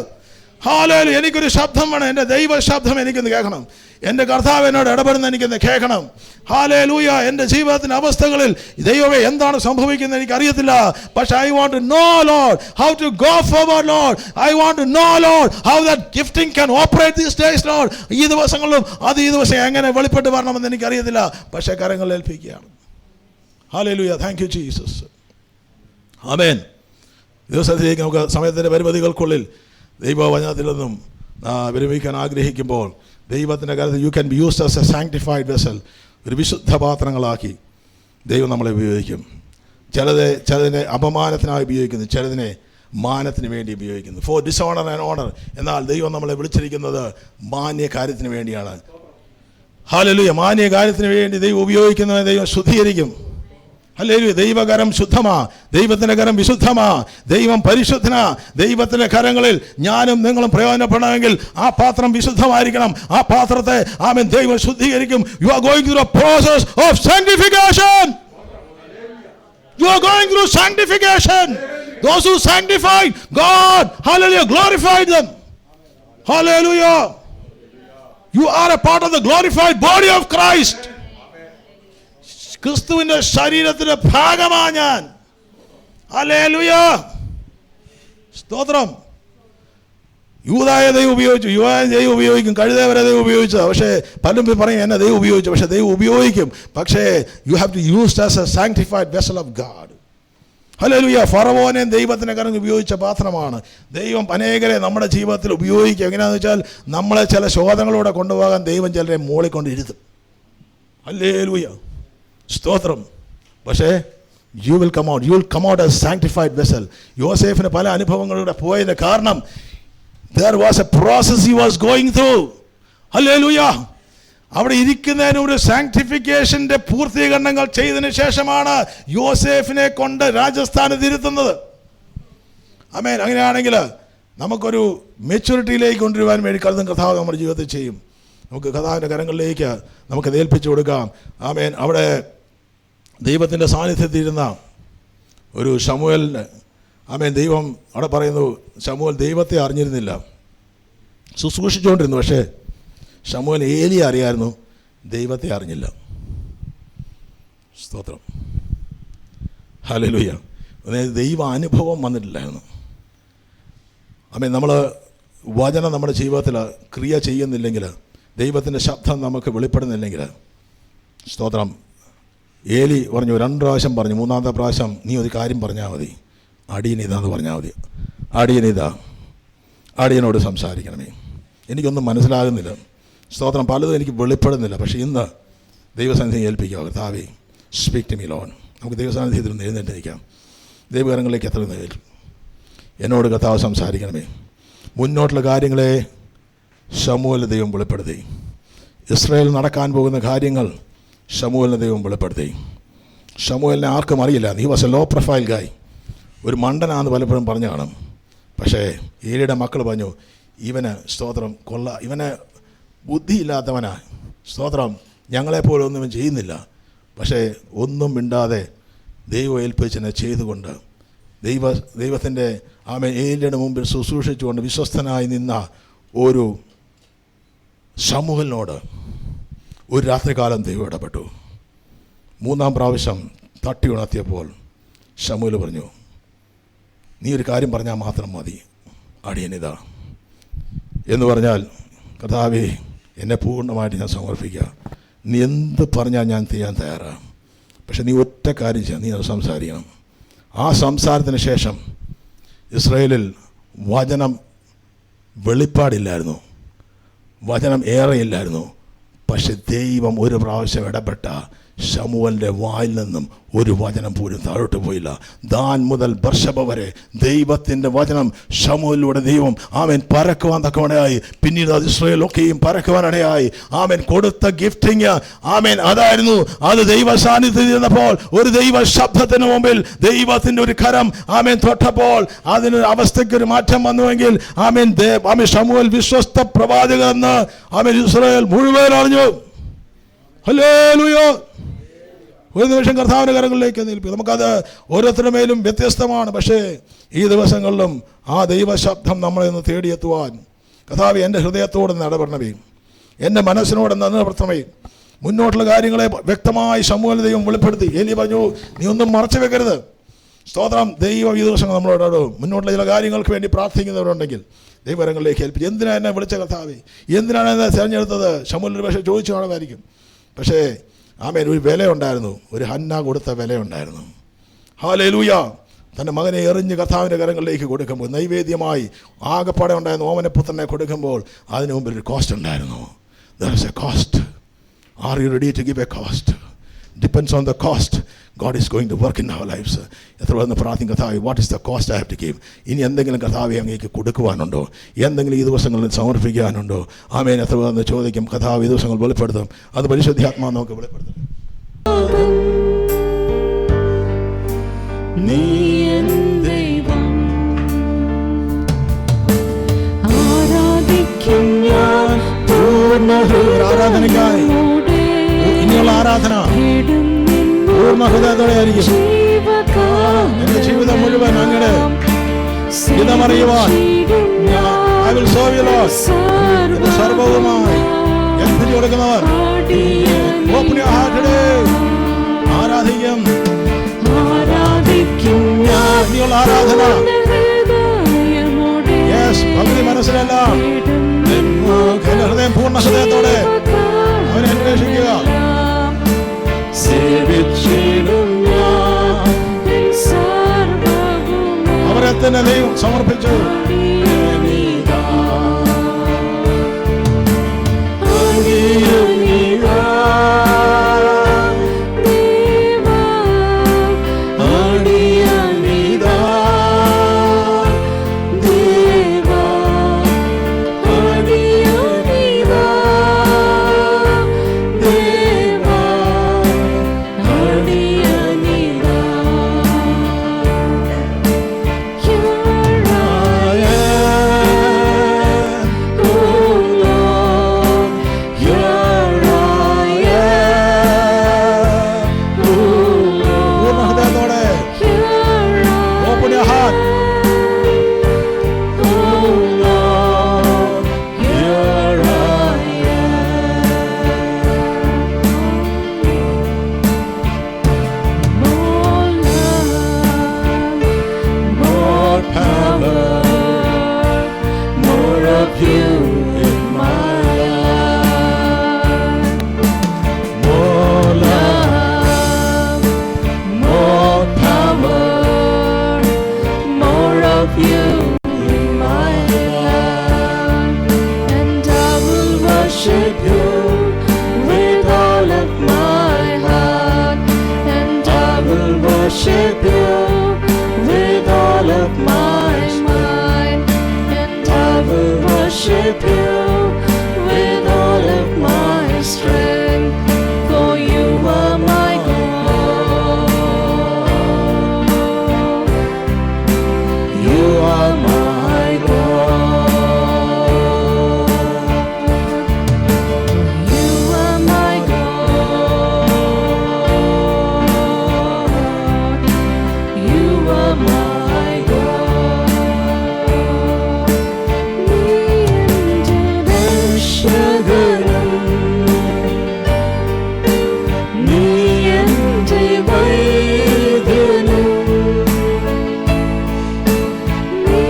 ഹല്ലേലൂയ. എനിക്കൊരു ശബ്ദം വേണം. എൻ്റെ ദൈവ ശബ്ദം എനിക്കൊന്ന് കേൾക്കണം. എൻ്റെ കർത്താവ് എന്നോട് ഇടപെടുന്ന എനിക്കൊന്ന് കേൾക്കണം. ഹല്ലേലൂയ. എൻ്റെ ജീവിതത്തിൻ്റെ അവസ്ഥകളിൽ ദൈവമേ എന്താണ് സംഭവിക്കുന്നത് എനിക്കറിയത്തില്ല. പക്ഷേ I want to know, Lord, how to go forward, Lord. I want to know, Lord, how that gifting can operate these days, Lord. ഈ ദിവസങ്ങളിലും അത് ഈ ദിവസം എങ്ങനെ വെളിപ്പെട്ട് വരണമെന്ന് എനിക്കറിയത്തില്ല. പക്ഷേ കരങ്ങളിൽ ഏൽപ്പിക്കുകയാണ്. Hallelujah. Thank you Jesus. Amen. ദിവസത്തിലേക്ക് നമുക്ക് സമയത്തിൻ്റെ പരിമിതികൾക്കുള്ളിൽ ദൈവവചനത്തിൽ നിന്നും വിരമിക്കാൻ ആഗ്രഹിക്കുമ്പോൾ ദൈവത്തിൻ്റെ കാര്യത്തിൽ you can be used as a sanctified vessel. ഒരു വിശുദ്ധ പാത്രങ്ങളാക്കി ദൈവം നമ്മളെ ഉപയോഗിക്കും. ചിലതിനെ അപമാനത്തിനായി ഉപയോഗിക്കുന്നു, ചിലതിനെ മാനത്തിന് വേണ്ടി ഉപയോഗിക്കുന്നു. For dishonour and honour. എന്നാൽ ദൈവം നമ്മളെ വിളിച്ചിരിക്കുന്നത് മാന്യ കാര്യത്തിന് വേണ്ടിയാണ്. ഹല്ലേലൂയ. മാന്യ കാര്യത്തിന് വേണ്ടി ദൈവം ഉപയോഗിക്കുന്നവനെ ദൈവം ശുദ്ധീകരിക്കും. ഹല്ലേലൂയ. ദൈവകരം ശുദ്ധമാ, ദൈവത്തിൻ്റെ കരം വിശുദ്ധമാ, ദൈവം പരിശുദ്ധനാ. ദൈവത്തിൻ്റെ കരങ്ങളിൽ ഞാനും നിങ്ങളും പ്രയോജനപ്പെടണമെങ്കിൽ ആ പാത്രം വിശുദ്ധമായിരിക്കണം. ആ പാത്രത്തെ ആമേൻ ദൈവം ശുദ്ധീകരിക്കും. You are going through a process of sanctification. You are going through sanctification. Those who sanctified God, hallelujah, glorified them. Hallelujah. You are a part of the glorified body of Christ. ക്രിസ്തുവിൻ്റെ ശരീരത്തിൻ്റെ ഭാഗമാണ് ഞാൻ. Hallelujah. സ്തോത്രം. യൂദായെ ദൈവം ഉപയോഗിക്കും, കഴുതവരെ ദൈവം ഉപയോഗിച്ചത്. പക്ഷേ പലരും പറയും എന്നെ ദൈവം ഉപയോഗിച്ചു. പക്ഷേ ദൈവം ഉപയോഗിക്കും. പക്ഷേ you have to used as a sanctified vessel of God. Hallelujah. ഫറവോനെ ദൈവത്തിൻ്റെ കരം ഉപയോഗിച്ച പാത്രമാണ്. ദൈവം അനേകരെ നമ്മുടെ ജീവിതത്തിൽ ഉപയോഗിക്കുക. എങ്ങനെയാണെന്ന് വെച്ചാൽ നമ്മളെ ചില ശോധനകളോടെ കൊണ്ടുപോകാൻ ദൈവം ചിലരെ മോളിക്കൊണ്ടിരുത്തും. ഹല്ലേലൂയ. സ്തോത്രം. പക്ഷേ you will come out as sanctified vessel. യോസേഫിന് പല അനുഭവങ്ങളിലൂടെ പോയതിന് കാരണം there was a process he was going through. Hallelujah. അവിടെ ഇരിക്കുന്നതിന് ഒരു സാങ്ക്ടിഫിക്കേഷന്റെ പൂർത്തീകരണങ്ങൾ ചെയ്തതിനു ശേഷമാണ് യോസേഫിനെ കൊണ്ട് രാജസ്ഥാനത്ത് ഇരുത്തുന്നത്. ആമേൻ. അങ്ങനെയാണെങ്കിൽ നമുക്കൊരു മെച്യൂരിറ്റിയിലേക്ക് കൊണ്ടുവരുവാൻ വേണ്ടി കരുതും കർത്താവ് നമ്മുടെ ജീവിതത്തിൽ ചെയ്യും. നമുക്ക് കർത്താവിൻ്റെ കരങ്ങളിലേക്ക് നമുക്ക് ഏൽപ്പിച്ചു കൊടുക്കാം. ആമേൻ. അവിടെ ദൈവത്തിൻ്റെ സാന്നിധ്യത്തിലിരുന്ന ഒരു ശമൂവേലിന്, ആമേൻ, ദൈവം അവിടെ പറയുന്നു, ശമൂവേൽ ദൈവത്തെ അറിഞ്ഞിരുന്നില്ല, ശുശ്രൂഷിച്ചുകൊണ്ടിരുന്നു. പക്ഷേ ശമൂവേൽ ഏലിയെ അറിയായിരുന്നു, ദൈവത്തെ അറിഞ്ഞില്ല. സ്തോത്രം, ഹല്ലേലൂയ. ദൈവ അനുഭവം വന്നിട്ടില്ലായിരുന്നു. ആമേൻ. നമ്മൾ വചനം നമ്മുടെ ജീവിതത്തിൽ ക്രിയ ചെയ്യുന്നില്ലെങ്കിൽ, ദൈവത്തിൻ്റെ ശബ്ദം നമുക്ക് വെളിപ്പെടുന്നില്ലെങ്കിൽ, സ്തോത്രം, ഏലി പറഞ്ഞു, 2 പ്രാവശ്യം പറഞ്ഞു, 3-ാമത്തെ പ്രാവശ്യം നീ ഒരു കാര്യം പറഞ്ഞാൽ മതി, അടിയനിതാന്ന് പറഞ്ഞാൽ മതി. അടിയനിതാ, അടിയനോട് സംസാരിക്കണമേ, എനിക്കൊന്നും മനസ്സിലാകുന്നില്ല, സ്തോത്രം, പലതും എനിക്ക് വെളിപ്പെടുന്നില്ല. പക്ഷേ ഇന്ന് ദൈവസന്നിധി ഏൽപ്പിക്കുക. കർത്താവേ, സ്പീക്ക് ടു മീ ലോർഡ്. നമുക്ക് ദൈവസാന്നിധ്യത്തിൽ നിന്ന് എഴുന്നേറ്റ് നിൽക്കാം. ദൈവകരങ്ങളിലേക്ക് എത്ര നേരിൽ എന്നോട് കർത്താവ് സംസാരിക്കണമേ. മുന്നോട്ടുള്ള കാര്യങ്ങളെ ശമൂവേലിന് ദൈവം വെളിപ്പെടുത്തി. ഇസ്രായേൽ നടക്കാൻ പോകുന്ന കാര്യങ്ങൾ ശമൂവേലിന് ദൈവം വെളിപ്പെടുത്തി. ശമൂവേലിനെ ആർക്കും അറിയില്ല. He was a low profile guy. ഒരു മണ്ടനാന്ന് പലപ്പോഴും പറഞ്ഞു കാണും. പക്ഷേ ഏലിയുടെ മക്കൾ പറഞ്ഞു, ഇവന്, സ്തോത്രം, ഇവന് ബുദ്ധിയില്ലാത്തവനാ, സ്തോത്രം, ഞങ്ങളെപ്പോലെ ഒന്നും ചെയ്യുന്നില്ല. പക്ഷേ ഒന്നും മിണ്ടാതെ ദൈവം ഏൽപ്പിച്ചതിനെ ചെയ്തുകൊണ്ട് ദൈവത്തിൻ്റെ ഏലിയുടെ മുമ്പിൽ ശുശ്രൂഷിച്ചുകൊണ്ട് വിശ്വസ്തനായി നിന്ന ഒരു ശമൂവേലിനോട് ഒരു രാത്രികാലം ദൈവം ഇടപെട്ടു. 3-ാം പ്രാവശ്യം തട്ടി ഉണർത്തിയപ്പോൾ ശമൂവേൽ പറഞ്ഞു, നീ ഒരു കാര്യം പറഞ്ഞാൽ മാത്രം മതി, അടിയനിതാ എന്ന് പറഞ്ഞാൽ, കർത്താവേ, എന്നെ പൂർണ്ണമായിട്ട് ഞാൻ സമർപ്പിക്കുക, നീ എന്ത് പറഞ്ഞാൽ ഞാൻ ചെയ്യാൻ തയ്യാറാണ്. പക്ഷെ നീ ഒറ്റ കാര്യം ചെയ്യാം, നീ അത് സംസാരിക്കണം. ആ സംസാരത്തിന് ശേഷം ഇസ്രായേലിൽ വചനം വെളിപ്പാടില്ലായിരുന്നു, വചനം ഏറെയില്ലായിരുന്നു. പക്ഷെ ദൈവം ഒരു പ്രാവശ്യം ഇടപെട്ട ശമൂവേലിൻ്റെ വായിൽ നിന്നും ഒരു വചനം പോലും താഴോട്ട് പോയില്ല. ദാൻ മുതൽ ബർശബ വരെ ദൈവത്തിൻ്റെ വചനം ശമൂവേലിലൂടെ ദൈവം പരക്കുവാൻ തക്കവണയായി. പിന്നീട് അത് ഇസ്രായേലൊക്കെയും പരക്കുവാനിടയായി. കൊടുത്ത ഗിഫ്റ്റിങ് അതായിരുന്നു. അത് ദൈവ സാന്നിധ്യത്തിൽ ഇരുന്നപ്പോൾ ഒരു ദൈവ ശബ്ദത്തിന് മുമ്പിൽ ദൈവത്തിൻ്റെ ഒരു കരം തൊട്ടപ്പോൾ അതിനൊരു അവസ്ഥയ്ക്കൊരു മാറ്റം വന്നുവെങ്കിൽ ശമൂവേൽ വിശ്വസ്ത പ്രവാചകനെന്ന് ഇസ്രായേൽ മുഴുവൻ അറിഞ്ഞു. ഹല്ലേലൂയ. ഒരു നിമിഷം കർത്താവിൻ്റെ കരങ്ങളിലേക്ക് നിൽപ്പിക്കും. നമുക്കത് ഓരോരുത്തരുടെ മേലും വ്യത്യസ്തമാണ്. പക്ഷേ ഈ ദിവസങ്ങളിലും ആ ദൈവശബ്ദം നമ്മളെ ഒന്ന് തേടിയെത്തുവാൻ, കർത്താവേ, എൻ്റെ ഹൃദയത്തോട് ഇടപെടണമേ, എൻ്റെ മനസ്സിനോട് നിലനിർത്തണമേ. മുന്നോട്ടുള്ള കാര്യങ്ങളെ വ്യക്തമായി ശമൂവേൽ ദൈവം വെളിപ്പെടുത്തി. ഏലി പറഞ്ഞു, നീ ഒന്നും മറച്ചു വെക്കരുത്. സ്തോത്രം. ദൈവം ഈ ദിവസങ്ങൾ നമ്മളോട് മുന്നോട്ടുള്ള ചില കാര്യങ്ങൾക്ക് വേണ്ടി പ്രാർത്ഥിക്കുന്നവരുണ്ടെങ്കിൽ ദൈവകരങ്ങളിലേക്ക് ഏൽപ്പിച്ചു. എന്തിനാണ് എന്നെ വിളിച്ച കർത്താവേ, എന്തിനാണ് എന്നെ തിരഞ്ഞെടുത്തത്? ശമൂവേൽ ഒരു പക്ഷേ ചോദിച്ചു കാണുമായിരിക്കും. പക്ഷേ ഒരു വിലയുണ്ടായിരുന്നു, ഒരു ഹന്ന കൊടുത്ത വിലയുണ്ടായിരുന്നു. ഹല്ലേലൂയ. തൻ്റെ മകനെ എറിഞ്ഞ് കർത്താവിൻ്റെ കരങ്ങളിലേക്ക് കൊടുക്കുമ്പോൾ, നൈവേദ്യമായി ആകെപ്പാടെ ഉണ്ടായിരുന്നു ഓമനപുത്രനെ കൊടുക്കുമ്പോൾ, അതിന് മുമ്പിൽ ഒരു കോസ്റ്റ് ഉണ്ടായിരുന്നു. There is a cost. Are you ready to give a cost? Depends on the cost. God is going to work in our lives. എത്ര വന്ന് പ്രാർത്ഥിക്കും, കർത്താവേ, what is the cost I have to give? ഇനി എന്തെങ്കിലും കർത്താവേ അങ്ങേക്ക് കൊടുക്കുവാനുണ്ടോ? എന്തെങ്കിലും ഈ ദിവസങ്ങളിൽ സമർപ്പിക്കാനുണ്ടോ? എത്ര വന്ന് ചോദിക്കും. കർത്താവ് ഈ ദിവസങ്ങൾ വെളിപ്പെടുത്തും. അത് പരിശുദ്ധാത്മാവ് നമുക്ക് വെളിപ്പെടുത്തും. ആരാധനയ്ക്കായി ഇനിയുള്ള ആരാധന പൂർണ്ണ ഹൃദയത്തോടെ ആയിരിക്കും. എന്റെ ജീവിതം മുഴുവൻ അങ്ങയുടെ ഹിതമറിയുവാൻ സർവവുമായി ഏൽപ്പിച്ചു കൊടുക്കുന്നവർ ആരാധിക്കും. ഇനിയുള്ള ആരാധന ഭക്തി മനസ്സിലല്ല, എന്റെ ഹൃദയം പൂർണ്ണ ഹൃദയത്തോടെ അവനെ അന്വേഷിക്കുക. അവരെ തന്നെ ദൈവം സമർപ്പിച്ചു. worship you with all of my strength, for you are my God. You are my God. You are my God. You are my God. നീ എൻ്റെ വൈദ്യനും നീ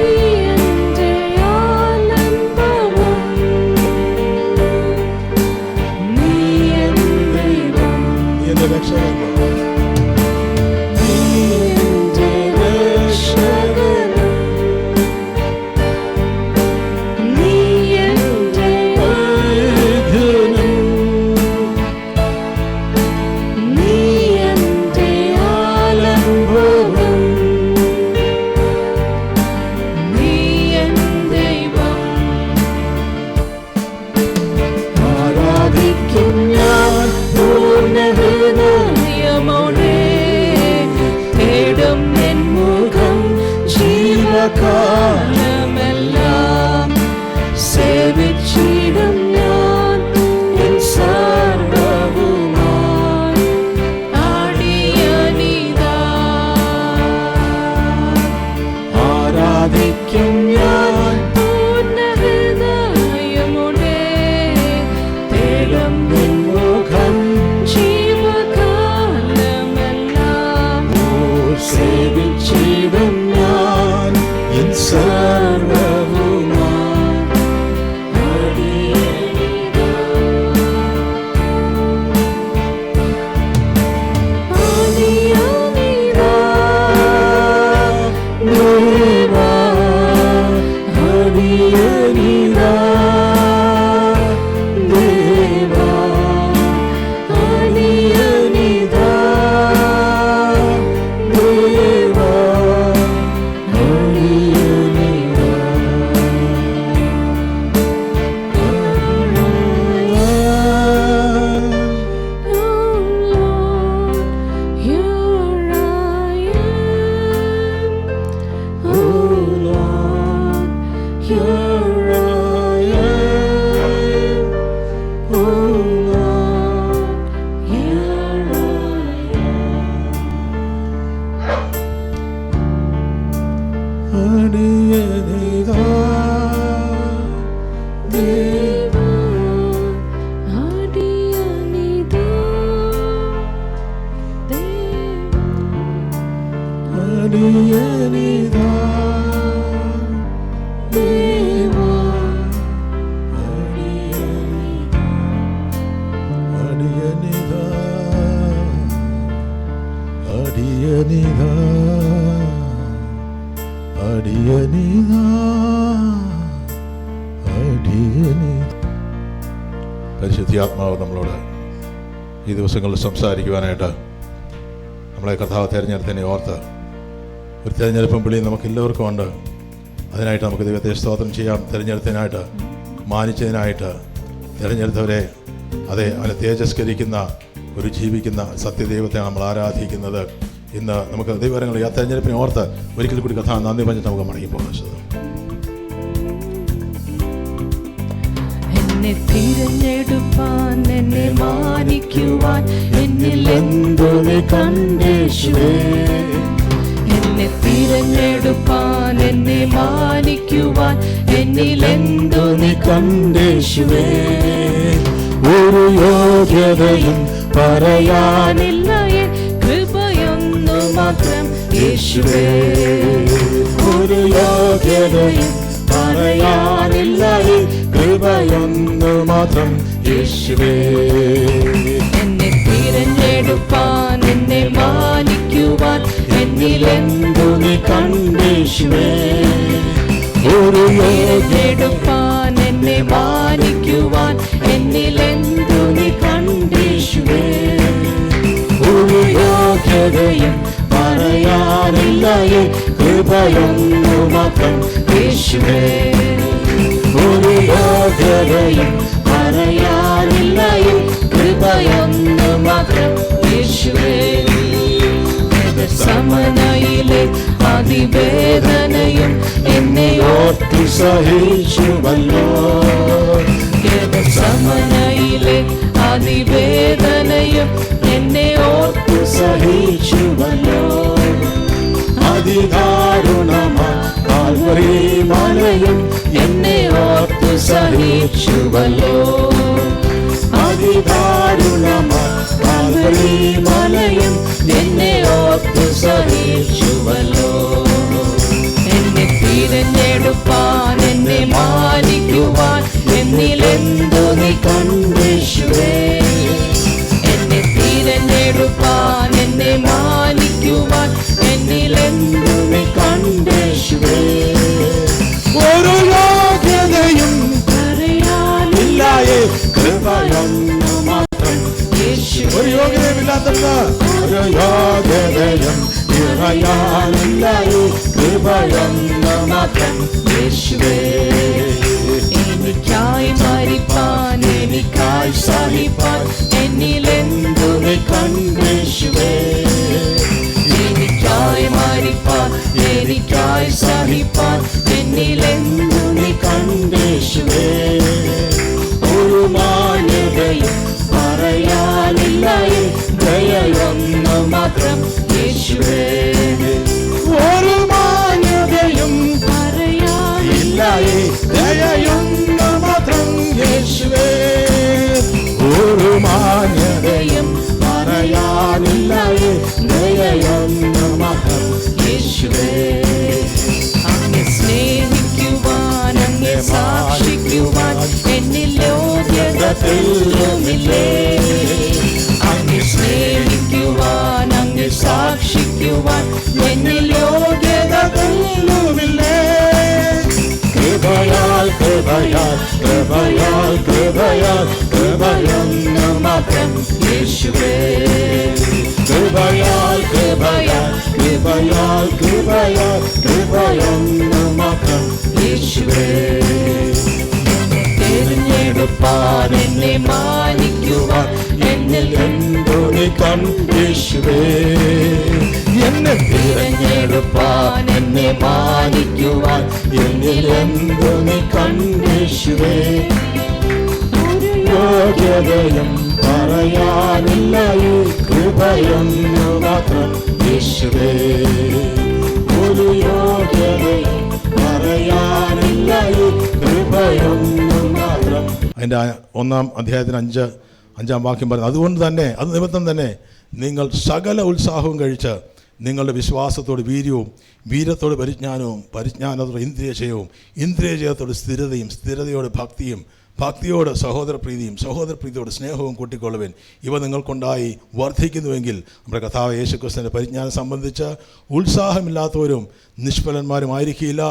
എൻ്റെ ആലംബവും നീ എൻ ദൈവം നീ എൻ്റെ രക്ഷകൻ. നീ എൻ്റെ രക്ഷകനും നീ എൻ്റെ വൈദ്യനും നീ എൻ്റെ ആലംബവും നീ എൻ ദൈവം. ആരാധിക്കും ഞാൻ പൂർണ്ണഹൃദയമോടെ, തേടും നിൻ മുഖം ജീവകാലമെല്ലാം, സേവിച്ചിടും ഞാൻ എൻ സർവ്വവുമായി അടിയനിതാ. ആരാധിക്കും ഞാൻ പൂർണ്ണഹൃദയമോടെ, തേടും നിൻ മുഖം ജീവകാലമെല്ലാം, സേവിച്ചിടും ഞാൻ എൻ സർവ്വവുമായി അടിയനിതാ. അടിയനിതാ ദേവാ, അടിയനിതാ ദേവാ, അടിയനിതാ ദേവാ, അടിയനിതാ. Oh Lord, here I am. Oh Lord, here I am. Oh Lord, here I am. അടിയനിതാ ദേവാ, അടിയനിതാ ദേവാ, അടിയനിതാ ദേവാ, അടിയനിതാ അടിയനിതാ അടിയനിതാ അടിയനിതാ. പരിശുദ്ധാത്മാവ് നമ്മളോട് ഈ ദിവസങ്ങളിൽ സംസാരിക്കുവാനായിട്ട് നമ്മളെ കർത്താവ് തിരഞ്ഞെടുത്തതിനെ ഓർത്ത് ഒരു തിരഞ്ഞെടുപ്പും വിളിയും നമുക്ക് എല്ലാവർക്കും ഉണ്ട്. അതിനായിട്ട് നമുക്ക് ദൈവത്തെ സ്തോത്രം ചെയ്യാം. തിരഞ്ഞെടുത്തതിനായിട്ട്, മാനിച്ചതിനായിട്ട്, തിരഞ്ഞെടുത്തവരെ അതെ അവനെ തേജസ്കരിക്കുന്ന ഒരു ജീവിക്കുന്ന സത്യദൈവത്തെ നമ്മൾ ആരാധിക്കുന്നത്. ഇന്ന് നമുക്ക് ദൈവങ്ങൾ ആ തെരഞ്ഞെടുപ്പിനെ ഓർത്ത് ഒരിക്കൽ കൂടി കഥ നന്ദി പറഞ്ഞിട്ട് നമുക്ക് മടങ്ങി പോകാം. എന്നെ തിരഞ്ഞെടുപ്പാൻ, എന്നെ മാനിക്കുവാൻ എന്നിൽ എന്തു നീ കണ്ടേശുവേ. എന്നെ തിരഞ്ഞെടുപ്പാൻ, എന്നെ മാനിക്കുവാൻ എന്നിൽ എന്തു നീ കണ്ടേശുവേ. ഒരു യോഗ്യതയും പറയാനില്ല, എൻ കൃപയൊന്നു മാത്രം യേശുവേ. ഒരു യോഗ്യതയും പറയാനില്ല, എൻ കൃപയൊന്നു മാത്രം യേശുവേ. എന്നെ തിരഞ്ഞെടുപ്പാൻ, എന്നെ മാനിക്കുവാൻ എന്നിൽ എന്തു നീ കണ്ടേശുവേ. ഒരു യോഗ്യതയെടുപ്പാൻ, എന്നെ മാനിക്കുവാൻ എന്നിൽ എന്തു നീ കണ്ടേശുവേ. ഒരു യോഗ്യതയും പറയാനില്ല, കൃപയൊന്നു മാത്രം യേശുവേ. ഒരു യോഗ്യതയും പറയാനില്ലയും കൃപയൊന്നു മാത്രം യേശുവേ. സമനയിലെ അതിവേദനയും എന്നെ ഓർത്തു സഹിച്ചുവല്ലോ. സമനയിലെ അതിവേദനയും എന്നെ ഓർത്തു സഹിച്ചുവല്ലോ. അതിദാരുണമാൽവരി മലയും എന്നെ ഓർത്തു സഹിച്ചുവല്ലോ. അതിദാരുണമാൽവരി മലയും എന്നെ ഓർത്തു സഹിച്ചുവല്ലോ. എന്നെ തിരഞ്ഞെടുപ്പാൻ എന്നെ മാനിക്കുവാൻ എന്നിലെന്തു നീ കണ്ടേശുവേ. എന്നെ തിരഞ്ഞെടുപ്പാൻ എന്നെ മാനിക്കുവാൻ എന്നിലെന്തു നീ കണ്ടേശുവേ. ഒരു യോഗ്യതയും പറയാനില്ലായേ കൃപയൊന്നു മാത്രം യേശുവേ. ഒരു യോഗ്യതയുമില്ലാത്തത് ഒരു യോഗ്യതയും പറയാനില്ലായേ കൃപയൊന്നു മാത്രം യേശുവേ. എനിക്കായി മരിപ്പാൻ എനിക്കായി സഹിപ്പാൻ എന്നിലെന്തു നീ കണ്ടേശുവേ. എനിക്കായി മരിപ്പാൻ എനിക്കായി സഹിപ്പാൻ എന്നിലെന്തു നീ കണ്ടേശുവേ. ഒരു മാന്യതയും പറയാനില്ലായേ ദയയൊന്നു മാത്രം യേശുവേ. ഒരു മാന്യതയും പറയാനില്ലായേ ദയയൊന്നു മാത്രം യേശുവേ. ഒരു മാന്യതയും പറയാനില്ലായേ ദയയൊന്നു മാത്രം യേശുവേ. അങ്ങെ സ്നേഹിക്കുവാൻ അങ്ങെ സാക്ഷിക്കുവാൻ എന്നിൽ യോഗ്യത തെല്ലുമില്ലേ. അങ്ങെ സ്നേഹിക്കുവാൻ അങ്ങെ സാക്ഷിക്കുവാൻ എന്നിൽ യോഗ്യത തെല്ലുമില്ലേ. കൃപയാൽ കൃപയാൽ കൃപയാൽ കൃപയാൽ കൃപയൊന്നു മാത്രം യേശുവേ. കൃപയാൽ കൃപയാൽ കൃപയാൽ കൃപയാൽ കൃപയൊന്നു മാത്രം യേശുവേ. തിരഞ്ഞെടുപ്പാൻ എന്നെ മാനിക്കുവാൻ എന്നിൽ എന്തു നീ കണ്ടേശുവേ. എന്നെ തിരഞ്ഞെടുപ്പാൻ എന്നെ മാനിക്കുവാൻ എന്നിൽ എന്തു നീ കണ്ടേശുവേ. യോഗ്യതയും പറയാനില്ലായേ കൃപയൊന്നു മാത്രം യേശുവേ. ഒരു യോഗ്യതയും പറയാനില്ലായേ കൃപയൊന്നു മാത്രം. അതിൻ്റെ 1-ാം അധ്യായത്തിന് 5-ാം വാക്യം പറയുന്നത്, അതുകൊണ്ട് തന്നെ അത് നിമിത്തം തന്നെ നിങ്ങൾ സകല ഉത്സാഹവും കഴിച്ച് നിങ്ങളുടെ വിശ്വാസത്തോട് വീര്യവും, വീര്യത്തോട് പരിജ്ഞാനവും, പരിജ്ഞാനത്തോട് ഇന്ദ്രിയജയവും, ഇന്ദ്രിയജയത്തോട് സ്ഥിരതയും, സ്ഥിരതയോട് ഭക്തിയും, ഭക്തിയോട് സഹോദരപ്രീതിയും, സഹോദരപ്രീതിയോട് സ്നേഹവും കൂട്ടിക്കൊള്ളുവിൻ. ഇവ നിങ്ങൾക്കുണ്ടായി വർദ്ധിക്കുന്നുവെങ്കിൽ നമ്മുടെ കർത്താവ് യേശുക്രിസ്തുവിൻ്റെ പരിജ്ഞാനം സംബന്ധിച്ച് ഉത്സാഹമില്ലാത്തവരും നിഷ്ഫലന്മാരുമായിരിക്കില്ല.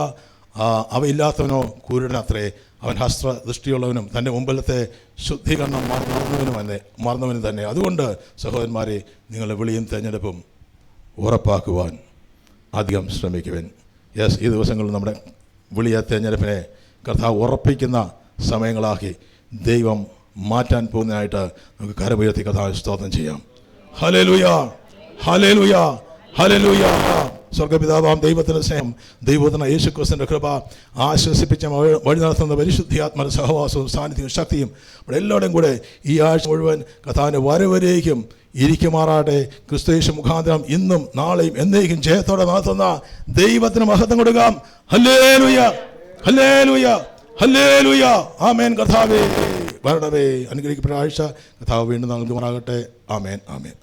അവയില്ലാത്തവനോ കുരുടനത്രേ, അവൻ ഹസ്ത്രദൃഷ്ടിയുള്ളവനും തൻ്റെ മുമ്പിലത്തെ ശുദ്ധീകരണം മറന്നവനും തന്നെ. അതുകൊണ്ട് സഹോദരന്മാരെ, നിങ്ങളുടെ വിളിയും തിരഞ്ഞെടുപ്പും ഉറപ്പാക്കുവാൻ അധികം ശ്രമിക്കുവാൻ. യെസ്, ഈ ദിവസങ്ങളിൽ നമ്മുടെ വിളിയ തിരഞ്ഞെടുപ്പിനെ കർത്താവ് ഉറപ്പിക്കുന്ന സമയങ്ങളാക്കി ദൈവം മാറ്റാൻ പോകുന്നതിനായിട്ട് നമുക്ക് കരമുയർത്തി കർത്താവിനെ സ്തോത്രം ചെയ്യാം. Hallelujah, hallelujah, hallelujah. സ്വർഗപിതാവാം ദൈവത്തിൻ്റെ സ്നേഹം, ദൈവത്തിന് യേശുക്രിസ്തുവിൻ്റെ കൃപ, ആശ്വസിപ്പിച്ച വഴി നടത്തുന്ന പരിശുദ്ധാത്മാവിന്റെ സഹവാസവും സാന്നിധ്യവും ശക്തിയും ഇവിടെ എല്ലാവരുടെയും കൂടെ ഈ ആഴ്ച മുഴുവൻ കർത്താവിൻ്റെ വരവരേക്കും ഇരിക്കുമാറാട്ടെ. ക്രിസ്തുയേശു മുഖാന്തരം ഇന്നും നാളെയും എന്നേക്കും ജയത്തോടെ നടത്തുന്ന ദൈവത്തിന് മഹത്വം കൊടുക്കാം. ഹല്ലേലൂയ, ഹല്ലേലൂയ, ഹല്ലേലൂയ. ആമേൻ. കർത്താവേ വരണമേ. അനുഗ്രഹിക്കപ്പെട്ട ആഴ്ച കർത്താവ് വീണ്ടും നൽകുമാറാകട്ടെ. ആമേൻ, ആമേൻ.